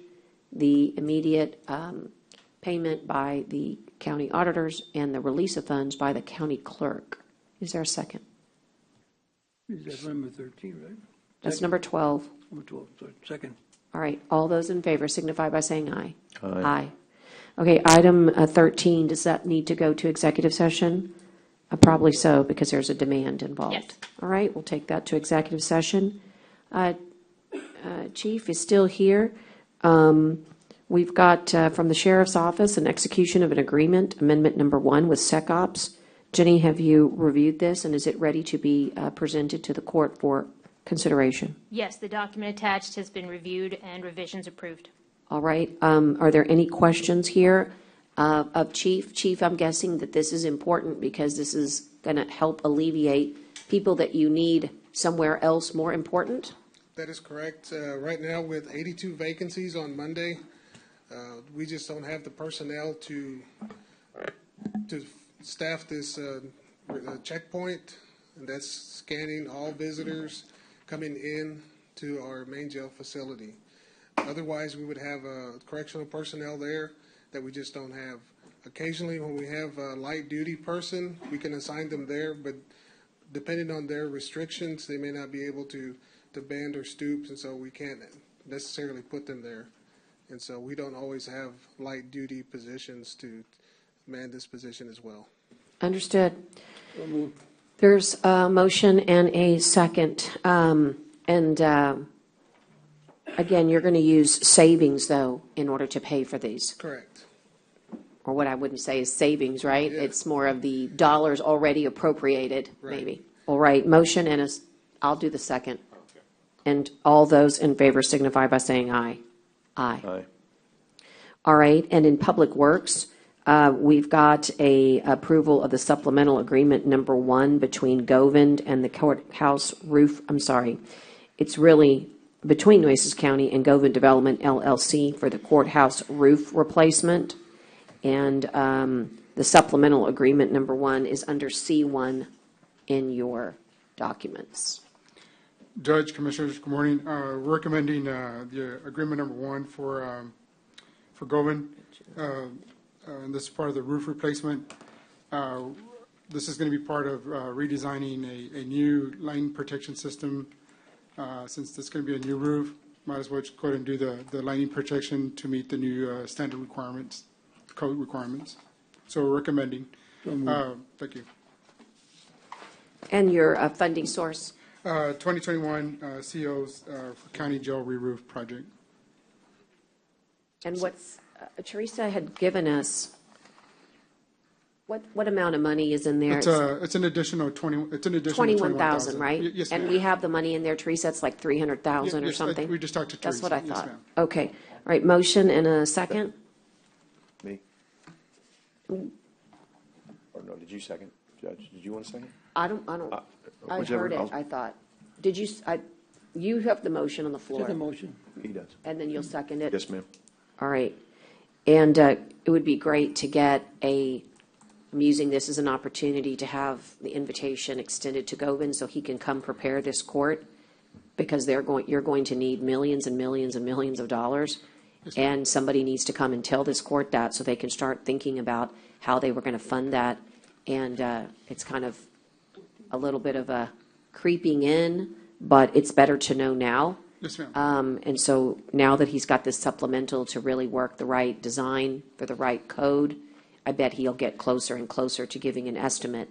the immediate payment by the county auditors, and the release of funds by the county clerk. Is there a second? Is that number 13, right? That's number 12. Number 12, sorry, second. All right, all those in favor signify by saying aye. Aye. Okay, item 13, does that need to go to executive session? Probably so, because there's a demand involved. Yes. All right, we'll take that to executive session. Chief is still here. We've got from the sheriff's office an execution of an agreement, amendment number 1 with SecOps. Jenny, have you reviewed this, and is it ready to be presented to the court for consideration? Yes, the document attached has been reviewed and revisions approved. All right. Are there any questions here of Chief? Chief, I'm guessing that this is important because this is going to help alleviate people that you need somewhere else more important? That is correct. Right now, with 82 vacancies on Monday, we just don't have the personnel to staff this checkpoint, and that's scanning all visitors coming in to our main jail facility. Otherwise, we would have correctional personnel there that we just don't have. Occasionally, when we have a light duty person, we can assign them there, but depending on their restrictions, they may not be able to bend or stoop, and so we can't necessarily put them there. And so we don't always have light duty positions to man this position as well. Understood. There's a motion and a second. Again, you're going to use savings, though, in order to pay for these. Correct. Or what I wouldn't say is savings, right? Yeah. It's more of the dollars already appropriated, Right. maybe. All right, motion and I'll do the second. Okay. And all those in favor signify by saying aye. Aye. Aye. All right, and in Public Works, we've got a approval of the supplemental agreement number 1 between Govind and the courthouse roof. It's really between Nueces County and Govind Development LLC for the courthouse roof replacement. And the supplemental agreement number 1 is under C1 in your documents. Judge, Commissioners, good morning. Recommending the agreement number 1 for Govind. And this is part of the roof replacement. This is going to be part of redesigning a new lightning protection system. Since this is going to be a new roof, might as well just go ahead and do the lightning protection to meet the new standard requirements, code requirements. So we're recommending. Thank you. And your funding source? 2021 COs for County Jail Re-Roof Project. And what's, Teresa had given us, what amount of money is in there? It's an additional 21,000, right? Yes, And ma'am. we have the money in there, Teresa, it's like 300,000 or Yes, something? we just talked to Teresa. That's what I Yes, thought. ma'am. Okay, all right, motion and a second? Me? Or no, did you second? Judge, did you want a second? I Whichever, heard it, I thought. Did you, you have the motion on the floor. Second motion. He does. And then you'll second it? Yes, ma'am. All right. And it would be great to get I'm using this as an opportunity to have the invitation extended to Govind so he can come prepare this court, because you're going to need millions and millions and millions of dollars. And somebody needs to come and tell this court that so they can start thinking about how they were going to fund that. And it's kind of a little bit of a creeping in, but it's better to know now. Yes, ma'am. And so now that he's got this supplemental to really work the right design for the right code, I bet he'll get closer and closer to giving an estimate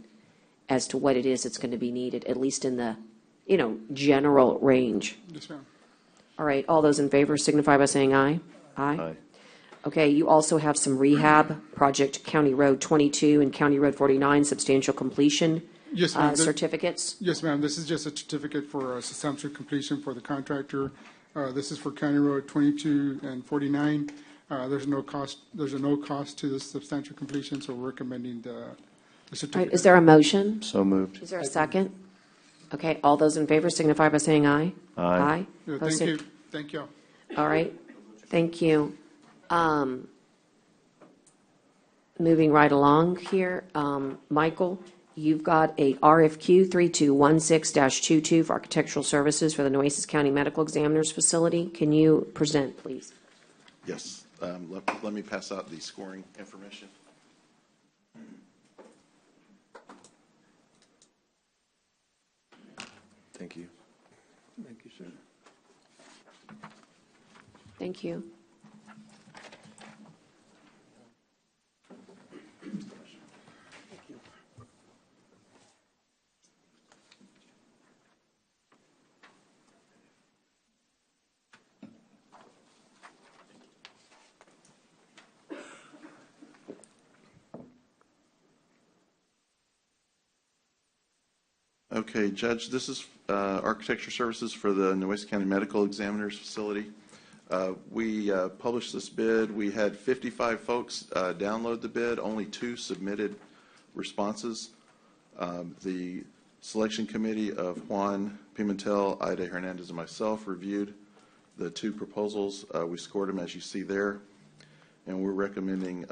as to what it is that's going to be needed, at least in the, general range. Yes, ma'am. All right, all those in favor signify by saying aye. Aye. Okay, you also have some rehab, Project County Road 22 and County Road 49, substantial completion Yes, ma'am. certificates. Yes, ma'am. This is just a certificate for substantial completion for the contractor. This is for County Road 22 and 49. There's no cost to this substantial completion, so we're recommending the All right, certificate. is there a motion? So moved. Is there a second? Okay, all those in favor signify by saying aye. Aye. Yeah, Opposed, thank say- you. Thank you. All right, thank you. Moving right along here, Michael, you've got a RFQ 3216-22 for architectural services for the Nueces County Medical Examiner's Facility. Can you present, please? Yes. Let me pass out the scoring information. Thank you. Thank you, sir. Thank you. Okay, Judge, this is architecture services for the Nueces County Medical Examiner's Facility. We published this bid. We had 55 folks download the bid. Only 2 submitted responses. The selection committee of Juan Pimentel, Ida Hernandez, and myself reviewed the 2 proposals. We scored them as you see there, and we're recommending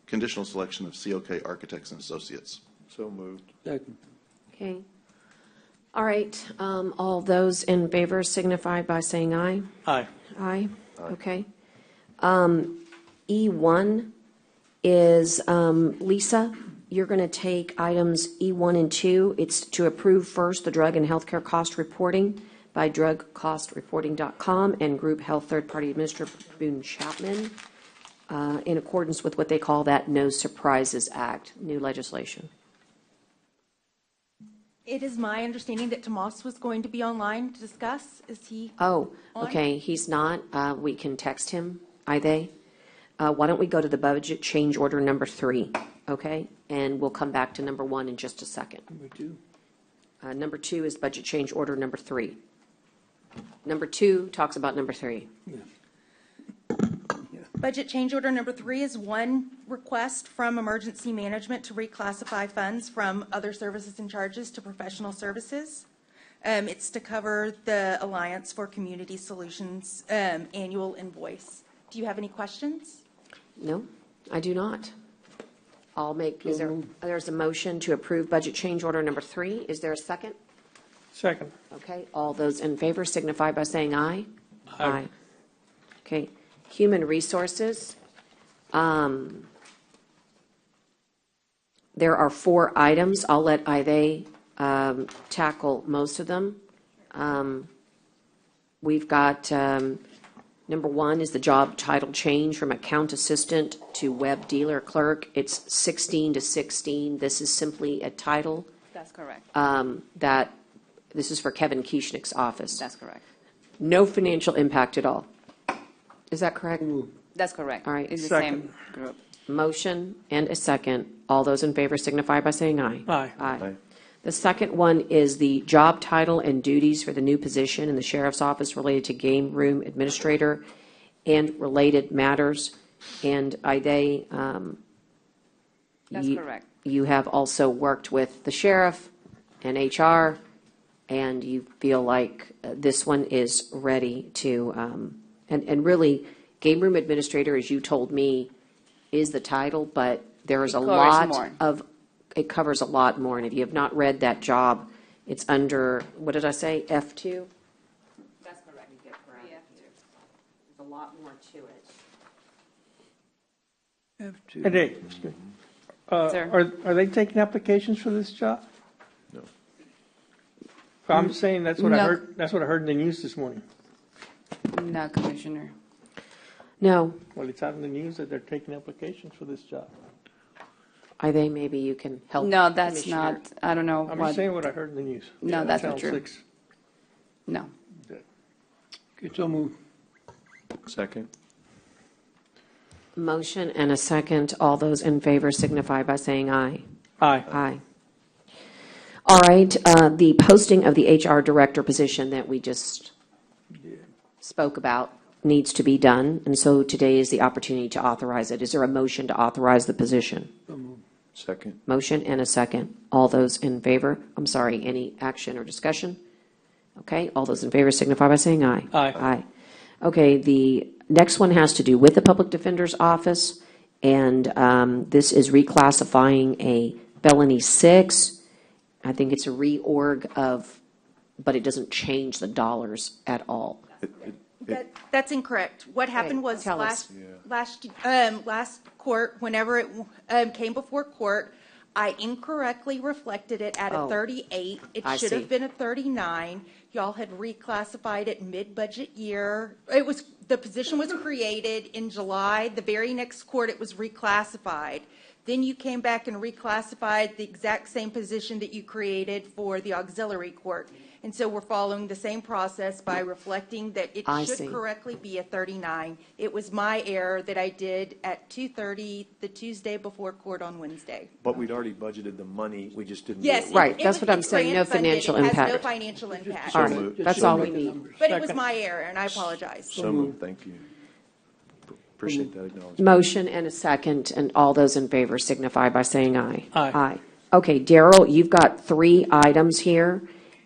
conditional selection of COK Architects and Associates. So moved. Second. Okay. All right, all those in favor signify by saying aye. Aye. Aye, okay. E1 is, Lisa, you're going to take items E1 and 2. It's to approve first the drug and healthcare cost reporting by drugcostreporting.com and Group Health Third-Party Administrator Boone Chapman in accordance with what they call that No Surprises Act, new legislation. It is my understanding that Tomas was going to be online to discuss. Is he? Oh, on? okay, he's not. We can text him, they? Why don't we go to the budget change order number 3, okay? And we'll come back to number 1 in just a second. Number 2. Number 2 is budget change order number 3. Number 2 talks about number 3. Yeah. Budget change order number 3 is one request from emergency management to reclassify funds from other services and charges to professional services. It's to cover the Alliance for Community Solutions annual invoice. Do you have any questions? No, I do not. There's a motion to approve budget change order number 3. Is there a second? Second. Okay, all those in favor signify by saying aye. Aye. Okay, human resources. There are 4 items. I'll let Ide tackle most of them. We've got, number 1 is the job title change from account assistant to web dealer clerk. It's 16 to 16. This is simply a title. That's correct. This is for Kevin Kieschnick's office. That's correct. No financial impact at all. Is that correct? That's correct. All right. It's the Second. same group. Motion and a second. All those in favor signify by saying aye. Aye. Aye. The second one is the job title and duties for the new position in the sheriff's office related to game room administrator and related matters. And Ide, That's correct. You have also worked with the sheriff and HR, and you feel like this one is ready to, and really, game room administrator, as you told me, is the title, but there is a lot of, it covers a lot more. And if you have not read that job, it's under, what did I say, F2? That's correct. There's a lot more to it. F2. Hey, Dave, excuse me. Are they taking applications for this job? No. I'm saying that's what I No. heard, that's what I heard in the news this morning. No, Commissioner. No, Well, it's out in the news that they're taking applications for this job. Ide, maybe you can help. No, that's Commissioner. not, I don't know I'm what. just saying what I heard in the news. No, that's not Channel true. 6. No. Okay, so move. Second. Motion and a second. All those in favor signify by saying aye. Aye. Aye. All right, the posting of the HR director position that we just spoke about needs to be done, and so today is the opportunity to authorize it. Is there a motion to authorize the position? Second. Motion and a second. All those in favor? I'm sorry, any action or discussion? Okay, all those in favor signify by saying aye. Aye. Aye. Okay, the next one has to do with the Public Defender's Office, and this is reclassifying a felony 6. I think it's a reorg of, but it doesn't change the dollars at all. That's incorrect. What happened was tell us. last court, whenever it came before court, I incorrectly reflected it at a 38. It I should see. have been a 39. Y'all had reclassified it mid-budget year. The position was created in July. The very next court, it was reclassified. Then you came back and reclassified the exact same position that you created for the auxiliary court. And so we're following the same process by reflecting that it I should see. correctly be a 39. It was my error that I did at 2:30 the Tuesday before court on Wednesday. But we'd already budgeted the money, we just didn't. Yes. do it. Right, that's what I'm saying, no financial It has no impact. financial impact. All right, that's all we need. But it was my error, and I apologize. So moved, thank you. Appreciate that acknowledgement. Motion and a second, and all those in favor signify by saying aye. Aye. Okay, Daryl, you've got 3 items here,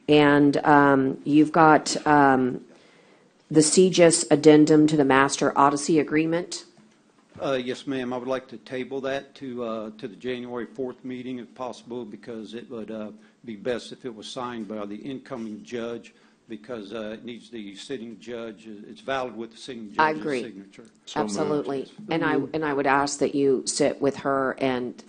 and you've got the CGIS addendum to the Master Odyssey Agreement. Yes, ma'am. I would like to table that to the January 4th meeting if possible, because it would be best if it was signed by the incoming judge, because it needs the sitting judge. It's valid with the sitting I judge's agree. signature. Absolutely. And I would ask that you sit with her, and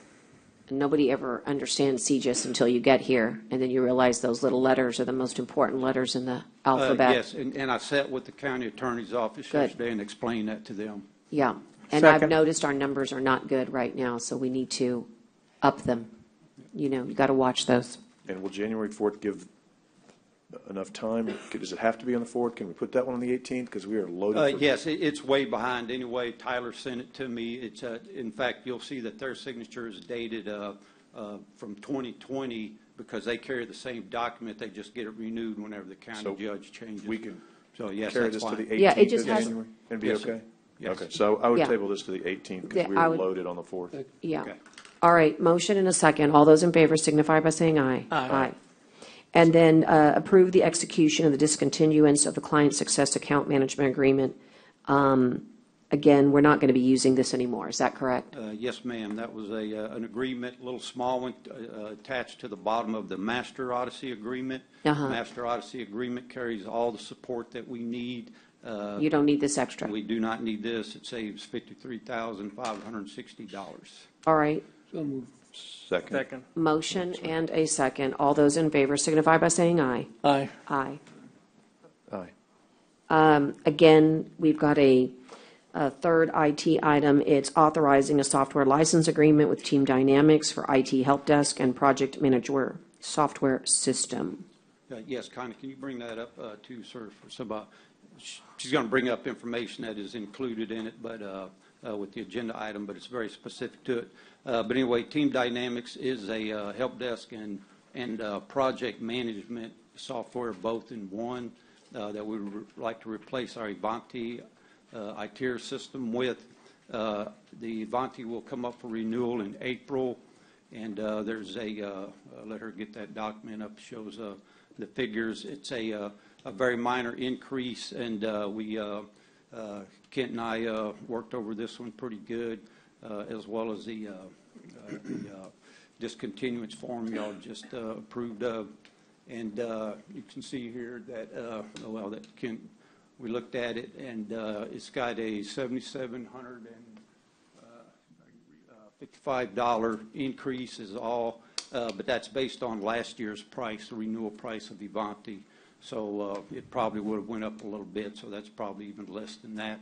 nobody ever understands CGIS until you get here, and then you realize those little letters are the most important letters in the alphabet. Yes, and I sat with the county attorney's office Good. yesterday and explained that to them. Yeah, and I've Second. noticed our numbers are not good right now, so we need to up them. You got to watch those. And will January 4th give enough time? Does it have to be on the 4th? Can we put that one on the 18th? Because we are loaded. for- Yes, it's way behind anyway. Tyler sent it to me. It's, in fact, you'll see that their signature is dated from 2020 because they carry the same document. They just get it renewed whenever the county So judge changes. We can So, yes, carry that's this to fine. the 18th Yeah, it just of has- January and be Yes, sir. okay? Yes. Okay, so I would Yeah. table this to the 18th Yeah, because we I are would- loaded on the 4th. Yeah. Okay. All right, motion and a second. All those in favor signify by saying aye. Aye. And then approve the execution of the discontinuance of the client success account management agreement. Again, we're not going to be using this anymore. Is that correct? Yes, ma'am. That was an agreement, a little small one, attached to the bottom of the Master Odyssey Agreement. Uh-huh. Master Odyssey Agreement carries all the support that we need. You don't need this extra. We do not need this. It saves $53,560. All right, So moved. Second. Second. motion and a second. All those in favor signify by saying aye. Aye. Aye. Aye. Again, we've got a third IT item. It's authorizing a software license agreement with Team Dynamics for IT Help Desk and Project Manager Software System. Yes, Connie, can you bring that up too, sir, for somebody? She's going to bring up information that is included in it, but with the agenda item, but it's very specific to it. But anyway, Team Dynamics is a help desk and project management software, both in one, that we would like to replace our Ivanti ITIR system with. The Ivanti will come up for renewal in April, and there's let her get that document up, shows the figures. It's a very minor increase, and Kent and I worked over this one pretty good, as well as the discontinuance form y'all just approved of. And you can see here that, that Kent, we looked at it, and it's got a $7,755 increase is all, but that's based on last year's price, the renewal price of Ivanti. So it probably would have went up a little bit, so that's probably even less than that.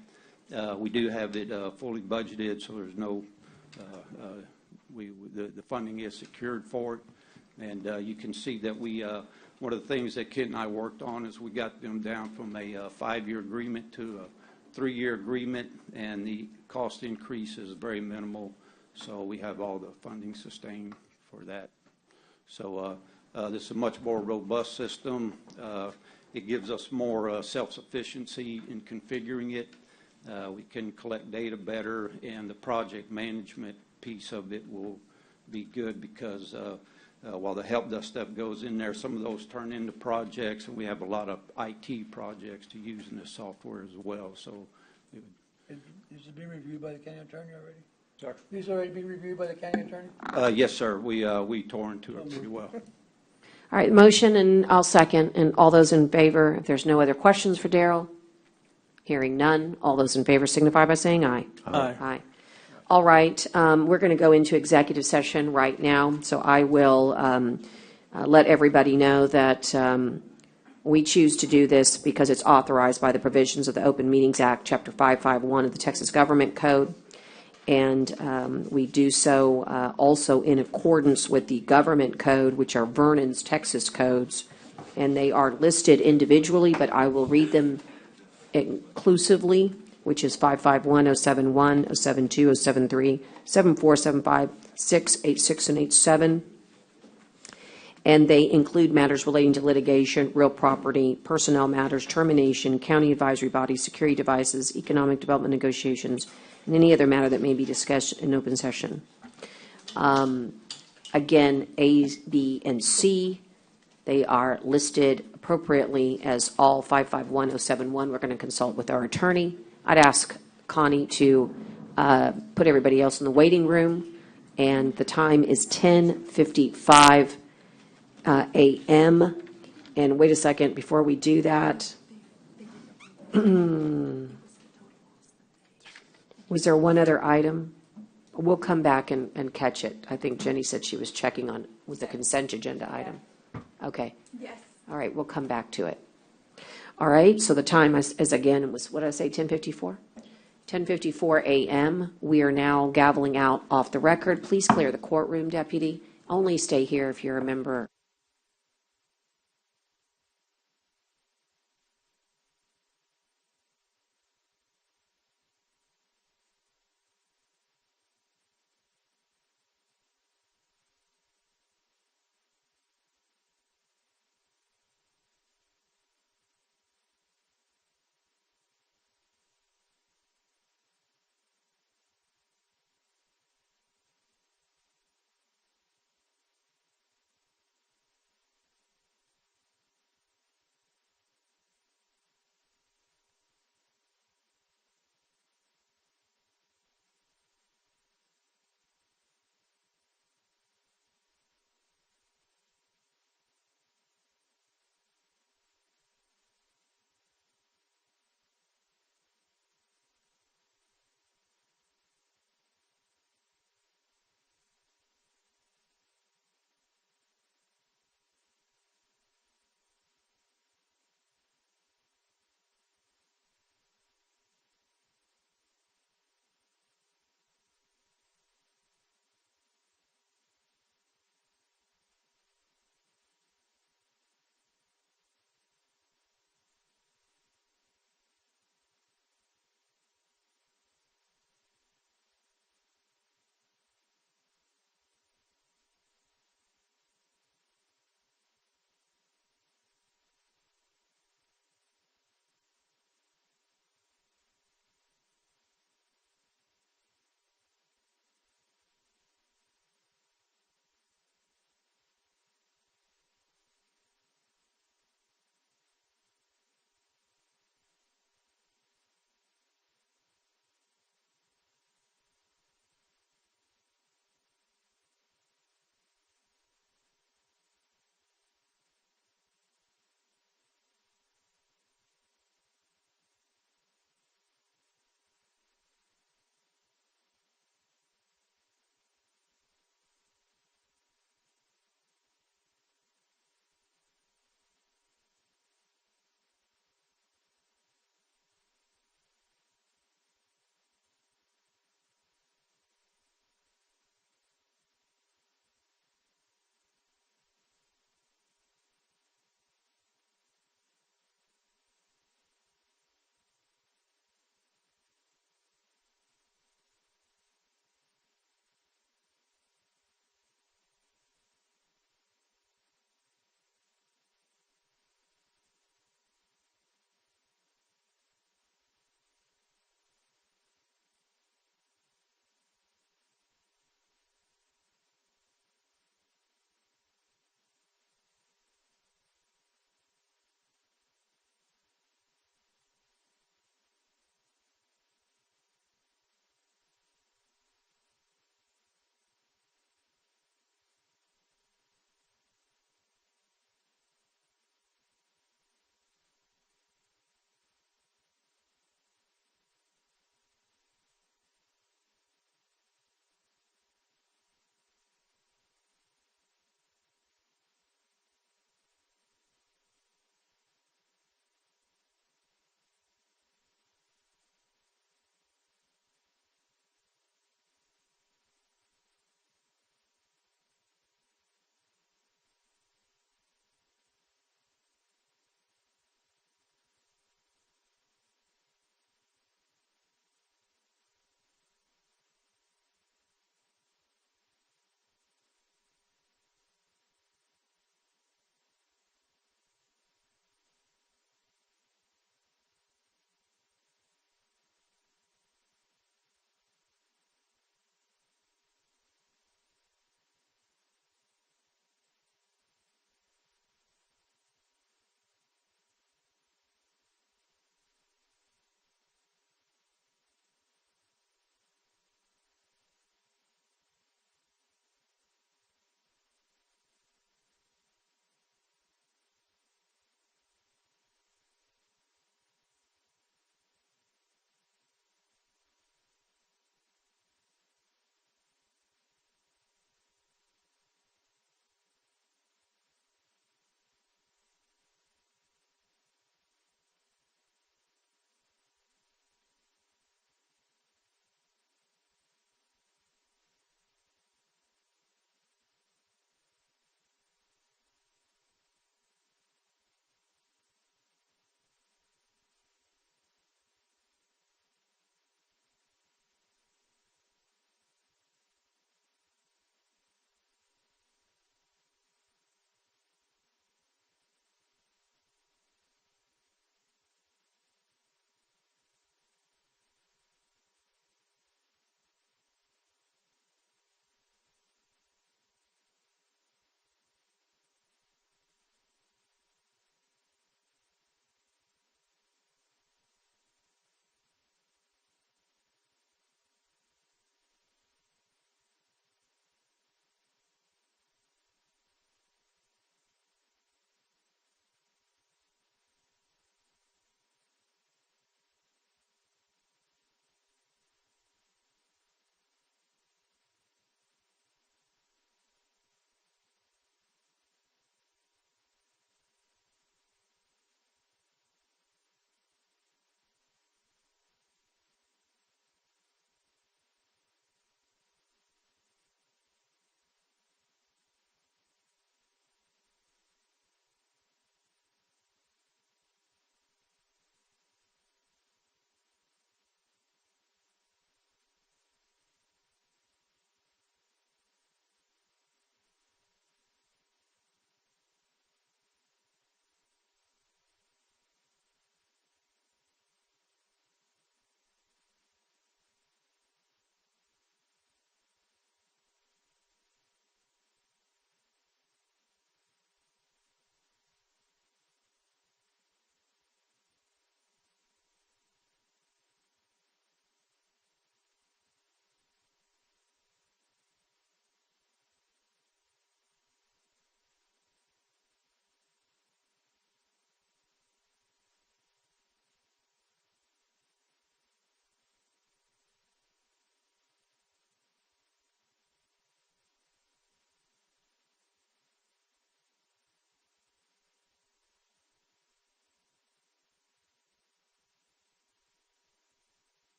We do have it fully budgeted, so there's no, the funding is secured for it. And you can see that one of the things that Kent and I worked on is we got them down from a 5-year agreement to 3-year agreement, and the cost increase is very minimal, so we have all the funding sustained for that. So this is a much more robust system. It gives us more self-sufficiency in configuring it. We can collect data better, and the project management piece of it will be good because while the help desk stuff goes in there, some of those turn into projects, and we have a lot of IT projects to use in this software as well. So, Is it being reviewed by the county attorney already? Sorry? These already been reviewed by the county attorney? Yes, sir. We tore into it pretty well. All right, motion, and I'll second. And all those in favor, if there's no other questions for Daryl? Hearing none. All those in favor signify by saying aye. Aye. Aye. All right, we're going to go into executive session right now, so I will let everybody know that we choose to do this because it's authorized by the provisions of the Open Meetings Act, Chapter 551 of the Texas Government Code, and we do so also in accordance with the Government Code, which are Vernon's Texas codes, and they are listed individually, but I will read them inclusively, which is 551, 071, 072, 073, 74, 75, 6, 86, and 87. And they include matters relating to litigation, real property, personnel matters, termination, county advisory bodies, security devices, economic development negotiations, and any other matter that may be discussed in open session. Again, A, B, and C, they are listed appropriately as all 551, 071. We're going to consult with our attorney. I'd ask Connie to put everybody else in the waiting room, and the time is 10:55 a.m. And wait a second, before we do that, was there one other item? We'll come back and catch it. I think Jenny said she was checking on, was the consent agenda item? Okay. Yes. All right, we'll come back to it. All right, so the time is again, it was, what did I say, 10:54? 10:54 a.m. We are now gaveling out off the record. Please clear the courtroom, deputy. Only stay here if you're a member.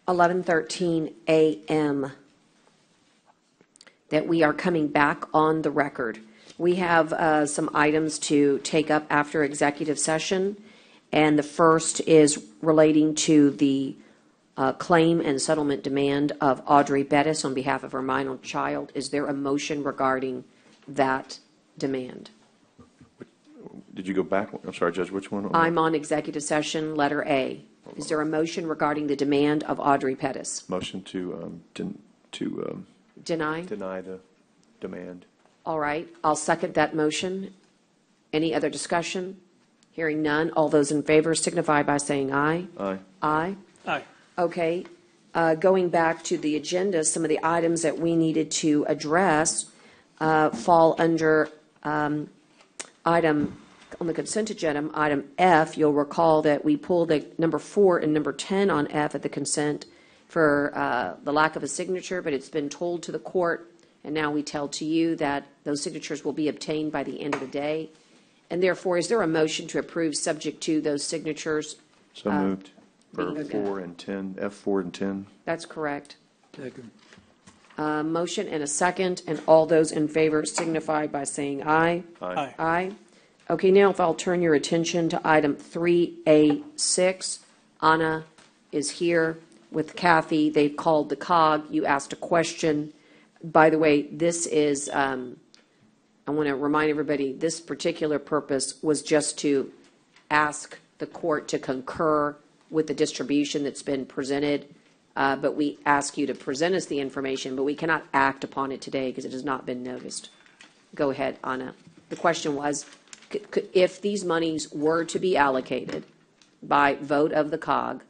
11:13 a.m. that we are coming back on the record. We have some items to take up after executive session, and the first is relating to the claim and settlement demand of Audrey Bettis on behalf of her minor child. Is there a motion regarding that demand? Did you go back? I'm sorry, Judge, which one? I'm on executive session, letter A. Is there a motion regarding the demand of Audrey Pettis? Motion to Deny? deny the demand. All right, I'll second that motion. Any other discussion? Hearing none, all those in favor signify by saying aye. Aye. Aye? Aye. Okay, going back to the agenda, some of the items that we needed to address fall under item, on the consent agenda, item F. You'll recall that we pulled the number 4 and number 10 on F at the consent for the lack of a signature, but it's been told to the court, and now we tell to you that those signatures will be obtained by the end of the day. And therefore, is there a motion to approve subject to those signatures? So moved. For being- 4 and 10, F4 and 10. That's correct. Second. Motion and a second, and all those in favor signify by saying aye. Aye. Aye. Okay, now if I'll turn your attention to item 3A6. Anna is here with Kathy. They've called the COG. You asked a question. By the way, this is, I want to remind everybody, this particular purpose was just to ask the court to concur with the distribution that's been presented. But we ask you to present us the information, but we cannot act upon it today because it has not been noticed. Go ahead, Anna. The question was, if these monies were to be allocated by vote of the COG,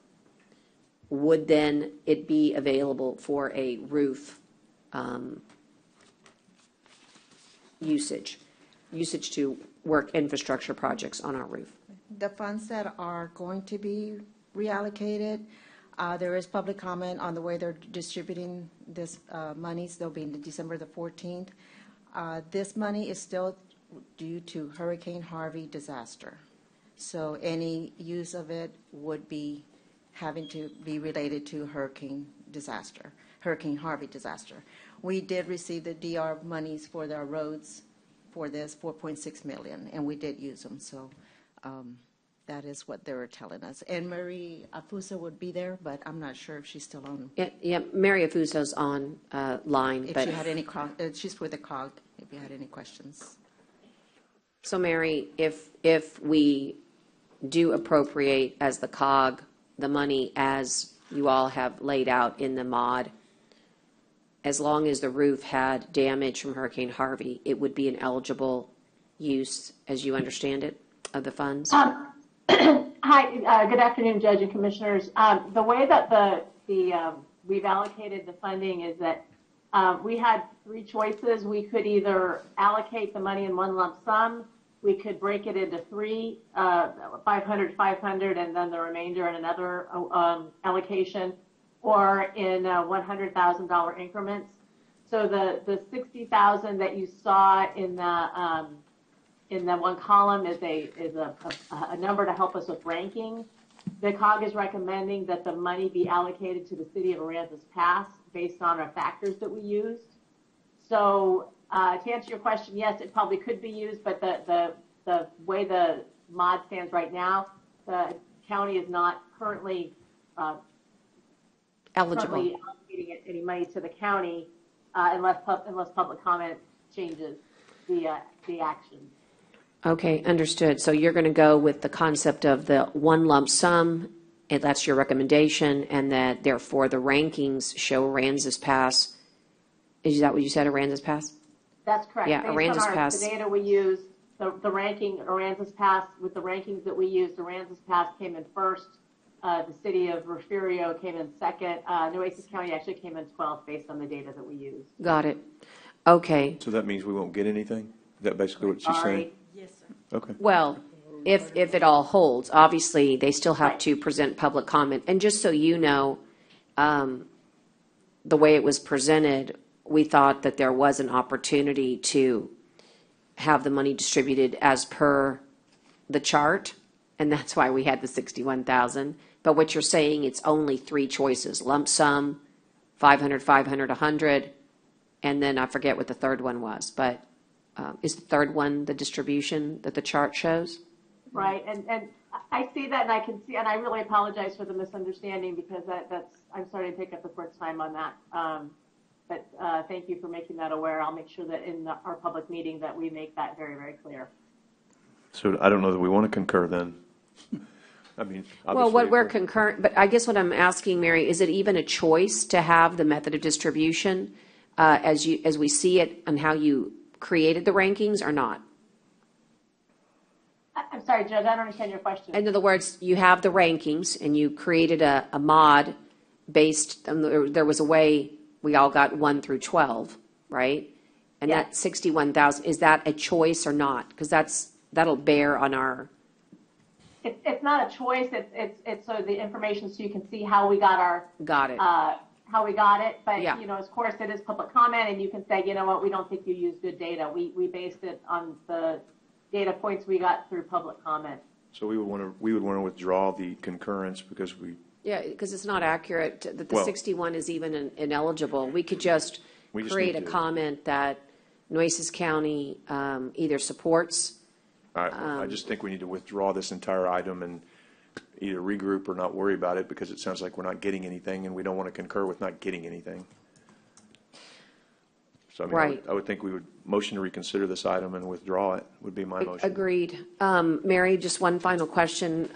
would then it be available for a roof usage to work infrastructure projects on our roof? The funds that are going to be reallocated, there is public comment on the way they're distributing this monies. They'll be in December the 14th. This money is still due to Hurricane Harvey disaster. So any use of it would be having to be related to Hurricane Harvey disaster. We did receive the DR monies for their roads for this, 4.6 million, and we did use them. So that is what they were telling us. And Marie Afusa would be there, but I'm not sure if she's still on. Yeah, Mary Afusa's on line. If but she had any, she's with the COG, if you had any questions. So Mary, if we do appropriate as the COG the money as you all have laid out in the mod, as long as the roof had damage from Hurricane Harvey, it would be an eligible use, as you understand it, of the funds? Hi, good afternoon, Judge and Commissioners. The way that we've allocated the funding is that we had 3 choices. We could either allocate the money in one lump sum, we could break it into 3, 500, 500, and then the remainder in another allocation, or in $100,000 increments. So the $60,000 that you saw in the one column is a number to help us with ranking. The COG is recommending that the money be allocated to the city of Aransas Pass based on our factors that we used. So to answer your question, yes, it probably could be used, but the way the mod stands right now, the county is not currently eligible. Currently allocating any money to the county unless public comment changes the action. Okay, understood. So you're going to go with the concept of the one lump sum, and that's your recommendation, and that therefore the rankings show Aransas Pass. Is that what you said, Aransas Pass? That's correct. Yeah, Based Aransas on Pass. the data we used, the ranking, Aransas Pass, with the rankings that we used, Aransas Pass came in first. The city of Refugio came in second. Nueces County actually came in 12th based on the data that we used. Got it. Okay. So that means we won't get anything? Is that basically what she's saying? Yes, sir. Okay. Well, if it all holds, obviously, they still have to present public comment. And just so you know, the way it was presented, we thought that there was an opportunity to have the money distributed as per the chart, and that's why we had the 61,000. But what you're saying, it's only three choices: lump sum, 500, 500, 100, and then I forget what the third one was. But is the third one the distribution that the chart shows? Right, and I see that, and I can see, and I really apologize for the misunderstanding, because I'm starting to take up the court's time on that. But thank you for making that aware. I'll make sure that in our public meeting that we make that very, very clear. So I don't know that we want to concur then. I mean, Well, what we're concurrent, but I guess what I'm asking, Mary, is it even a choice to have the method of distribution as we see it and how you created the rankings, or not? I'm sorry, Judge, I don't understand your question. In other words, you have the rankings and you created a mod based, there was a way we all got 1 through 12, right? And Yeah. that 61,000, is that a choice or not? Because that'll bear on our. It's not a choice. It's so the information, so you can see how we got our. Got it. How we got it, but Yeah. Of course, it is public comment, and you can say, you know what, we don't think you used good data. We based it on the data points we got through public comment. So we would want to withdraw the concurrence because we. Yeah, because it's not accurate that the Well- 61 is even ineligible. We could just create a need to- comment that Nueces County either supports. I just think we need to withdraw this entire item and either regroup or not worry about it, because it sounds like we're not getting anything, and we don't want to concur with not getting anything. So I mean, Right. I would think we would motion to reconsider this item and withdraw it would be my motion. Agreed. Mary, just one final question.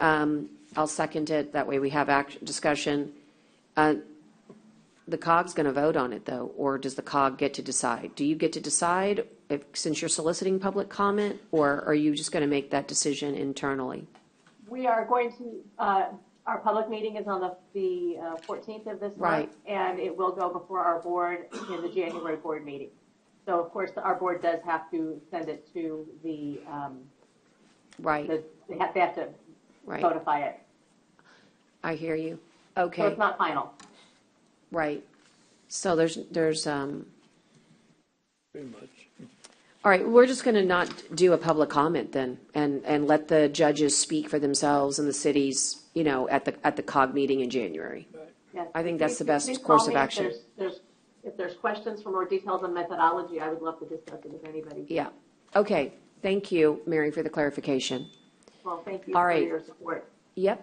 I'll second it. That way we have discussion. The COG's going to vote on it, though, or does the COG get to decide? Do you get to decide since you're soliciting public comment, or are you just going to make that decision internally? We are going to, our public meeting is on the 14th of this month. Right. And it will go before our board in the January board meeting. So of course, our board does have to send it to the, Right. they have to Right. notify it. I hear you. So Okay. it's not final. Right. So there's Pretty much. all right, we're just going to not do a public comment then, and let the judges speak for themselves and the cities, at the COG meeting in January. Yes. I think that's the best Please course call of me action. If there's questions for more details on methodology, I would love to discuss it with anybody. Yeah. Okay. Thank you, Mary, for the clarification. Well, thank you All for right. your support. Yep.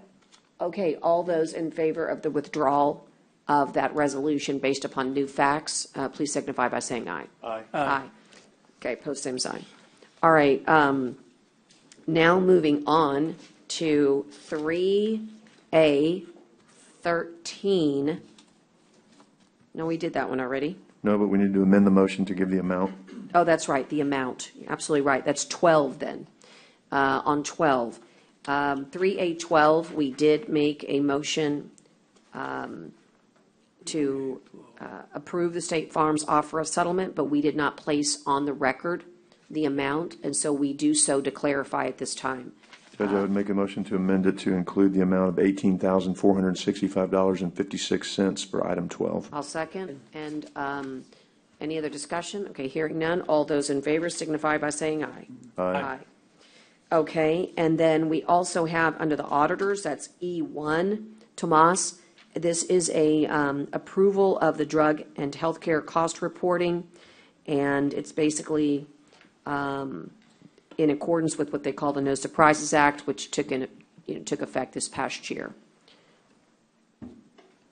Okay, all those in favor of the withdrawal of that resolution based upon new facts, please signify by saying aye. Aye. Aye. Okay, post same sign. All right, now moving on to 3A13. No, we did that one already. No, but we need to amend the motion to give the amount. Oh, that's right, the amount. You're absolutely right. That's 12 then. On 12. 3A12, we did make a motion to approve the State Farm's offer of settlement, but we did not place on the record the amount, and so we do so to clarify at this time. Judge, I would make a motion to amend it to include the amount of $18,465.56 per item 12. I'll second. And any other discussion? Okay, hearing none. All those in favor signify by saying aye. Aye. Okay, and then we also have under the auditors, that's E1, Tomas. This is a approval of the drug and healthcare cost reporting, and it's basically in accordance with what they call the No Surprises Act, which took effect this past year.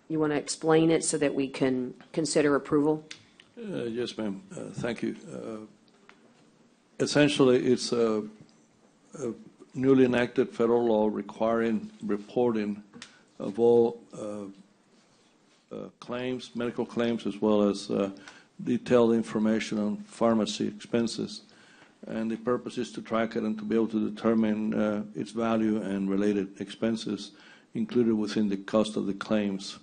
You want to explain it so that we can consider approval? Yes, ma'am. Thank you. Essentially, it's a newly enacted federal law requiring reporting of all claims, medical claims, as well as detailed information on pharmacy expenses. And the purpose is to track it and to be able to determine its value and related expenses included within the cost of the claims.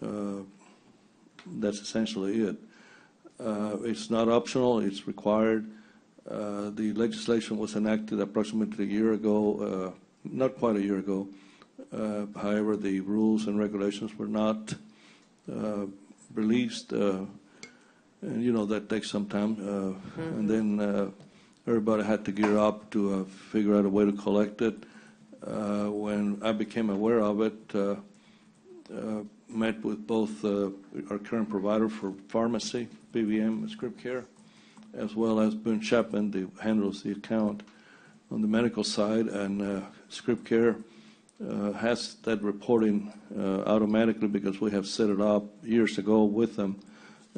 That's essentially it. It's not optional, it's required. The legislation was enacted approximately a year ago, not quite a year ago. However, the rules and regulations were not released, and that takes some time. And then everybody had to gear up to figure out a way to collect it. when I became aware of it, met with both our current provider for pharmacy, PVM, script care, as well as Boone Chapman, who handles the account on the medical side, and script care has that reporting automatically because we have set it up years ago with them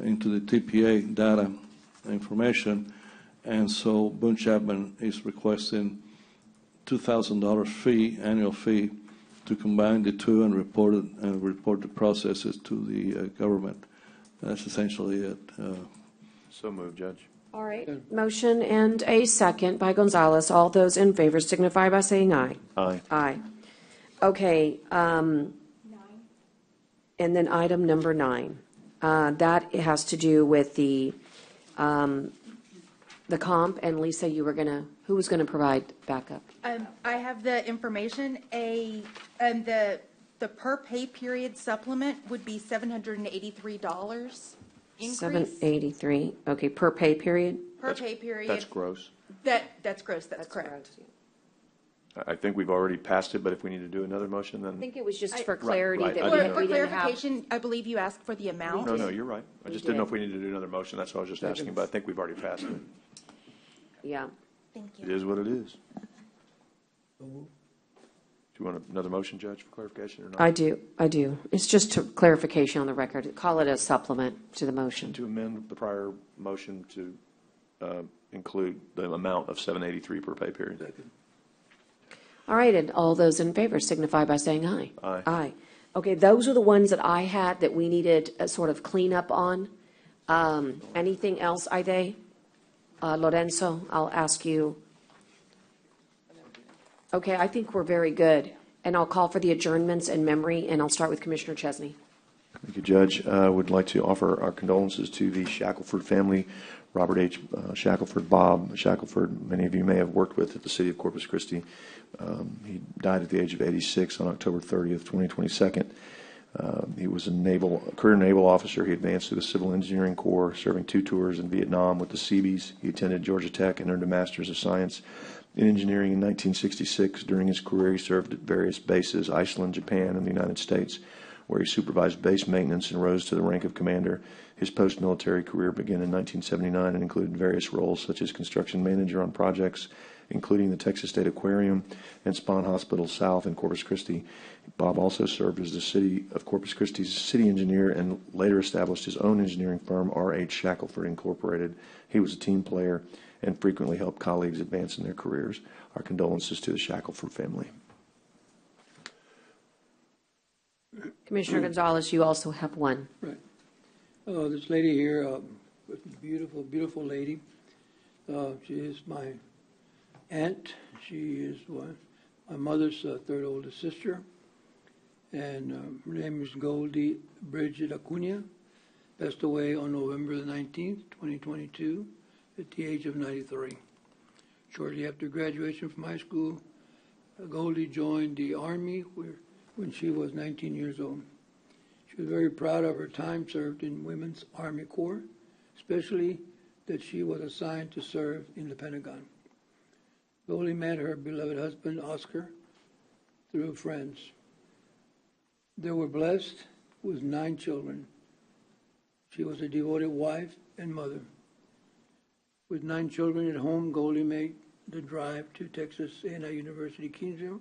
into the TPA data information. And so Boone Chapman is requesting $2,000 fee, annual fee, to combine the two and report the processes to the government. That's essentially it. So moved, Judge. All right. Motion and a second by Gonzalez. All those in favor signify by saying aye. Aye. Aye. Okay. And then item number 9. That has to do with the comp. And Lisa, who was going to provide backup? I have the information. The per pay period supplement would be $783 increase. 783. Okay, per pay period? Per pay period. That's gross. That's gross, that's correct. I think we've already passed it, but if we need to do another motion, then. I think it was just for clarity right. that I we didn't know. For didn't have. clarification, I believe you asked for the amount. No, you're right. I We just didn't know did. if we needed to do another motion. That's what I was just asking, but I think we've already passed it. Yeah. Thank It is what it is. Do you want another motion, Judge, for clarification or not? I do. It's just to clarification on the record. Call it a supplement to the motion. To amend the prior motion to include the amount of $783 per pay period. All right, and all those in favor signify by saying aye. Aye. Aye. Okay, those are the ones that I had that we needed a sort of cleanup on. Anything else, Ide? Lorenzo, I'll ask you. Okay, I think we're very good. And I'll call for the adjournments in memory, and I'll start with Commissioner Chesney. Thank you, Judge. I would like to offer our condolences to the Shackelford family. Robert H. Shackelford, Bob Shackelford, many of you may have worked with at the city of Corpus Christi. He died at the age of 86 on October 30th, 2022. He was a career naval officer. He advanced to the Civil Engineering Corps, serving 2 tours in Vietnam with the Seabees. He attended Georgia Tech and earned a Master's of Science in Engineering in 1966. During his career, he served at various bases, Iceland, Japan, and the United States, where he supervised base maintenance and rose to the rank of commander. His post-military career began in 1979 and included various roles such as construction manager on projects, including the Texas State Aquarium and Spahn Hospital South in Corpus Christi. Bob also served as the city of Corpus Christi's city engineer and later established his own engineering firm, R.H. Shackelford Incorporated. He was a team player and frequently helped colleagues advance in their careers. Our condolences to the Shackelford family. Commissioner Gonzalez, you also have one. Right. This lady here, beautiful, beautiful lady. She is my aunt. She is my mother's third oldest sister. And her name is Goldie Bridget Acuna. Passed away on November the 19th, 2022, at the age of 93. Shortly after graduation from high school, Goldie joined the Army when she was 19 years old. She was very proud of her time served in Women's Army Corps, especially that she was assigned to serve in the Pentagon. Goldie met her beloved husband, Oscar, through friends. They were blessed with 9 children. She was a devoted wife and mother. With 9 children at home, Goldie made the drive to Texas A&M University, Kingsville,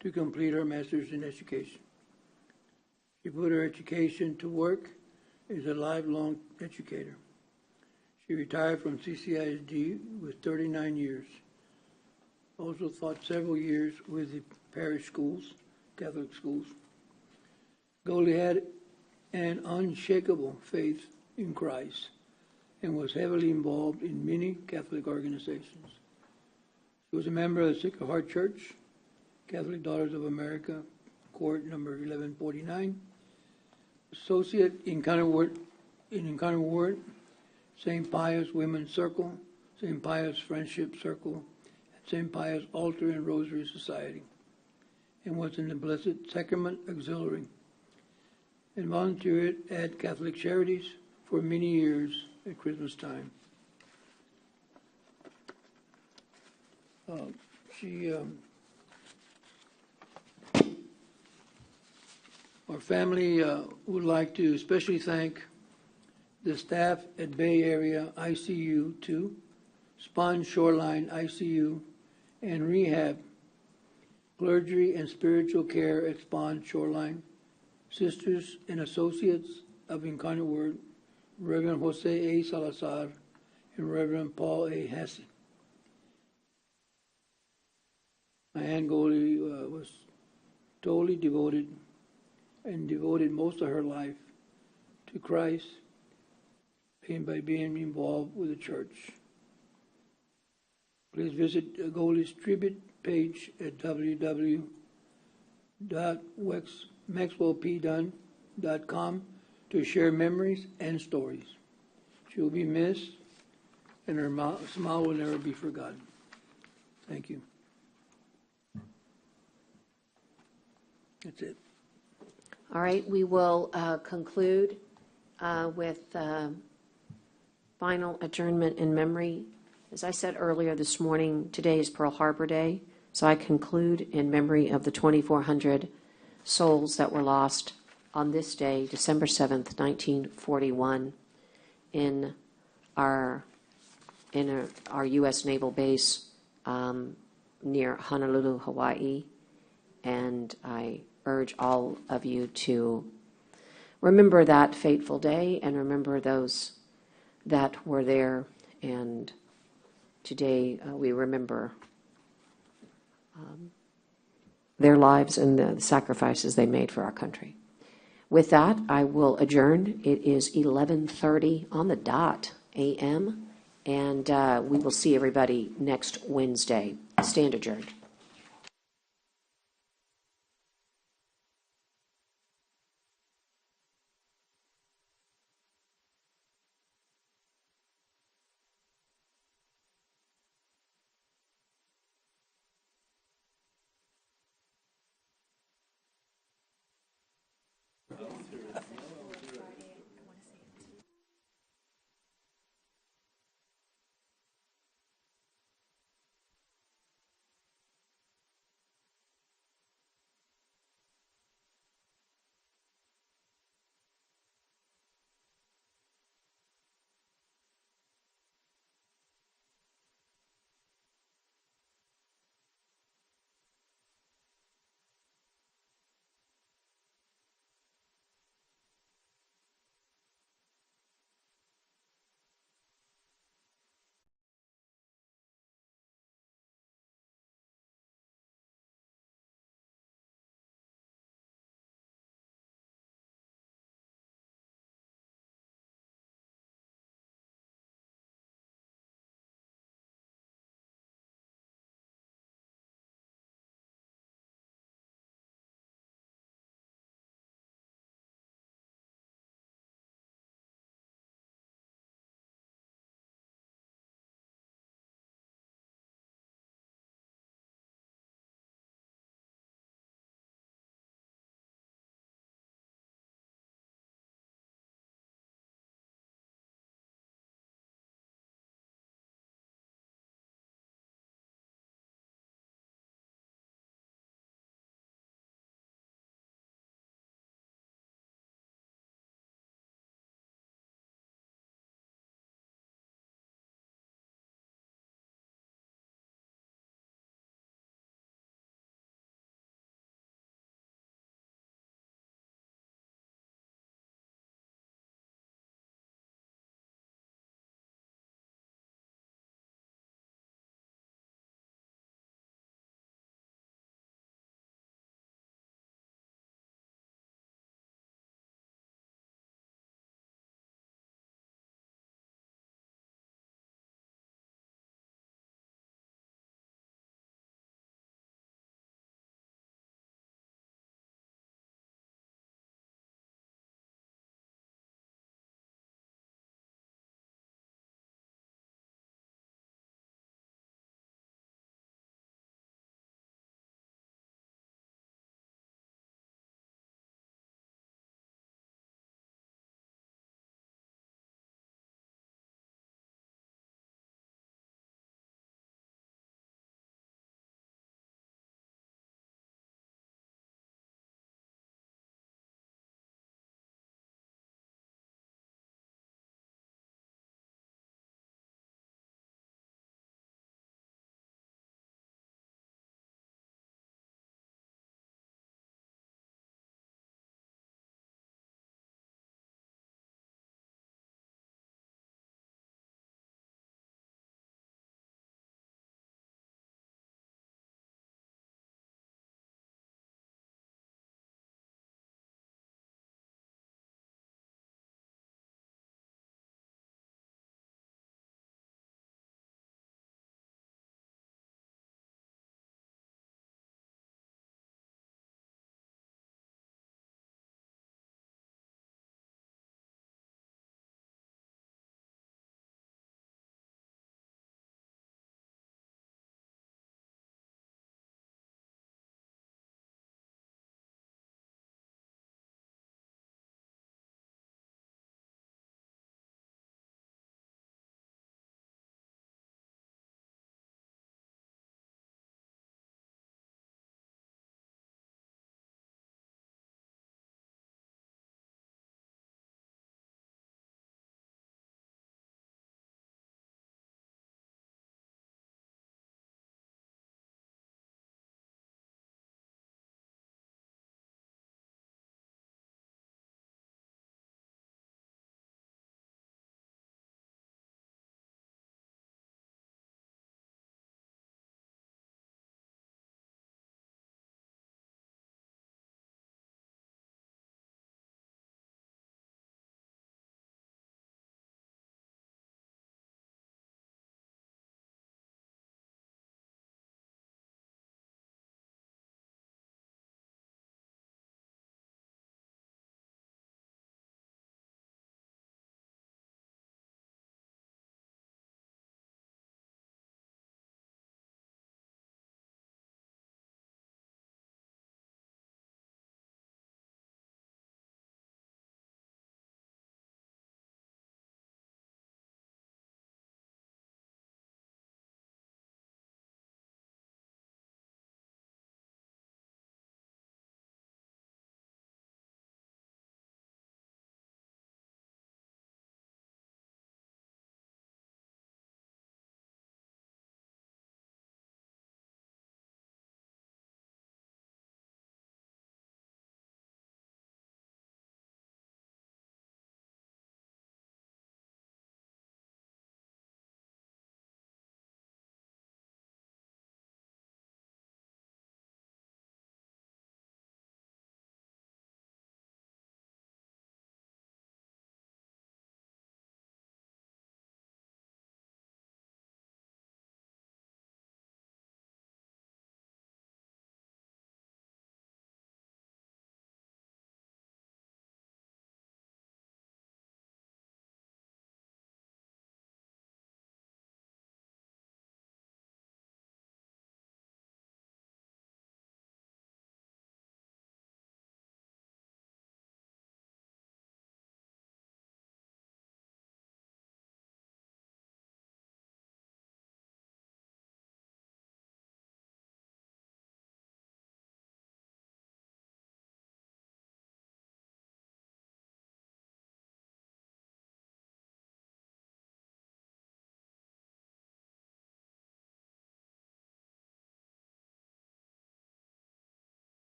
to complete her master's in education. She put her education to work as a lifelong educator. She retired from CCISD with 39 years. Also taught several years with the parish schools, Catholic schools. Goldie had an unshakable faith in Christ and was heavily involved in many Catholic organizations. She was a member of the Sacred Heart Church, Catholic Daughters of America, Court number 1149, associate in Encounter Word, St. Pius Women's Circle, St. Pius Friendship Circle, and St. Pius Altar and Rosary Society, and was in the Blessed Sacrament Auxiliary, and volunteered at Catholic Charities for many years at Christmas time. She Our family would like to especially thank the staff at Bay Area ICU 2, Spon Shoreline ICU, and Rehab, clergy and spiritual care at Spon Shoreline, sisters and associates of Incarnate Word, Reverend Jose A. Salazar and Reverend Paul A. Hesse. Ann Goley was totally devoted most of her life to Christ and by being involved with the church. Please visit Goley's tribute page at www.maxwellpdunn.com to share memories and stories. She will be missed, and her smile will never be forgotten. Thank you. That's it. All right, we will conclude with final adjournment in memory. As I said earlier this morning, today is Pearl Harbor Day, so I conclude in memory of the 2,400 souls that were lost on this day, December 7th, 1941, in our U.S. naval base near Honolulu, Hawaii. And I urge all of you to remember that fateful day and remember those that were there. And today we remember their lives and the sacrifices they made for our country. With that, I will adjourn. It is 11:30 on the dot a.m., and we will see everybody next Wednesday. Stand adjourned.